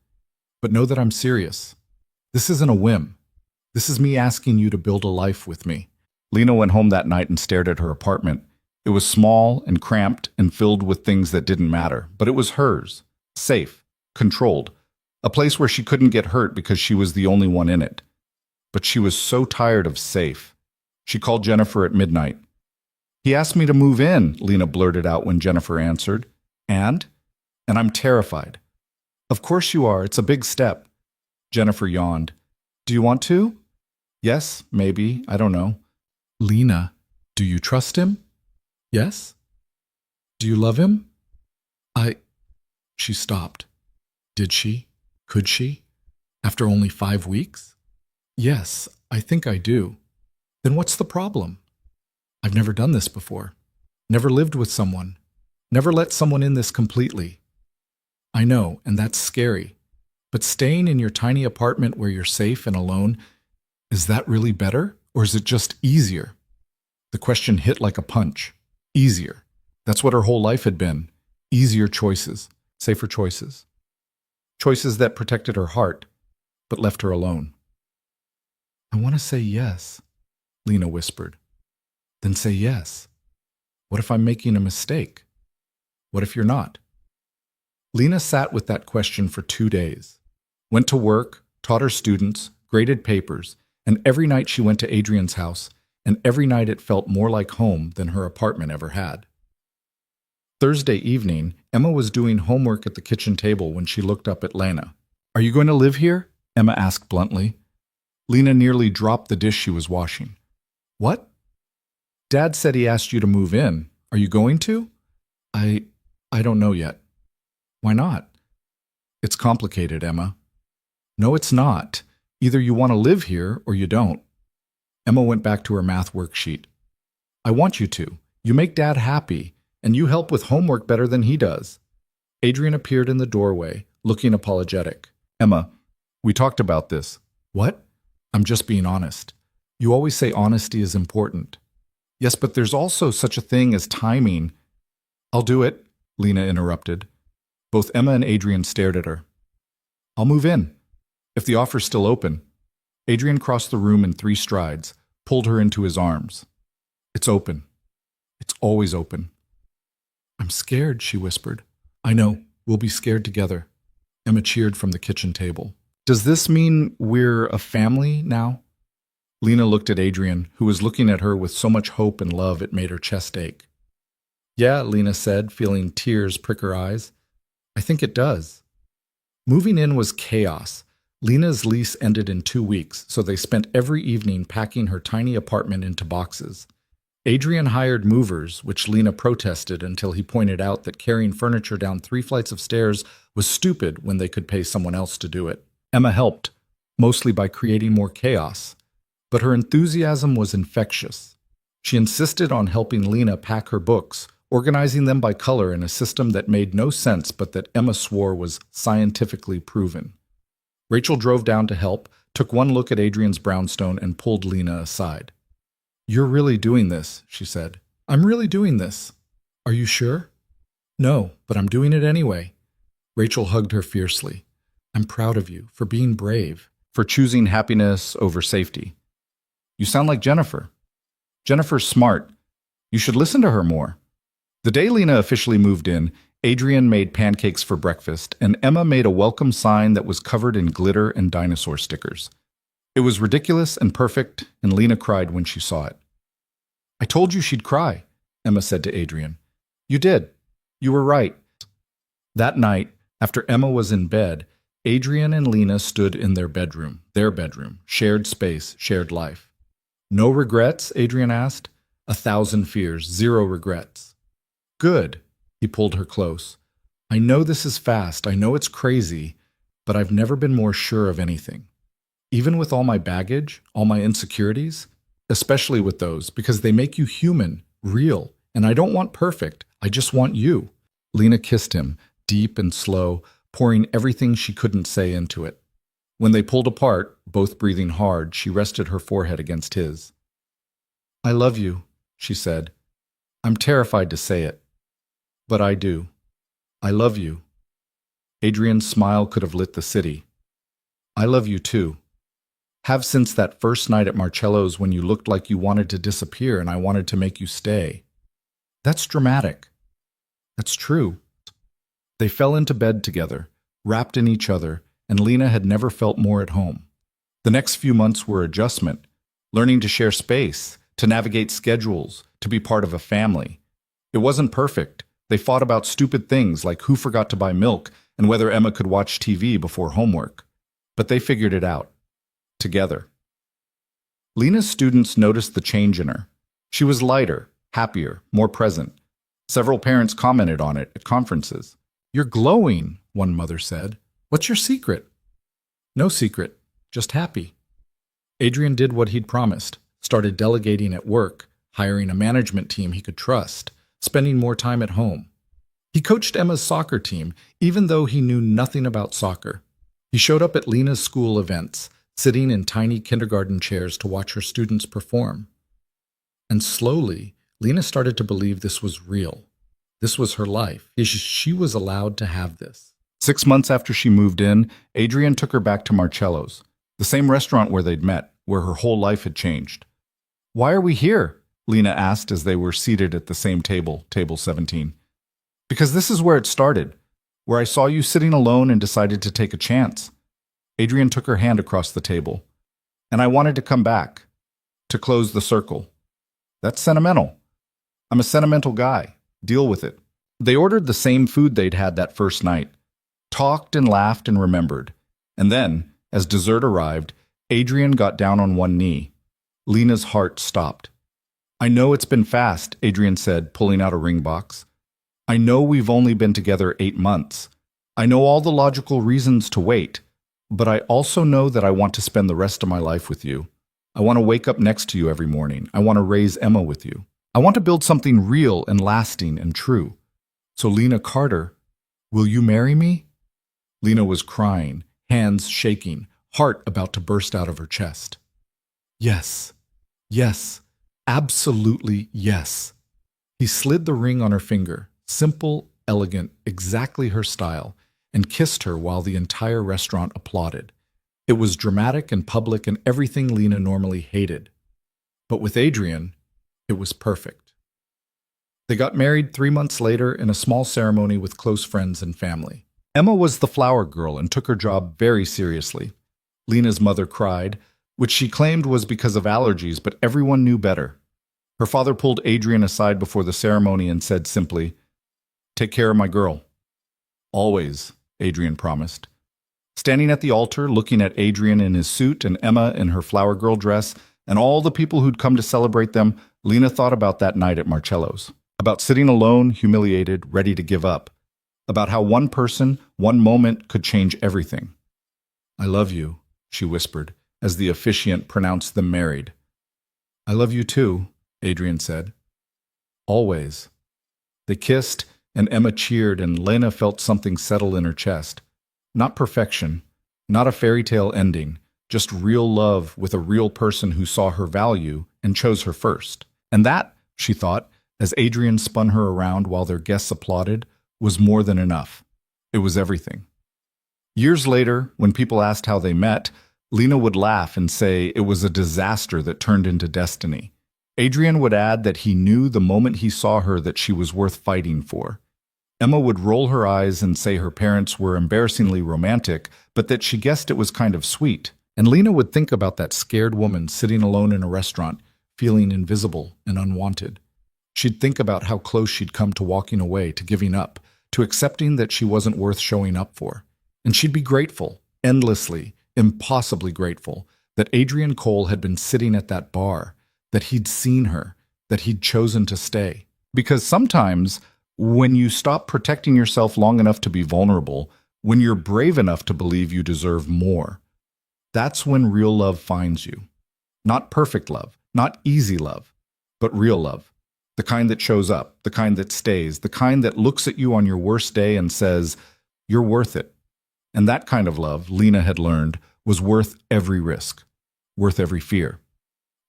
But know that I'm serious. This isn't a whim. This is me asking you to build a life with me. Lena went home that night and stared at her apartment. It was small and cramped and filled with things that didn't matter, but it was hers. Safe, controlled, a place where she couldn't get hurt because she was the only one in it. But she was so tired of safe. She called Jennifer at midnight. He asked me to move in, Lena blurted out when Jennifer answered. And I'm terrified. Of course you are. It's a big step. Jennifer yawned. Do you want to? Yes, maybe. I don't know. Lena, do you trust him? Yes? Do you love him? She stopped. Did she? Could she? After only 5 weeks? Yes, I think I do. Then what's the problem? I've never done this before. Never lived with someone. Never let someone in this completely. I know, and that's scary. But staying in your tiny apartment where you're safe and alone, is that really better? Or is it just easier? The question hit like a punch. Easier. That's what her whole life had been. Easier choices. Safer choices. Choices that protected her heart, but left her alone. I want to say yes, Lena whispered. Then say yes. What if I'm making a mistake? What if you're not? Lena sat with that question for 2 days. Went to work, taught her students, graded papers, and every night she went to Adrian's house, and every night it felt more like home than her apartment ever had. Thursday evening, Emma was doing homework at the kitchen table when she looked up at Lena. Are you going to live here? Emma asked bluntly. Lena nearly dropped the dish she was washing. What? Dad said he asked you to move in. Are you going to? I I don't know yet. Why not? It's complicated, Emma. No, it's not. Either you want to live here or you don't. Emma went back to her math worksheet. I want you to. You make Dad happy, and you help with homework better than he does. Adrian appeared in the doorway, looking apologetic. Emma, we talked about this. What? I'm just being honest. You always say honesty is important. Yes, but there's also such a thing as timing. I'll do it, Lena interrupted. Both Emma and Adrian stared at her. I'll move in, if the offer's still open. Adrian crossed the room in 3 strides, pulled her into his arms. It's open. It's always open. I'm scared, she whispered. I know. We'll be scared together. Emma cheered from the kitchen table. Does this mean we're a family now? Lena looked at Adrian, who was looking at her with so much hope and love it made her chest ache. Yeah, Lena said, feeling tears prick her eyes. I think it does. Moving in was chaos. Lena's lease ended in 2 weeks, so they spent every evening packing her tiny apartment into boxes. Adrian hired movers, which Lena protested until he pointed out that carrying furniture down 3 flights of stairs was stupid when they could pay someone else to do it. Emma helped, mostly by creating more chaos, but her enthusiasm was infectious. She insisted on helping Lena pack her books, organizing them by color in a system that made no sense but that Emma swore was scientifically proven. Rachel drove down to help, took one look at Adrian's brownstone, and pulled Lena aside. You're really doing this, she said. I'm really doing this. Are you sure? No, but I'm doing it anyway. Rachel hugged her fiercely. I'm proud of you for being brave, for choosing happiness over safety. You sound like Jennifer. Jennifer's smart. You should listen to her more. The day Lena officially moved in, Adrian made pancakes for breakfast, and Emma made a welcome sign that was covered in glitter and dinosaur stickers. It was ridiculous and perfect, and Lena cried when she saw it. I told you she'd cry, Emma said to Adrian. You did. You were right. That night, after Emma was in bed, Adrian and Lena stood in their bedroom, shared space, shared life. No regrets? Adrian asked. 1,000 fears, 0 regrets. Good. He pulled her close. I know this is fast, I know it's crazy, but I've never been more sure of anything. Even with all my baggage, all my insecurities, especially with those, because they make you human, real, and I don't want perfect, I just want you. Lena kissed him, deep and slow, pouring everything she couldn't say into it. When they pulled apart, both breathing hard, she rested her forehead against his. I love you, she said. I'm terrified to say it, but I do. I love you. Adrian's smile could have lit the city. I love you too. Have since that first night at Marcello's when you looked like you wanted to disappear and I wanted to make you stay. That's dramatic. That's true. They fell into bed together, wrapped in each other, and Lena had never felt more at home. The next few months were adjustment, learning to share space, to navigate schedules, to be part of a family. It wasn't perfect. They fought about stupid things like who forgot to buy milk and whether Emma could watch TV before homework. But they figured it out. Together. Lena's students noticed the change in her. She was lighter, happier, more present. Several parents commented on it at conferences. You're glowing, one mother said. What's your secret? No secret, just happy. Adrian did what he'd promised, started delegating at work, hiring a management team he could trust, spending more time at home. He coached Emma's soccer team, even though he knew nothing about soccer. He showed up at Lena's school events, sitting in tiny kindergarten chairs to watch her students perform. And slowly, Lena started to believe this was real. This was her life. She was allowed to have this. 6 months after she moved in, Adrian took her back to Marcello's, the same restaurant where they'd met, where her whole life had changed. Why are we here? Lena asked as they were seated at the same table, table 17. Because this is where it started, where I saw you sitting alone and decided to take a chance. Adrian took her hand across the table. And I wanted to come back, to close the circle. That's sentimental. I'm a sentimental guy. Deal with it. They ordered the same food they'd had that first night, talked and laughed and remembered. And then, as dessert arrived, Adrian got down on one knee. Lena's heart stopped. I know it's been fast, Adrian said, pulling out a ring box. I know we've only been together 8 months. I know all the logical reasons to wait, but I also know that I want to spend the rest of my life with you. I want to wake up next to you every morning. I want to raise Emma with you. I want to build something real and lasting and true. So, Lena Carter, will you marry me? Lena was crying, hands shaking, heart about to burst out of her chest. Yes, yes, absolutely yes. He slid the ring on her finger, simple, elegant, exactly her style, and kissed her while the entire restaurant applauded. It was dramatic and public and everything Lena normally hated. But with Adrian, it was perfect. They got married 3 months later in a small ceremony with close friends and family. Emma was the flower girl and took her job very seriously. Lena's mother cried, which she claimed was because of allergies, but everyone knew better. Her father pulled Adrian aside before the ceremony and said simply, "Take care of my girl." "Always," Adrian promised. Standing at the altar, looking at Adrian in his suit and Emma in her flower girl dress, and all the people who'd come to celebrate them, Lena thought about that night at Marcello's. About sitting alone, humiliated, ready to give up. About how one person, one moment could change everything. "I love you," she whispered, as the officiant pronounced them married. "I love you too," Adrian said. "Always." They kissed, and Emma cheered, and Lena felt something settle in her chest. Not perfection, not a fairy tale ending, just real love with a real person who saw her value and chose her first. And that, she thought, as Adrian spun her around while their guests applauded, was more than enough. It was everything. Years later, when people asked how they met, Lena would laugh and say it was a disaster that turned into destiny. Adrian would add that he knew the moment he saw her that she was worth fighting for. Emma would roll her eyes and say her parents were embarrassingly romantic, but that she guessed it was kind of sweet. And Lena would think about that scared woman sitting alone in a restaurant, feeling invisible and unwanted. She'd think about how close she'd come to walking away, to giving up, to accepting that she wasn't worth showing up for. And she'd be grateful, endlessly, impossibly grateful, that Adrian Cole had been sitting at that bar, that he'd seen her, that he'd chosen to stay. Because sometimes, when you stop protecting yourself long enough to be vulnerable, when you're brave enough to believe you deserve more, that's when real love finds you. Not perfect love, not easy love, but real love. The kind that shows up, the kind that stays, the kind that looks at you on your worst day and says, "You're worth it." And that kind of love, Lena had learned, was worth every risk, worth every fear,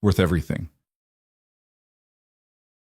worth everything.